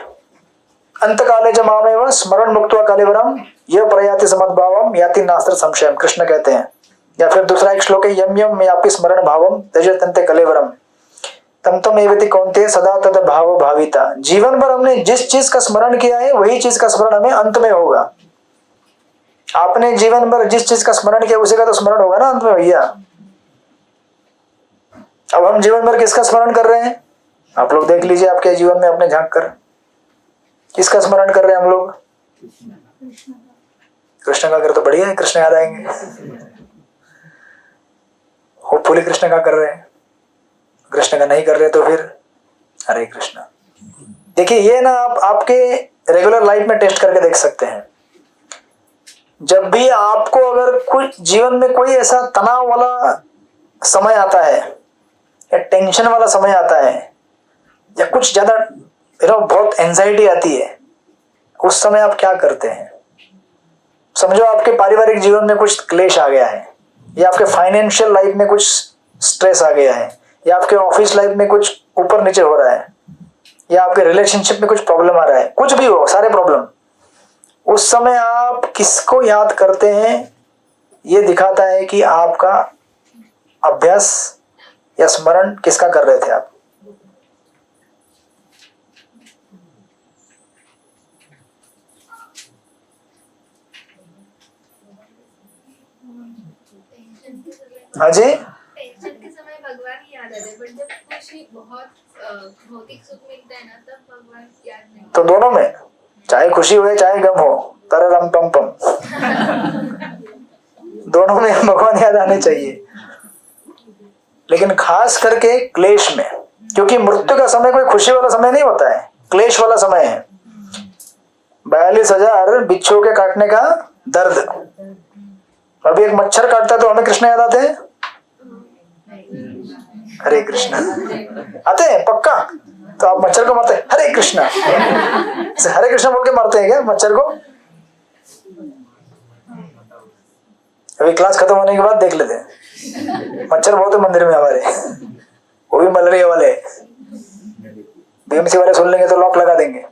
अंत काले च मामेव स्मरण मुक्त्वा कलेवरम यह प्रयाति समद्भावम याति नास्त्र संशयम, कृष्ण कहते हैं। या फिर दूसरा एक श्लोक है, यम यम में आपकी स्मरण भावम त्यजत्यन्ते कलेवरम तम तम एवति कौन्तेय सदा तद भाव भाविता। जीवन भर हमने जिस चीज का स्मरण किया है वही चीज का स्मरण हमें अंत में होगा। आपने जीवन भर जिस चीज का स्मरण किया उसी का तो स्मरण होगा ना अंत में भैया। अब हम जीवन भर किसका स्मरण कर रहे हैं, आप लोग देख लीजिए आपके जीवन में अपने झांक कर, किसका स्मरण कर रहे हैं हम लोग, कृष्ण का कर तो बढ़िया है, कृष्ण याद आएंगे। होपफुली कृष्ण का कर रहे हैं, कृष्ण का नहीं कर रहे तो फिर हरे कृष्ण। देखिए ये ना आप आपके रेगुलर लाइफ में टेस्ट करके देख सकते हैं। जब भी आपको अगर कुछ जीवन में कोई ऐसा तनाव वाला समय आता है या टेंशन वाला समय आता है या कुछ ज्यादा बहुत एंजाइटी आती है, उस समय आप क्या करते हैं। समझो आपके पारिवारिक जीवन में कुछ क्लेश आ गया है, या आपके फाइनेंशियल लाइफ में कुछ स्ट्रेस आ गया है, या आपके ऑफिस लाइफ में कुछ ऊपर नीचे हो रहा है, या आपके रिलेशनशिप में कुछ प्रॉब्लम आ रहा है, कुछ भी हो, सारे प्रॉब्लम, उस समय आप किसको याद करते हैं, ये दिखाता है कि आपका अभ्यास या स्मरण किसका कर रहे थे आप। हाँ जी, टेंशन के समय भगवान ही याद आते, बट जब खुशी बहुत भौतिक सुख मिलता है ना तब भगवान याद नहीं। तो दोनों में, चाहे खुशी हो चाहे गम हो, तररम पम पम, दोनों में भगवान याद आने चाहिए। लेकिन खास करके क्लेश में, क्योंकि मृत्यु का समय कोई खुशी वाला समय नहीं होता है, क्लेश वाला समय है। 42,000 बिच्छू के काटने का दर्द, अभी एक मच्छर काटता है तो हमें कृष्ण याद आते हैं, हरे कृष्ण आते हैं पक्का। तो आप मच्छर को मारते हैं हरे कृष्ण, हरे कृष्ण बोल के मारते हैं क्या मच्छर को। अभी क्लास खत्म होने के बाद देख लेते हैं, मच्छर बहुत है मंदिर में हमारे, वो भी मलेरिया वाले, बीएमसी वाले सुन लेंगे तो लॉक लगा देंगे।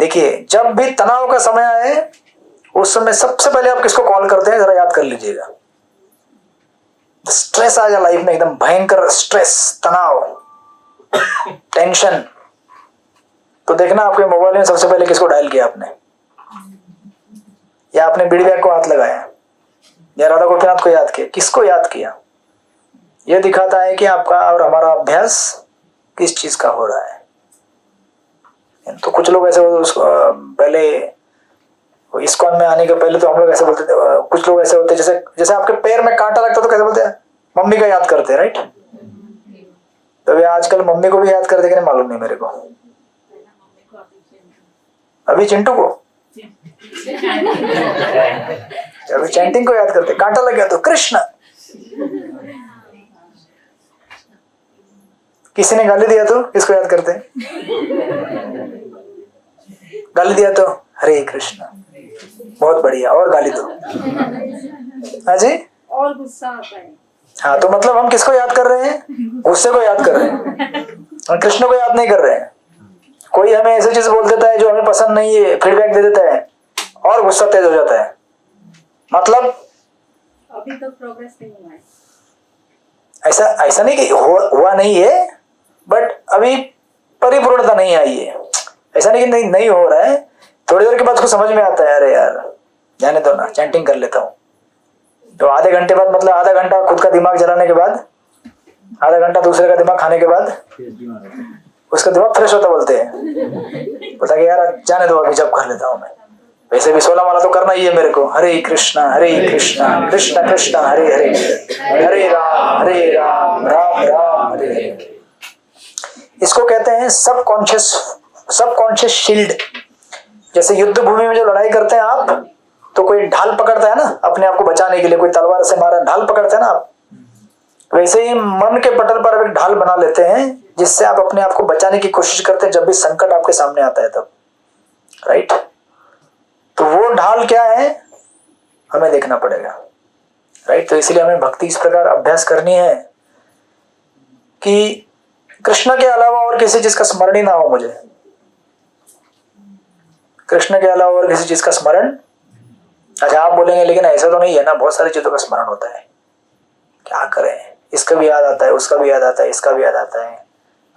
देखिए, जब भी तनाव का समय आए उस समय सबसे पहले आप किसको कॉल करते हैं, जरा याद कर लीजिएगा। स्ट्रेस आ जाए लाइफ में, एकदम भयंकर स्ट्रेस, तनाव, टेंशन, तो देखना आपके मोबाइल में सबसे पहले किसको डायल किया आपने, या आपने बीड़ी बैग को हाथ लगाया, या राधा गोपीनाथ को याद किया, किसको याद किया। यह दिखाता है कि आपका और हमारा अभ्यास किस चीज का हो रहा है। तो कुछ लोग ऐसे उसको पहले इस्कॉन में आने के पहले तो हम लोग ऐसे बोलते थे, कुछ लोग ऐसे होते जैसे जैसे आपके पैर में कांटा लगता तो कैसे बोलते हैं, मम्मी का याद करते हैं, राइट। तो वे आजकल मम्मी को भी याद करते कि नहीं मालूम नहीं मेरे को, अभी चिंटू को, अभी चैंटिंग को याद करते, कांटा लग गया तो कृष्ण, किसी ने गाली दिया तो किसको याद करते, गाली दिया तो हरे कृष्ण, बहुत बढ़िया, और गाली दो, हाँ जी, और गुस्सा आता है। हाँ, तो मतलब हम किसको याद कर रहे हैं, गुस्से को याद कर रहे हैं, हम कृष्ण को याद नहीं कर रहे हैं। कोई हमें ऐसी चीज बोल देता है जो हमें पसंद नहीं है, फीडबैक दे देता है और गुस्सा तेज हो जाता है, मतलब अभी तक प्रोग्रेस नहीं हुआ है। ऐसा नहीं कि हुआ नहीं है, बट अभी परिपूर्णता नहीं आई है। ऐसा नहीं कि नहीं हो रहा है, थोड़ी देर के बाद उसको समझ में आता है, अरे यार जाने दो ना, चैंटिंग कर लेता हूँ। तो आधे घंटे बाद, मतलब आधा घंटा खुद का दिमाग जलाने के बाद, आधा घंटा दूसरे का दिमाग खाने के बाद उसका दिमाग फ्रेश होता, बोलते हैं, बोलता कि यार जाने दो, अभी जब कर लेता हूँ मैं, वैसे भी 16 माला तो करना ही है मेरे को। हरे कृष्णा कृष्ण कृष्ण हरे हरे, हरे राम राम राम हरे हरे। इसको कहते हैं सबकॉन्शियस शील्ड। जैसे युद्ध भूमि में जो लड़ाई करते हैं आप, तो कोई ढाल पकड़ता है ना अपने आप को बचाने के लिए, कोई तलवार से मारा ढाल पकड़ते हैं ना आप, वैसे ही मन के पटल पर एक ढाल बना लेते हैं जिससे आप अपने आप को बचाने की कोशिश करते हैं जब भी संकट आपके सामने आता है तब, राइट। तो वो ढाल क्या है हमें देखना पड़ेगा, राइट। तो इसलिए हमें भक्ति इस प्रकार अभ्यास करनी है कि कृष्ण के अलावा और किसी चीज का स्मरण ही ना हो मुझे, कृष्ण के अलावा और किसी चीज का स्मरण। अच्छा, आप बोलेंगे लेकिन ऐसा तो नहीं है ना, बहुत सारी चीजों का स्मरण होता है, क्या करें, इसका भी याद आता है, उसका भी याद आता है, इसका भी याद आता है।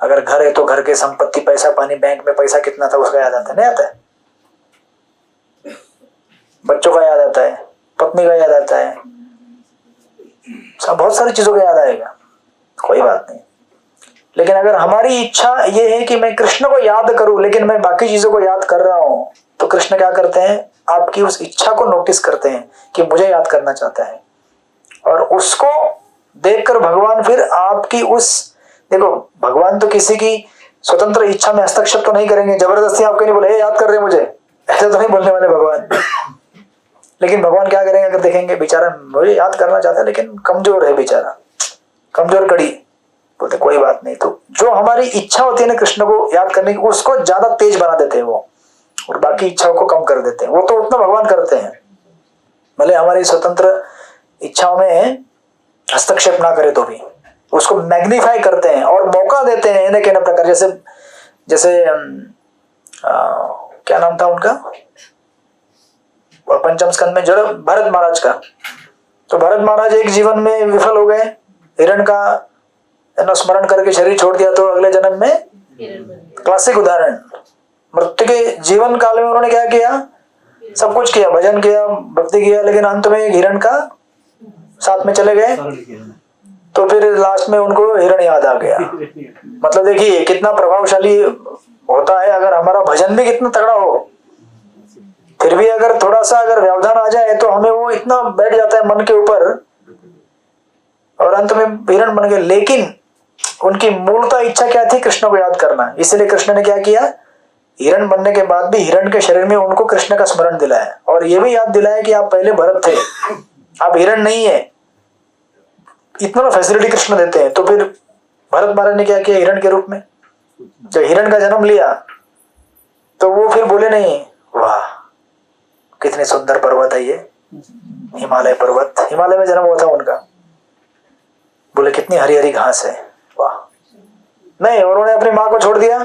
अगर घर है तो घर के संपत्ति, पैसा पानी, बैंक में पैसा कितना था उसका याद आता है, नहीं आता है। बच्चों का याद आता है, पत्नी का याद आता है, सब बहुत सारी चीजों का याद आएगा, कोई बात नहीं। लेकिन अगर हमारी इच्छा ये है कि मैं कृष्ण को याद करूं लेकिन मैं बाकी चीजों को याद कर रहा हूं, तो कृष्ण क्या करते हैं, आपकी उस इच्छा को नोटिस करते हैं कि मुझे याद करना चाहता है, और उसको देखकर भगवान फिर आपकी उस, देखो भगवान तो किसी की स्वतंत्र इच्छा में हस्तक्षेप तो नहीं करेंगे, जबरदस्ती आपको नहीं बोले याद कर रहे मुझे, ऐसा तो नहीं बोलने वाले भगवान। लेकिन भगवान क्या करेंगे, अगर देखेंगे बेचारा मुझे याद करना चाहता है लेकिन कमजोर है बेचारा, कमजोर कड़ी, बोलते कोई बात नहीं। तो जो हमारी इच्छा होती है ना कृष्ण को याद करने की, उसको ज्यादा तेज बना देते हैं वो, और बाकी इच्छाओं को कम कर देते हैं। वो तो उतना भगवान करते हैं, भले हमारी स्वतंत्र इच्छाओं में हस्तक्षेप ना करे तो भी उसको मैग्नीफाई करते हैं और मौका देते हैं इन्हें कहने प्रकार। जैसे क्या नाम था उनका, और पंचम स्कंद में जो भरत महाराज का, तो भरत महाराज एक जीवन में विफल हो गए, हिरण का स्मरण करके शरीर छोड़ दिया, तो अगले जन्म में, क्लासिक उदाहरण, मृत्यु के जीवन काल में उन्होंने क्या किया, सब कुछ किया, भजन किया, भक्ति किया, लेकिन अंत में एक हिरण का साथ में चले गए, तो फिर लास्ट में उनको हिरण याद आ गया। मतलब देखिए कितना प्रभावशाली होता है, अगर हमारा भजन भी कितना तगड़ा हो, फिर भी अगर थोड़ा सा अगर व्यवधान आ जाए तो हमें वो इतना बैठ जाता है मन के ऊपर, और अंत में हिरण बन गए। लेकिन उनकी मूलतः इच्छा क्या थी, कृष्ण को याद करना। इसलिए कृष्ण ने क्या किया, हिरण बनने के बाद भी हिरण के शरीर में उनको कृष्ण का स्मरण दिलाया, और ये भी याद दिलाया कि आप पहले भरत थे, आप हिरण नहीं है। इतना फैसिलिटी कृष्ण देते हैं। तो फिर भरत महाराज ने क्या किया, हिरण के रूप में जब हिरण का जन्म लिया, तो वो फिर बोले नहीं, वाह कितने सुंदर पर्वत है ये हिमालय पर्वत, हिमालय में जन्म हुआ था उनका, बोले कितनी हरी हरी घास है, वाह। नहीं, उन्होंने अपनी माँ को छोड़ दिया,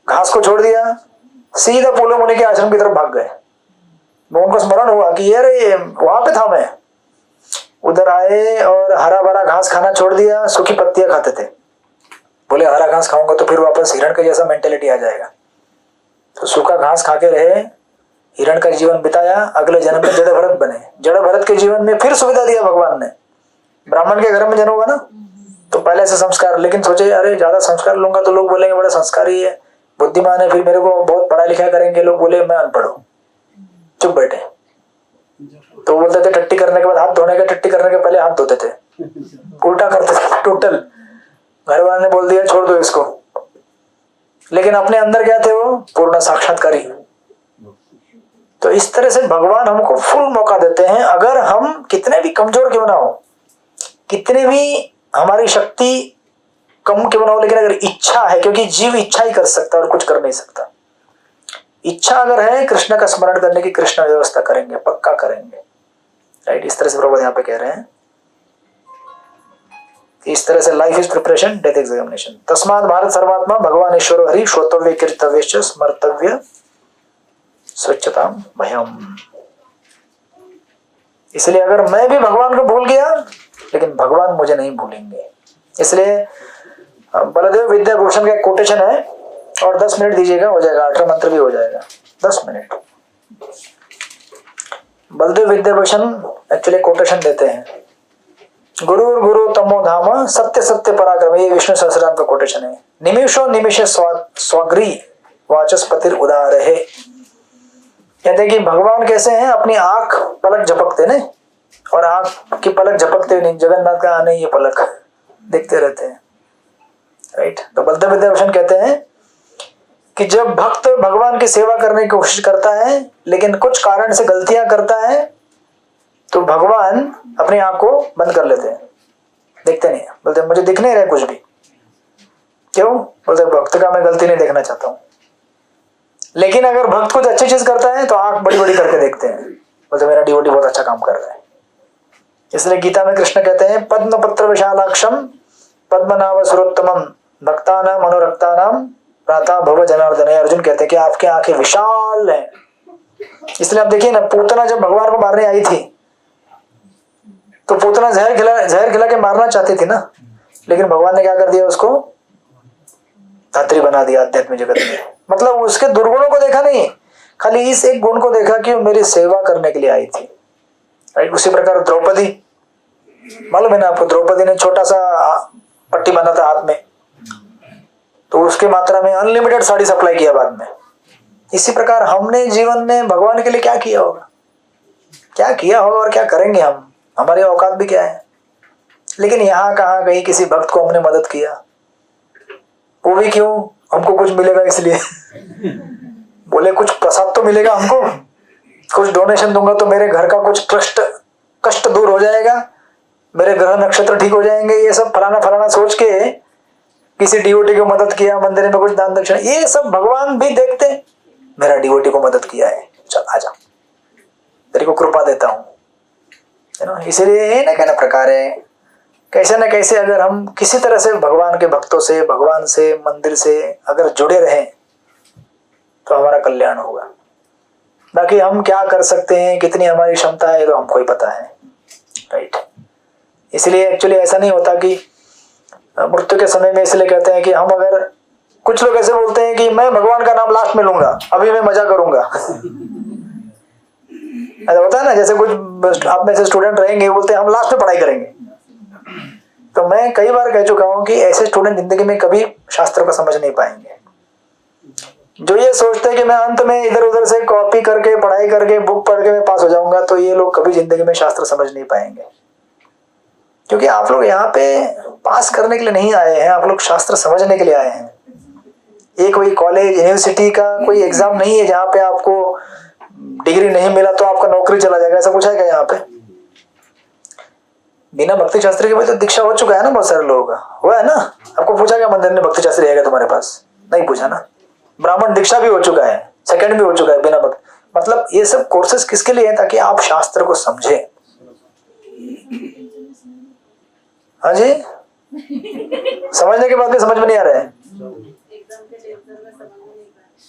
घास को छोड़ दिया, सीधा पुल मुनि के आश्रम की तरफ भाग गए। वो उनको स्मरण हुआ कि अरे वहां पे था मैं, उधर आए और हरा भरा घास खाना छोड़ दिया, सूखी पत्तियां खाते थे। बोले हरा घास खाऊंगा तो फिर वापस हिरण के जैसा मेंटेलिटी आ जाएगा, तो सूखा घास खा के रहे, हिरण का जीवन बिताया, अगले जन्म में जड़ भरत बने। जड़ भरत के जीवन में फिर सुविधा दिया भगवान ने, ब्राह्मण के घर में जन्म हुआ ना, तो पहले से संस्कार, लेकिन सोचे अरे ज्यादा संस्कार लूंगा तो लोग बोलेंगे बड़ा संस्कारी है, बुद्धिमान है, फिर मेरे को बहुत पढ़ा लिखा करेंगे, लोग बोले मैं अनपढ़ हूं, चुप बैठे। तो बोलते थे टट्टी करने के बाद हाथ धोने के, टट्टी करने के पहले हाथ धोते थे, उल्टा करते थे टोटल। घर वाले ने बोल दिया छोड़ दो इसको, लेकिन अपने अंदर क्या थे वो पूर्ण साक्षात्कारी। तो इस तरह से भगवान हमको फुल मौका देते हैं, अगर हम कितने भी कमजोर क्यों ना हो, कितने भी हमारी शक्ति कम क्यों ना हो, लेकिन अगर इच्छा है, क्योंकि जीव इच्छा ही कर सकता है और कुछ कर नहीं सकता। इच्छा अगर है कृष्ण का स्मरण करने की, कृष्ण व्यवस्था करेंगे, पक्का करेंगे। राइट, इस तरह से प्रभु यहाँ पे कह रहे हैं, इस तरह से life is preparation, death examination. तस्मात् भारत सर्वात्मा भगवान ईश्वर हरि श्रोतव्य कीर्तव्य स्मर्तव्य स्वच्छता भयम। इसलिए अगर मैं भी भगवान को भूल गया, लेकिन भगवान मुझे नहीं भूलेंगे। इसलिए बलदेव विद्याभूषण का एक कोटेशन है, और 10 मिनट दीजिएगा, हो जाएगा, 8वां मंत्र भी हो जाएगा, 10 minute. Baldev Vidyabhushan actually quotation देते हैं, गुरु गुरु तमो धाम सत्य सत्य पराक्रम, ये विष्णु सहस्रनाम का कोटेशन है। निमिषो निमिष स्वग्री वाचस्पतिर उदार है। कहते हैं कि भगवान कैसे हैं, अपनी आंख पलक झपकते ने, और आंख की पलक झपकते नहीं, जगन्नाथ का आने ये पलक देखते रहते हैं। राइट, तो बलदेव विद्याभूषण कहते हैं कि जब भक्त भगवान की सेवा करने की कोशिश करता है, लेकिन कुछ कारण से गलतियां करता है, तो भगवान अपनी आंख को बंद कर लेते हैं, देखते नहीं। बोलते मुझे दिख नहीं रहा कुछ भी, क्यों? बोलते भक्त का मैं गलती नहीं देखना चाहता हूं। लेकिन अगर भक्त कुछ अच्छी चीज करता है तो आंख बड़ी बड़ी करके देखते हैं, बोलते मेरा डिवोटी बहुत अच्छा काम कर रहा है। इसलिए गीता में कृष्ण कहते हैं पद्म पत्र विशालाक्षम पद्मनाभ सुरोत्तमम भक्तानां मनोरक्तानां प्रातः भव जनार्दन। अर्जुन कहते हैं कि आपकी आंखें विशाल हैं। इसलिए आप देखिए ना, पूतना जब भगवान को मारने आई थी तो पूतना जहर खिला के मारना चाहती थी ना, लेकिन भगवान ने क्या कर दिया, उसको धात्री बना दिया आध्यात्मिक जगत में। मतलब उसके दुर्गुणों को देखा नहीं, खाली इस एक गुण को देखा कि वो मेरी सेवा करने के लिए आई थी। राइट, उसी प्रकार द्रौपदी, मालूम है ना आपको, द्रौपदी ने छोटा सा पट्टी बांधा था हाथ में, तो उसके मात्रा में अनलिमिटेड साड़ी सप्लाई किया बाद में। इसी प्रकार हमने जीवन में भगवान के लिए क्या किया होगा, क्या किया होगा और क्या करेंगे हम, हमारी औकात भी क्या है। लेकिन यहाँ कहाँ कहीं किसी भक्त को हमने मदद किया, वो भी क्यों, हमको कुछ मिलेगा इसलिए। बोले कुछ प्रसाद तो मिलेगा हमको, कुछ डोनेशन दूंगा तो मेरे घर का कुछ कष्ट दूर हो जाएगा, मेरे ग्रह नक्षत्र ठीक हो जाएंगे, ये सब फलाना फलाना सोच के किसी डिवोटी को मदद किया, मंदिर में कुछ दान दक्षिणा, ये सब भगवान भी देखते, मेरा डिवोटी को मदद किया है, चल आजा, तेरे को कृपा देता हूं, है ना। इसलिए ये ना कहना प्रकार है, कैसे न कैसे अगर हम किसी तरह से भगवान के भक्तों से, भगवान से, मंदिर से अगर जुड़े रहें तो हमारा कल्याण होगा। बाकी हम क्या कर सकते हैं, कितनी हमारी क्षमता है, तो हमको ही पता है। राइट, इसलिए एक्चुअली ऐसा नहीं होता कि मृत्यु के समय में, इसलिए कहते हैं कि हम अगर, कुछ लोग ऐसे बोलते हैं कि मैं भगवान का नाम लास्ट में लूंगा, अभी मैं मजा करूंगा। ऐसा होता है ना, जैसे कुछ आप में से स्टूडेंट रहेंगे, बोलते हैं हम लास्ट में पढ़ाई करेंगे। तो मैं कई बार कह चुका हूं कि ऐसे स्टूडेंट जिंदगी में कभी शास्त्र को समझ नहीं पाएंगे। जो ये सोचते हैं कि मैं अंत में इधर उधर से कॉपी करके, पढ़ाई करके, बुक पढ़ के मैं पास हो जाऊंगा, तो ये लोग कभी जिंदगी में शास्त्र समझ नहीं पाएंगे। क्योंकि आप लोग यहाँ पे पास करने के लिए नहीं आए हैं, आप लोग शास्त्र समझने के लिए आए हैं। ये कोई कॉलेज यूनिवर्सिटी का कोई एग्जाम नहीं है जहाँ पे आपको डिग्री नहीं मिला तो आपका नौकरी चला जाएगा, ऐसा कुछ है क्या यहाँ पे? बिना भक्ति शास्त्री के भाई तो दीक्षा हो चुका है ना बहुत सारे लोगों का, हुआ है ना। आपको पूछा क्या मंदिर ने भक्ति शास्त्री है क्या तुम्हारे पास? नहीं पूछा ना। ब्राह्मण दीक्षा भी हो चुका है, सेकंड भी हो चुका है बिना भक्ति। मतलब ये सब कोर्सेज किसके लिए है? ताकि आप शास्त्र को समझे। हाँ जी, समझने के बाद भी समझ में नहीं आ रहा है।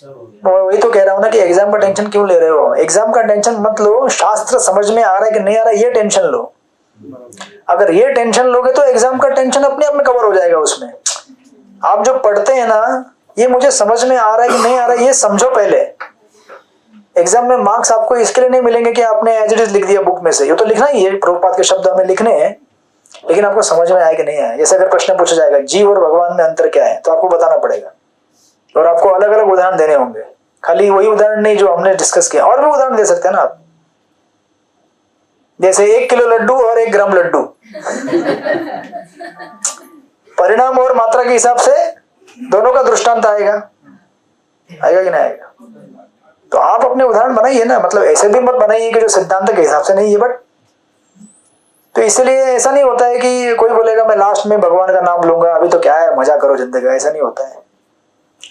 वही तो कह रहा हूँ ना कि एग्जाम का टेंशन क्यों ले रहे हो। एग्जाम का टेंशन मत लो, शास्त्र समझ में आ रहा है कि नहीं आ रहा है ये टेंशन लो। अगर ये टेंशन लोगे तो एग्जाम का टेंशन अपने आप में कवर हो जाएगा। उसमें आप जो पढ़ते हैं ना, ये मुझे समझ में आ रहा है कि नहीं आ रहा है ये समझो पहले। एग्जाम में मार्क्स आपको इसके लिए नहीं मिलेंगे कि आपने एज इट इज लिख दिया बुक में से, ये तो लिखना ही है, प्रभुपाद के शब्द हमें लिखने हैं, लेकिन आपको समझ में आया कि नहीं आया। जैसे अगर प्रश्न पूछा जाएगा जीव और भगवान में अंतर क्या है, तो आपको बताना पड़ेगा और आपको अलग अलग उदाहरण देने होंगे, खाली वही उदाहरण नहीं जो हमने डिस्कस किया, और भी उदाहरण दे सकते हैं ना आप। जैसे 1 किलो लड्डू और 1 ग्राम लड्डू, परिणाम और मात्रा के हिसाब से दोनों का दृष्टांत आएगा कि नहीं आएगा। तो आप अपने उदाहरण बनाइए ना, मतलब ऐसे भी मत बनाइए कि जो सिद्धांत के हिसाब से नहीं है। बट तो इसलिए ऐसा नहीं होता है कि कोई बोलेगा मैं लास्ट में भगवान का नाम लूंगा, अभी तो क्या है मजा करो जिंदगी, ऐसा नहीं होता है।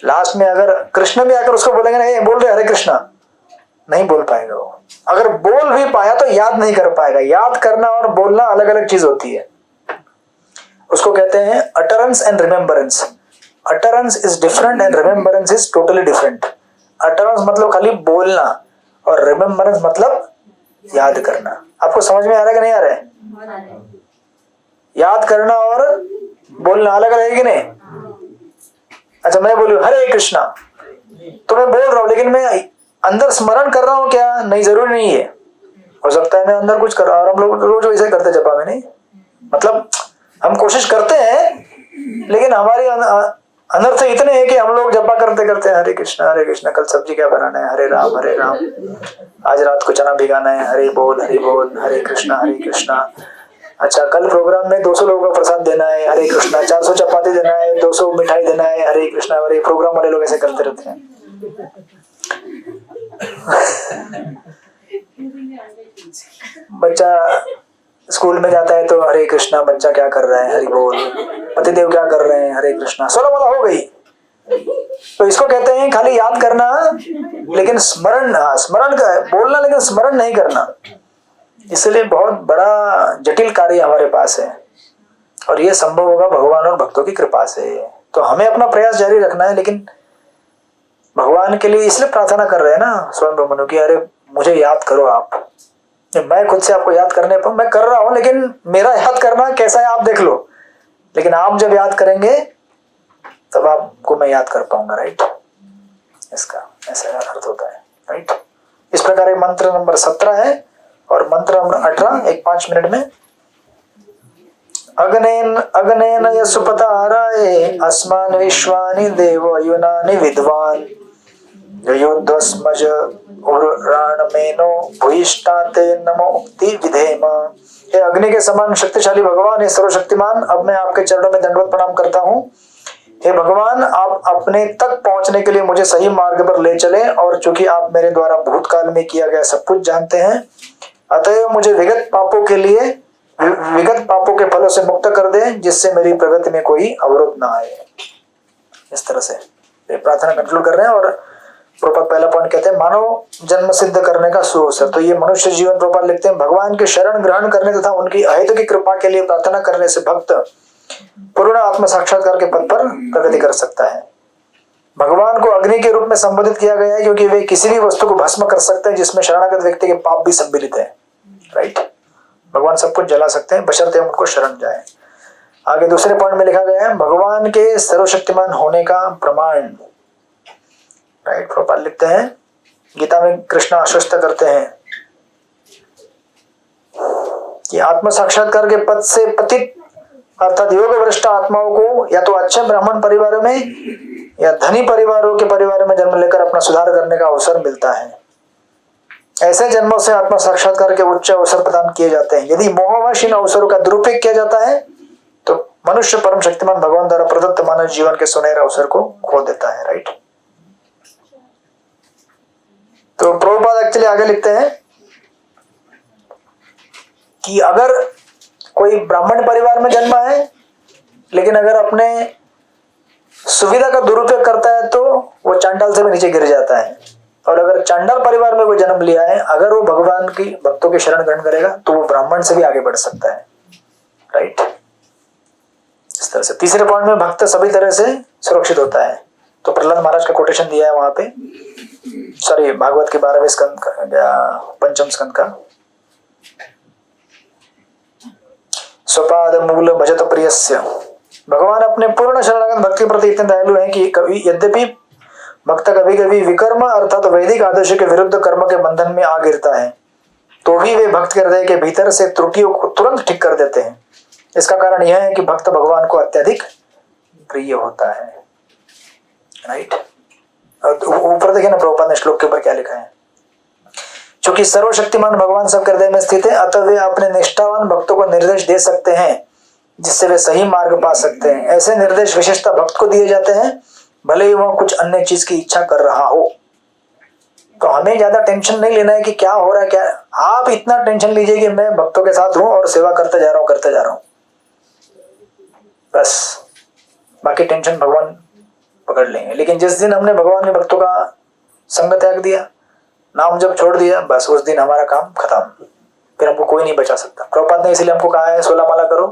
लास्ट में अगर कृष्ण भी आकर उसको बोलेंगे ना बोल रहे हरे कृष्णा, नहीं बोल पाएगा वो। अगर बोल भी पाया तो याद नहीं कर पाएगा। याद करना और बोलना अलग अलग चीज होती है। उसको कहते हैं utterance and remembrance. Utterance is different and remembrance is totally different. Utterance मतलब खाली बोलना और रिमेम्बरेंस मतलब याद करना। आपको समझ में आ रहा है कि नहीं आ रहा है? याद करना और बोलना अलग अलग है कि नहीं? अच्छा मैं बोलूं हरे कृष्णा तो मैं बोल रहा हूं, लेकिन मैं अंदर स्मरण कर रहा हूं क्या? नहीं, जरूरी नहीं है। हो सकता है मैं अंदर कुछ कर रहा हूं, और हम लोग रोज वैसे करते जपा में नहीं, मतलब हम कोशिश करते हैं, लेकिन हमारी अनर्थ इतने हैं कि हम लोग जपा करते करते हरे कृष्णा कल सब्जी क्या बनाना है, हरे राम आज रात को चना भिगाना है, हरे बोल हरे कृष्णा। अच्छा कल प्रोग्राम में 200 लोगों का प्रसाद देना है, हरे कृष्णा। 400 चपाती देना है, 200 मिठाई देना है, हरे कृष्णा। और ये प्रोग्राम वाले लोग ऐसे करते रहते हैं। बच्चा स्कूल में जाता है तो हरे कृष्णा, बच्चा क्या कर रहा है, हरि बोल। पतिदेव क्या कर रहे हैं, हरे कृष्णा। 16 वाला हो गई। तो इसको कहते हैं खाली याद करना, लेकिन स्मरण का बोलना, लेकिन स्मरण नहीं करना। इसलिए बहुत बड़ा जटिल कार्य हमारे पास है, और यह संभव होगा भगवान और भक्तों की कृपा से। तो हमें अपना प्रयास जारी रखना है, लेकिन भगवान के लिए इसलिए प्रार्थना कर रहे हैं ना स्वयं ब्रह्मनु की, अरे मुझे याद करो आप। मैं खुद से आपको याद करने पर मैं कर रहा हूं, लेकिन मेरा याद करना कैसा है आप देख लो। लेकिन आप जब याद करेंगे तब आपको मैं याद कर पाऊंगा, राइट? इसका ऐसा अर्थ होता है, राइट? इस प्रकार ये मंत्र नंबर 17 है, और मंत्र नंबर 18 एक 5 मिनट में। अग्नेन यसुपताराय अस्मान् विश्वानि देव युनानि विद्वान् योद्धस्मज उर्राणमेनो भूयिष्ठाते नमो उक्ति विधेम। हे अग्नि के समान शक्तिशाली भगवान, हे सर्वशक्तिमान, अब मैं आपके चरणों में दंडवत प्रणाम करता हूँ। हे भगवान, आप अपने तक पहुंचने के लिए मुझे सही मार्ग पर ले चले, और चूंकि आप मेरे द्वारा भूतकाल में किया गया सब कुछ जानते हैं, अतएव मुझे विगत पापों के फलों से मुक्त कर दे, जिससे मेरी प्रगति में कोई अवरोध ना आए। इस तरह से ये प्रार्थना कंक्लूड कर रहे हैं। और प्रभुपाद पहला पॉइंट कहते हैं मानव जन्म सिद्ध करने का सुअवसर। तो ये मनुष्य जीवन प्रभुपाद लिखते हैं भगवान की शरण ग्रहण करने तथा उनकी अहेतु की कृपा के लिए प्रार्थना करने से भक्त पूर्ण आत्म साक्षात्कार के पद पर प्रगति कर सकता है। भगवान को अग्नि के रूप में संबोधित किया गया है, क्योंकि वे किसी भी वस्तु को भस्म कर सकते हैं जिसमें शरणागत व्यक्ति के पाप भी सम्मिलित है, राइट? भगवान सब कुछ जला सकते हैं बशर्ते हम उनको शरण जाए। आगे दूसरे पॉइंट में लिखा गया है भगवान के सर्वशक्तिमान होने का प्रमाण, राइट? प्रभुपाद लिखते हैं गीता में कृष्ण आश्वस्त करते हैं कि आत्म साक्षात्कार के पद से पतित अर्थात योग भ्रष्ट आत्माओं को या तो अच्छे ब्राह्मण परिवारों में या धनी परिवारों के परिवार में जन्म लेकर अपना सुधार करने का अवसर मिलता है। ऐसे जन्मों से आत्मा साक्षात्कार के उच्च अवसर प्रदान किए जाते हैं। यदि मोहवश इन अवसरों का दुरुपयोग किया जाता है तो मनुष्य परम शक्तिमान भगवान द्वारा प्रदत्त मानव जीवन के सुनहरे अवसर को खो देता है, राइट? तो प्रभुपाद एक्चुअली आगे लिखते हैं कि अगर कोई ब्राह्मण परिवार में जन्मा है, लेकिन अगर अपने सुविधा का दुरुपयोग करता है तो वो चांडाल से भी नीचे गिर जाता है। और अगर चांडाल परिवार में कोई जन्म लिया है, अगर वो भगवान की भक्तों की शरण ग्रहण करेगा तो वो ब्राह्मण से भी आगे बढ़ सकता है, राइट? इस तरह से तीसरे पॉइंट में भक्त सभी तरह से सुरक्षित होता है। तो प्रहलाद महाराज का कोटेशन दिया है वहां पे, सॉरी भागवत के 12वें स्कंद का, पंचम स्कंद का। स्वपाद मूल भजत प्रियस्य, भगवान अपने पूर्ण शरणागत भक्ति प्रति इतने दयालु हैं कि कभी यद्यपि भक्त कभी कभी विकर्म अर्थात वैदिक आदर्श के विरुद्ध कर्म के बंधन में आ गिरता है, तो भी वे भक्त के हृदय के भीतर से त्रुटियों को तुरंत ठीक कर देते हैं। इसका कारण यह है कि भक्त भगवान को अत्यधिक प्रिय होता है। राइट, ऊपर देखिए ना प्रभुपाद ने श्लोक के ऊपर क्या लिखा है, क्योंकि सर्वशक्तिमान भगवान सबके हृदय में स्थित है, अतः वे अपने निष्ठावान भक्तों को निर्देश दे सकते हैं जिससे वे सही मार्ग पा सकते हैं। ऐसे निर्देश विशेषता भक्त को दिए जाते हैं, भले ही वह कुछ अन्य चीज की इच्छा कर रहा हो। तो हमें ज्यादा टेंशन नहीं लेना है कि क्या हो रहा है क्या, आप इतना टेंशन लीजिए कि मैं भक्तों के साथ हूं और सेवा करते जा रहा हूं, बस बाकी टेंशन भगवान पकड़ लेंगे। लेकिन जिस दिन हमने भगवान के भक्तों का संग त्याग दिया, नाम जब छोड़ दिया, बस उस दिन हमारा काम खत्म, फिर हमको कोई नहीं बचा सकता। प्रभुपाद ने इसलिए हमको कहा है 16 माला करो,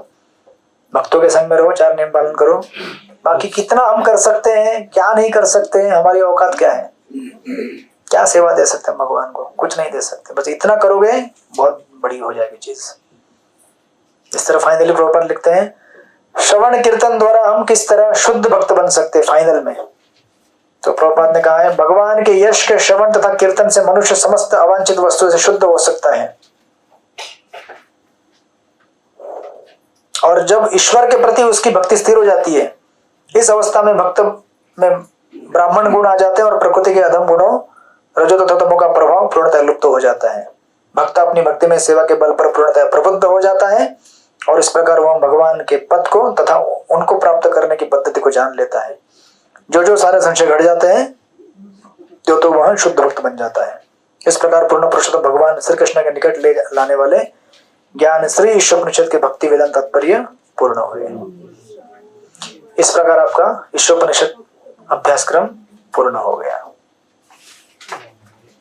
भक्तों के संग में रहो, 4 नियम पालन करो। बाकी कितना हम कर सकते हैं, क्या नहीं कर सकते हैं, हमारी औकात क्या है, क्या सेवा दे सकते हैं भगवान को, कुछ नहीं दे सकते। बस इतना करोगे बहुत बड़ी हो जाएगी चीज। इस तरह फाइनली प्रभुपाद लिखते हैं, श्रवण कीर्तन द्वारा हम किस तरह शुद्ध भक्त बन सकते हैं फाइनल में। तो प्रभुपाद ने कहा है, भगवान के यश के श्रवण तथा कीर्तन से मनुष्य समस्त अवांछित वस्तुओं से शुद्ध हो सकता है, और जब ईश्वर के प्रति उसकी भक्ति स्थिर हो जाती है, इस अवस्था में भक्त में ब्राह्मण गुण आ जाते हैं और प्रकृति के अधम गुणों रजो तथा तमो का प्रभाव पूर्णतः लुप्त हो जाता है। भक्त अपनी भक्ति में सेवा के बल पर पूर्णतः प्रबुद्ध हो जाता है और इस प्रकार वह भगवान के पद को तथा उनको प्राप्त करने की पद्धति को जान लेता है। जो सारे संशय घट जाते हैं तो वह शुद्ध भक्त बन जाता है। इस प्रकार पूर्ण पुरुषोत्तम भगवान श्री कृष्ण के निकट ले लाने वाले ज्ञान श्री ईश्वरोपनिषद के भक्ति वेदांत तात्पर्य पूर्ण हुए। इस प्रकार आपका ईश्वरोपनिषद अभ्यासक्रम पूर्ण हो गया।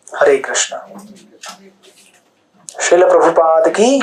हरे कृष्ण। श्रील प्रभुपाद की